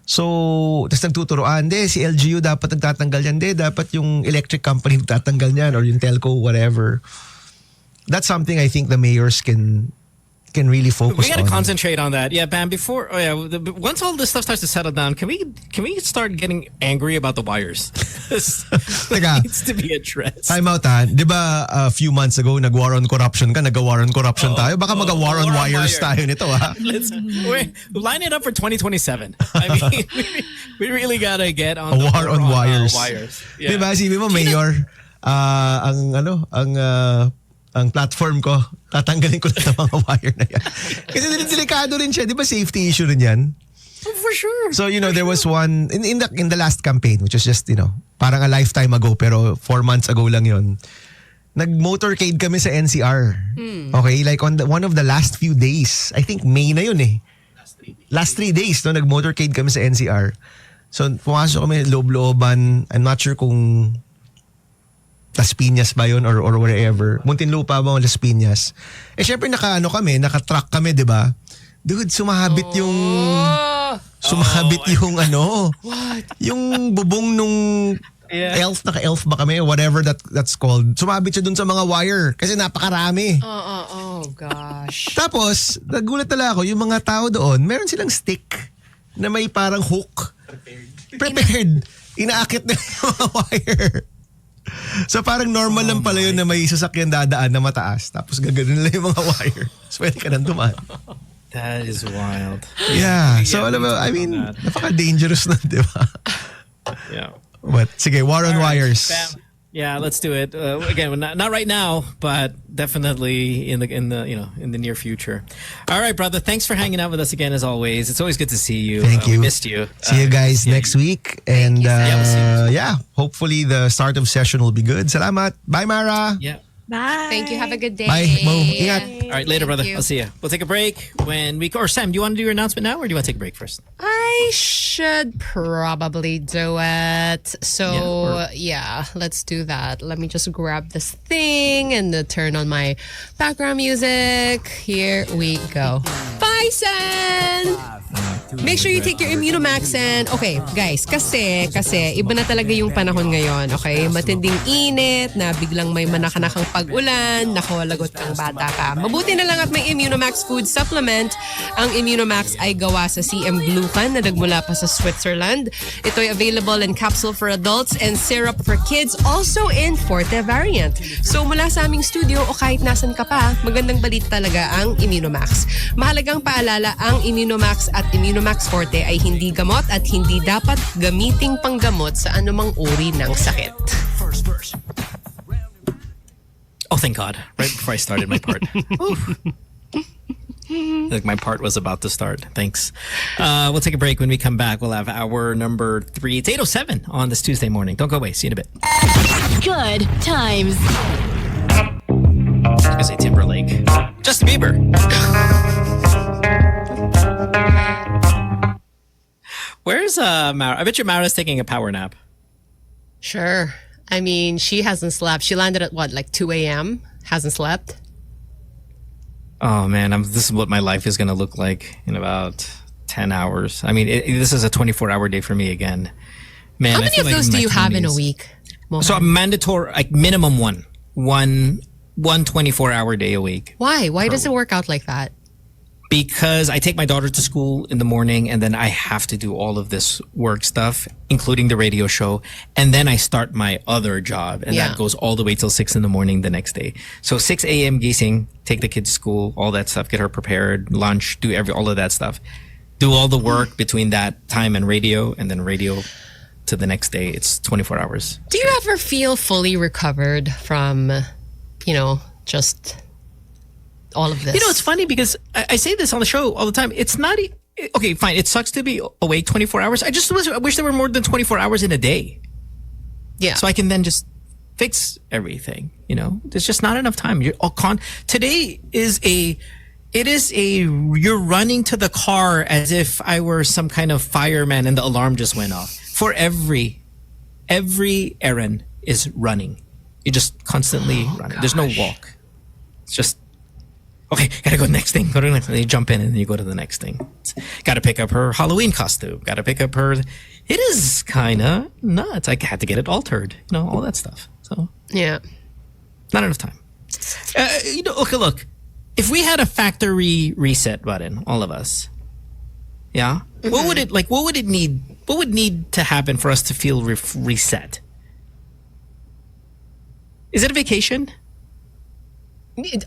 So, tapos nagtuturoan, si LGU dapat nagtatanggal yan, dapat yung electric company nagtatanggal yan, or yung telco, whatever. That's something I think the mayors can really focus on. We gotta concentrate on that. Yeah, Bam, once all this stuff starts to settle down, can we start getting angry about the wires? It needs to be addressed. Time out di ba a few months ago nag-war on corruption ka, nag-war on corruption tayo, baka mag-war on wires tayo nito Let's line it up for 2027. I mean, we really gotta get on a war on wires. Yeah. Di ba, sabi mo, Mayor, ang platform ko, tatanggalin ko na mga wire na yan. Kasi delikado rin siya. Di ba safety issue rin yan? Oh, for sure. So, there was one, in the last campaign, which was just, parang a lifetime ago, pero 4 months ago lang yun. Nag-motorcade kami sa NCR. Okay? Like on one of the last few days. I think May na yun eh. Last 3 days, no? Nag-motorcade kami sa NCR. So, pumasok kami loob-looban. I'm not sure kung Las Piñas ba yun or wherever. Muntinlupa ba o Las Piñas? Eh syempre naka-truck kami, di ba? Dude, sumahabit yung What? yung bubong nung naka-elf ba kami, whatever that's called. Sumabit siya dun sa mga wire kasi napakarami. Oh gosh. Tapos, nagulat talaga ako, yung mga tao doon, meron silang stick na may parang hook. Prepared. Inaakit na yung mga wire. So parang normal lang pala yun na may sasakyan dadaan na mataas. Tapos gaganon lang yung mga wire. So pwede ka nang dumaan. That is wild. Yeah. So alam mo, I mean, napaka-dangerous na, di ba? Yeah. But sige, war on wires. Bam. Yeah, let's do it. Again, not right now, but definitely in the near future. All right, brother. Thanks for hanging out with us again as always. It's always good to see you. Thank you. We missed you. See you guys next week. And we'll see yeah, hopefully the start of session will be good. Salamat. Bye, Mara. Yeah. Bye. Thank you. Have a good day. Bye, Mo. Ingat. All right, later, brother. you. I'll see you. We'll take a break or Sam, do you want to do your announcement now or do you want to take a break first? I should probably do it. So yeah, let's do that. Let me just grab this thing and turn on my background music. Here we go. Bye, Sen! Make sure you take your Immunomax and okay, guys, kasi iba na talaga yung panahon ngayon, okay? Matinding init na biglang may manakanakang pag-ulan, naku, lagot kang bata ka. Mabuti na lang at may Immunomax food supplement. Ang Immunomax ay gawa sa CM Glucan na nagmula pa sa Switzerland. Ito'y available in capsule for adults and syrup for kids, also in Forte variant. So mula sa aming studio o kahit nasan ka pa, magandang balita talaga ang Immunomax. Mahalagang paalala, ang Immunomax at Immunomax Forte ay hindi gamot at hindi dapat gamiting panggamot sa anumang uri ng sakit. Oh, thank God. Right before I started my part. Like my part was about to start. Thanks. We'll take a break. When we come back, we'll have hour number 3. It's 8:07 on this Tuesday morning. Don't go away. See you in a bit. Good times. I was gonna say Timberlake. Justin Bieber. Where's Mara? I bet you Mara's taking a power nap. Sure. I mean, she hasn't slept. She landed at what, like 2 a.m.? Hasn't slept? Oh man, this is what my life is gonna look like in about 10 hours. I mean, this is a 24-hour day for me again. Man, How many of those do you have in a week? Mohan? So a mandatory, like minimum one 24-hour day a week. Why? Why does it work out like that? Because I take my daughter to school in the morning and then I have to do all of this work stuff, including the radio show. And then I start my other job and that goes all the way till 6 in the morning the next day. So 6 a.m. gising, take the kids to school, all that stuff, get her prepared, lunch, do all of that stuff. Do all the work between that time and then radio to the next day. It's 24 hours. Do you ever feel fully recovered from, just all of this? It's funny because I say this on the show all the time. It's not... Okay, fine. It sucks to be awake 24 hours. I wish there were more than 24 hours in a day. Yeah. So I can then just fix everything. There's just not enough time. Today is you're running to the car as if I were some kind of fireman and the alarm just went off. For every errand is running. You're just constantly running. There's no walk. It's just, okay, gotta go to the next thing. Go to the next thing. You jump in and then you go to the next thing. Gotta pick up her Halloween costume. Gotta pick up her... It is kind of nuts. I had to get it altered. All that stuff. So yeah. Not enough time. Okay, look. If we had a factory reset button, all of us, yeah? Mm-hmm. What would need to happen for us to feel reset? Is it a vacation?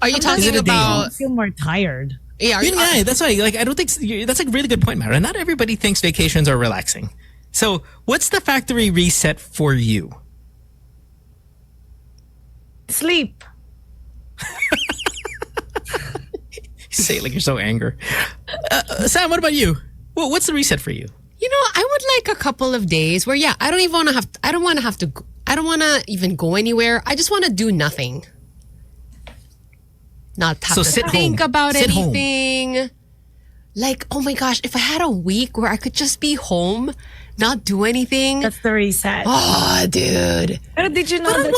Are you talking about... I feel more tired. Yeah, that's why. I don't think that's a really good point, Mara. Not everybody thinks vacations are relaxing. So, what's the factory reset for you? Sleep. You say it like you're so angry. Sam, what about you? Well, what's the reset for you? I would like a couple of days where, I don't want to even go anywhere. I just want to do nothing. Not have to think about anything. Like, oh my gosh, if I had a week where I could just be home, not do anything. That's the reset. Oh, dude. Pero did you know that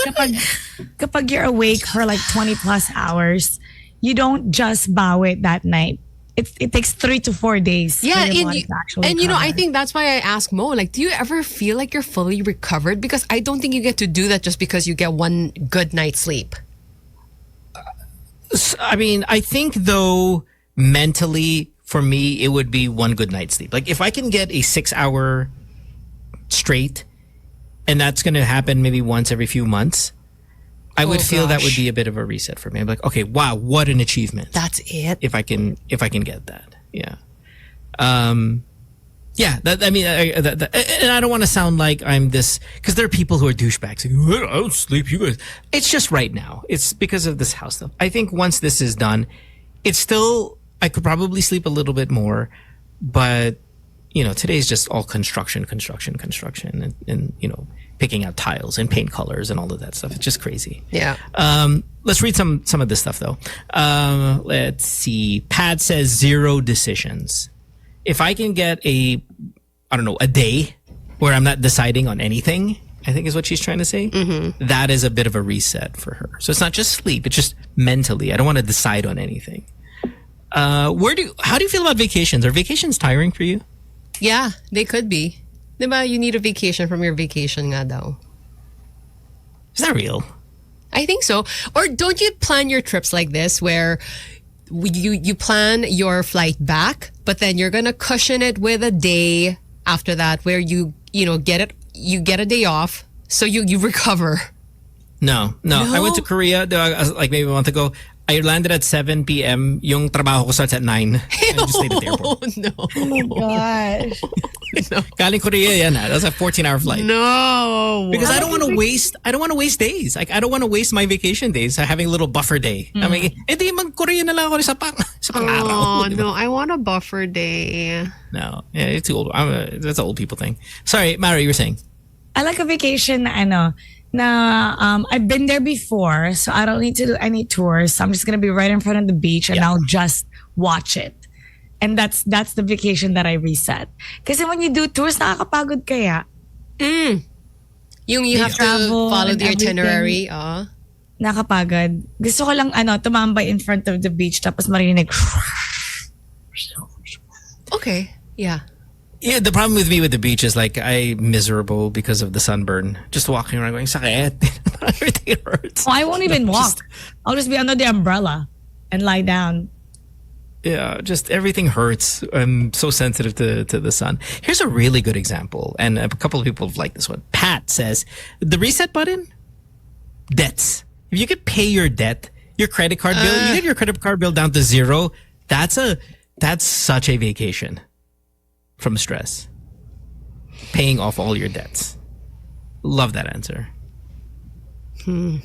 kapag you're awake for like 20 plus hours, you don't just bow it that night. it takes 3 to 4 days. Yeah, for your and body you, to actually and you know, I recover. think that's why I ask Mo, like, do you ever feel like you're fully recovered? Because I don't think you get to do that just because you get one good night's sleep. I mean, I think though mentally for me it would be one good night's sleep. Like if I can get a 6-hour straight, and that's going to happen maybe once every few months, I would feel that would be a bit of a reset for me. I'm like, okay, wow, what an achievement. That's it. If I can get that. Yeah. Yeah, that, I mean, and I don't want to sound like I'm this, because there are people who are douchebags. Like, I don't sleep, you guys. It's just right now. It's because of this house stuff. I think once this is done, it's still, I could probably sleep a little bit more, but, you know, today's just all construction, and you know, picking out tiles and paint colors and all of that stuff. It's just crazy. Yeah. Let's read some of this stuff, though. Let's see. Pat says 0 decisions. If I can get a day where I'm not deciding on anything, I think is what she's trying to say. That is a bit of a reset for her. So it's not just sleep; it's just mentally. I don't want to decide on anything. How do you feel about vacations? Are vacations tiring for you? Yeah, they could be. Diba, you need a vacation from your vacation nga daw. Is that real? I think so. Or don't you plan your trips like this where you plan your flight back, but then you're gonna cushion it with a day after that where you get a day off so you recover. No. I went to Korea like maybe a month ago. I landed at 7 p.m. Yung trabaho ko starts at 9. I just stayed at the airport. No. Oh my gosh. Galing Korea yan. That was a 14-hour flight. No. Because I don't want to waste days. Like I don't want to waste my vacation days having a little buffer day. I mean, edi mag-Korea na lang ako sa pang-araw. Oh, no. I want a buffer day. No. Yeah, it's too old. That's an old people thing. Sorry, Mara, you were saying? I like a vacation na I've been there before, so I don't need to do any tours. So I'm just gonna be right in front of the beach and I'll just watch it. And that's the vacation that I reset. Kasi when you do tours, nakakapagod kaya. You have to travel follow and the itinerary. Nakapagod. Gusto ko lang tumambay in front of the beach tapos marinig. Okay. Yeah. Yeah, the problem with me with the beach is like I'm miserable because of the sunburn. Just walking around going, sakit. Everything hurts. Oh, I won't even walk. I'll just be under the umbrella and lie down. Yeah, just everything hurts. I'm so sensitive to the sun. Here's a really good example, and a couple of people have liked this one. Pat says, the reset button, debts. If you could pay your debt, your credit card bill, you get your credit card bill down to 0, that's such a vacation from stress. Paying off all your debts. Love that answer. I'm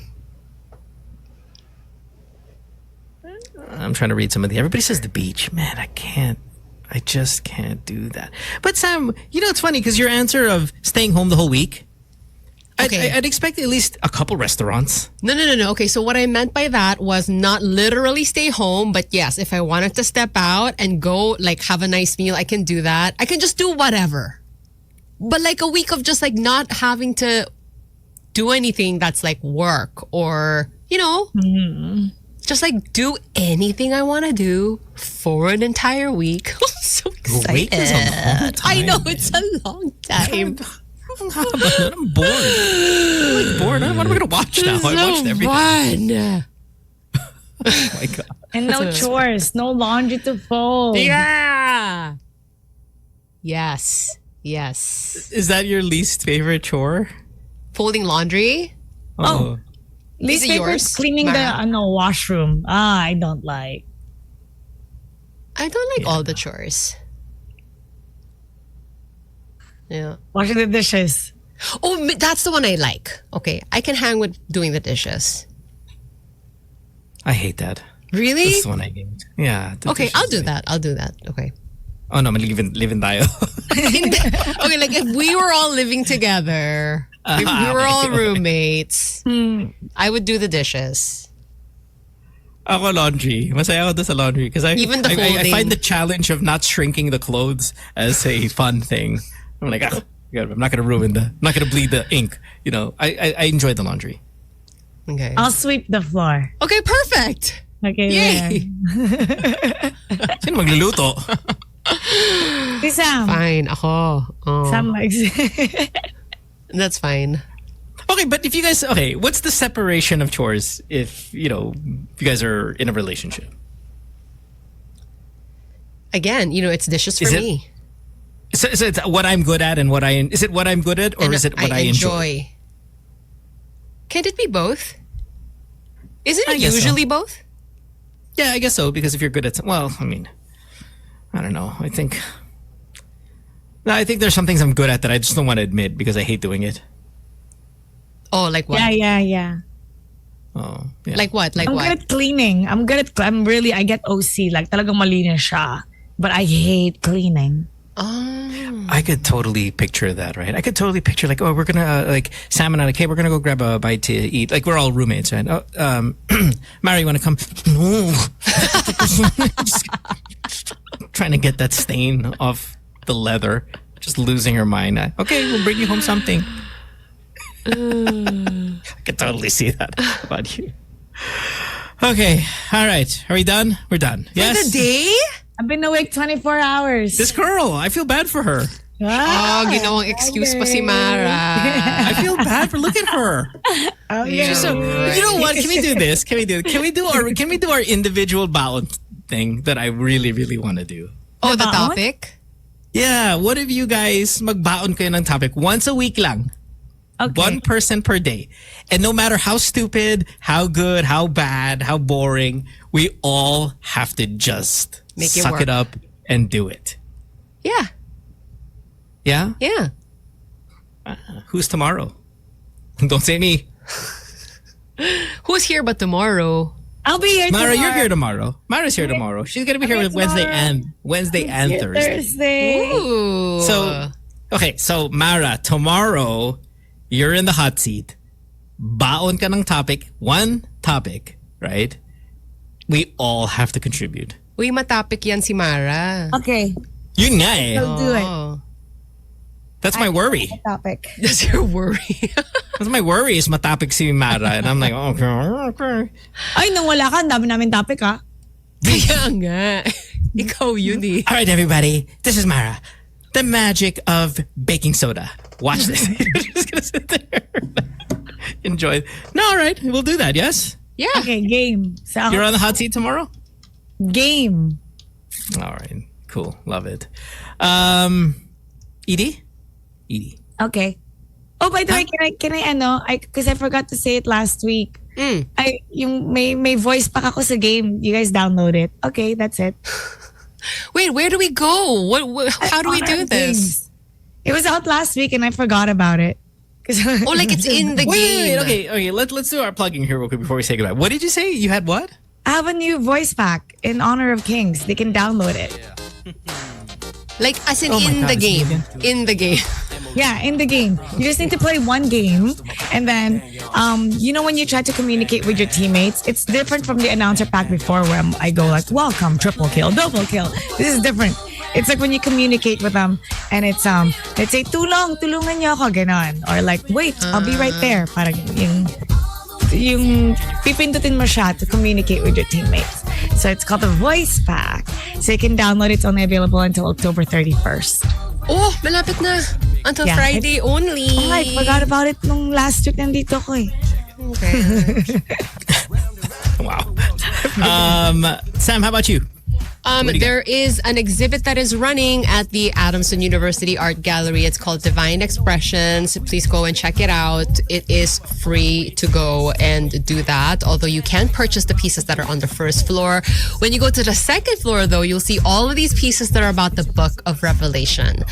trying to read some of the. Everybody says the beach. Man, I just can't do that. But Sam, you know it's funny because your answer of staying home the whole week. Okay. I'd expect at least a couple restaurants. No. Okay, so what I meant by that was not literally stay home, but yes, if I wanted to step out and go like have a nice meal, I can do that. I can just do whatever. But like a week of just like not having to do anything that's like work or, just like do anything I want to do for an entire week. I'm so excited. A week is a long time. I know, it's a long time. I'm bored. I'm like bored. What am I going to watch now? I watched everything. Fun. Oh my God. And no chores, no laundry to fold. Yeah. Yes. Is that your least favorite chore? Folding laundry? Oh. Least Is it favorite yours, cleaning Mara? the washroom. I don't like. I don't like all the chores. Yeah. Washing the dishes. Oh, that's the one I like. Okay. I can hang with doing the dishes. I hate that. Really? That's the one I hate. Yeah. the Okay, dishes I'll do I- that. I'll do that. Okay. Oh no, I'm living tayo. Okay, like if we were all living together, if we were all roommates, I would do the dishes. Ako laundry. Masaya ako doon sa laundry because Even the I folding. find the challenge of not shrinking the clothes as a fun thing. I'm like, God, I'm not gonna bleed the ink. I enjoy the laundry. Okay. I'll sweep the floor. Okay, perfect. Okay, Yay. there. Sino magluluto. Si Sam. Fine, ako. Oh, Sam likes that's fine. Okay, but if you guys, what's the separation of chores if, you guys are in a relationship? Again, it's dishes for Is it- me. So it's what I'm good at and is it what I'm good at or And is it what I enjoy? Can't it be both? Isn't I it guess so. usually both? Yeah, I guess so, because if you're good at I don't know. I think there's some things I'm good at that I just don't want to admit because I hate doing it. Oh, like what? Yeah. Oh, yeah. Like what? Like I'm what? good at cleaning. I get OC. Like talagang malinis siya. But I hate cleaning. Oh. I could totally picture that, right? I could totally picture like, we're gonna Sam and I, we're gonna go grab a bite to eat. Like we're all roommates, right? Mary, you wanna come? No. Trying to get that stain off the leather, just losing her mind. Okay, we'll bring you home something. I could totally see that about you. Okay, all right. Are we done? We're done. Yes. For the day? I've been awake 24 hours. This girl, I feel bad for her. Oh, ginawang excuse pa si Mara. I feel bad for. Look at her. Okay. So, you know what? Can we do this? Can we do our individual baon thing that I really, really want to do? Oh, the baon? topic? Yeah. What if you guys magbaon kayo ng topic once a week lang? Okay. One person per day. And no matter how stupid, how good, how bad, how boring, we all have to just Make it suck work. it up and do it. Yeah. Yeah? Yeah. Who's tomorrow? Don't say me. Who's here but tomorrow? I'll be here Mara, tomorrow. you're here tomorrow. Mara's here tomorrow. She's gonna be here with Wednesday and Thursday. Thursday. Ooh. So Mara, tomorrow you're in the hot seat. Baon ka ng topic, one topic, right? We all have to contribute. Uy, matapik yan si Mara. Okay. Yun nga eh. I'll do it. Oh. That's my worry. Topic. That's your worry. That's my worry is matapik si Mara. And I'm like, okay. Ay, nung wala ka, ang dami namin topic ha. Kaya nga. Ikaw yun eh. All right, everybody. This is Mara. The magic of baking soda. Watch this. You're just going to sit there. Enjoy. No, all right. We'll do that, yes? Yeah. Okay, game. So, You're on the hot seat tomorrow? game. All right. Cool. Love it. Edie? Edie. Okay. Oh, by the way, can I because I forgot to say it last week. Yung may voice pack ako sa game. You guys download it. Okay, that's it. Wait, where do we go? How do we do this? It was out last week and I forgot about it. Oh, like it's in the game. Wait, okay. Let's do our plugging here real quick before we say goodbye. What did you say? You had what? I have a new voice pack in honor of Kings. They can download it. Like as in Oh my in God, the is it game. again? In the game. Yeah, in the game. You just need to play one game and then when you try to communicate with your teammates, it's different from the announcer pack before where I go like, welcome, triple kill, double kill. This is different. It's like when you communicate with them and it's let's say tulungan niyo ako ganon, or like wait, I'll be right there. Parang yung pipindutin mo siya to communicate with your teammates. So it's called the voice pack. So you can download it. It's only available until October 31st. Oh, malapit na. Until Yeah, Friday only. Oh, I forgot about it nung last week nandito ko eh. Okay. Wow. Sam, how about you? There is an exhibit that is running at the Adamson University Art Gallery. It's called Divine Expressions. Please go and check it out. It is free to go and do that, although you can purchase the pieces that are on the first floor. When you go to the second floor, though, you'll see all of these pieces that are about the book of Revelation.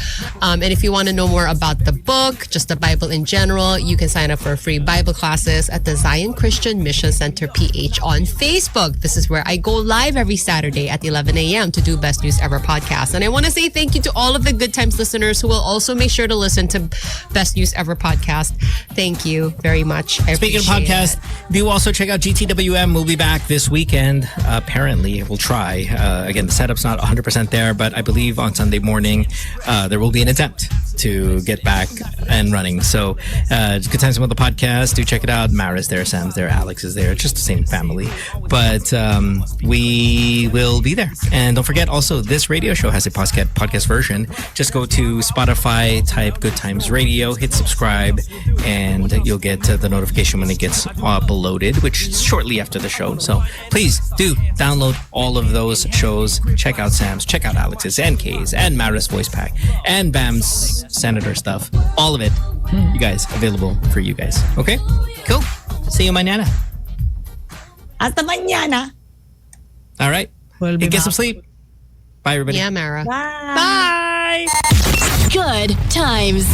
And if you want to know more about the book, just the Bible in general, you can sign up for free Bible classes at the Zion Christian Mission Center PH on Facebook. This is where I go live every Saturday at 11 a.m. to do Best News Ever podcast. And I want to say thank you to all of the Good Times listeners who will also make sure to listen to Best News Ever podcast. Thank you very much. Speaking of podcast, do also check out GTWM. We'll be back this weekend. Apparently, we'll try. Again, the setup's not 100% there, but I believe on Sunday morning, there will be an attempt to get back and running. So, Good Times with the podcast. Do check it out. Mara's there, Sam's there, Alex is there. It's just the same family. But we will be there. And don't forget, also, this radio show has a podcast version. Just go to Spotify, type Good Times Radio, hit subscribe, and you'll get the notification when it gets uploaded, which is shortly after the show. So please do download all of those shows. Check out Sam's, check out Alex's, and Kay's, and Mara's voice pack, and Bam's senator stuff. All of it, you guys, available for you guys. Okay? Cool. See you mañana. Hasta mañana. All right. We'll be Get some back. sleep. Bye, everybody. Yeah, Mara. Bye. Bye. Good times.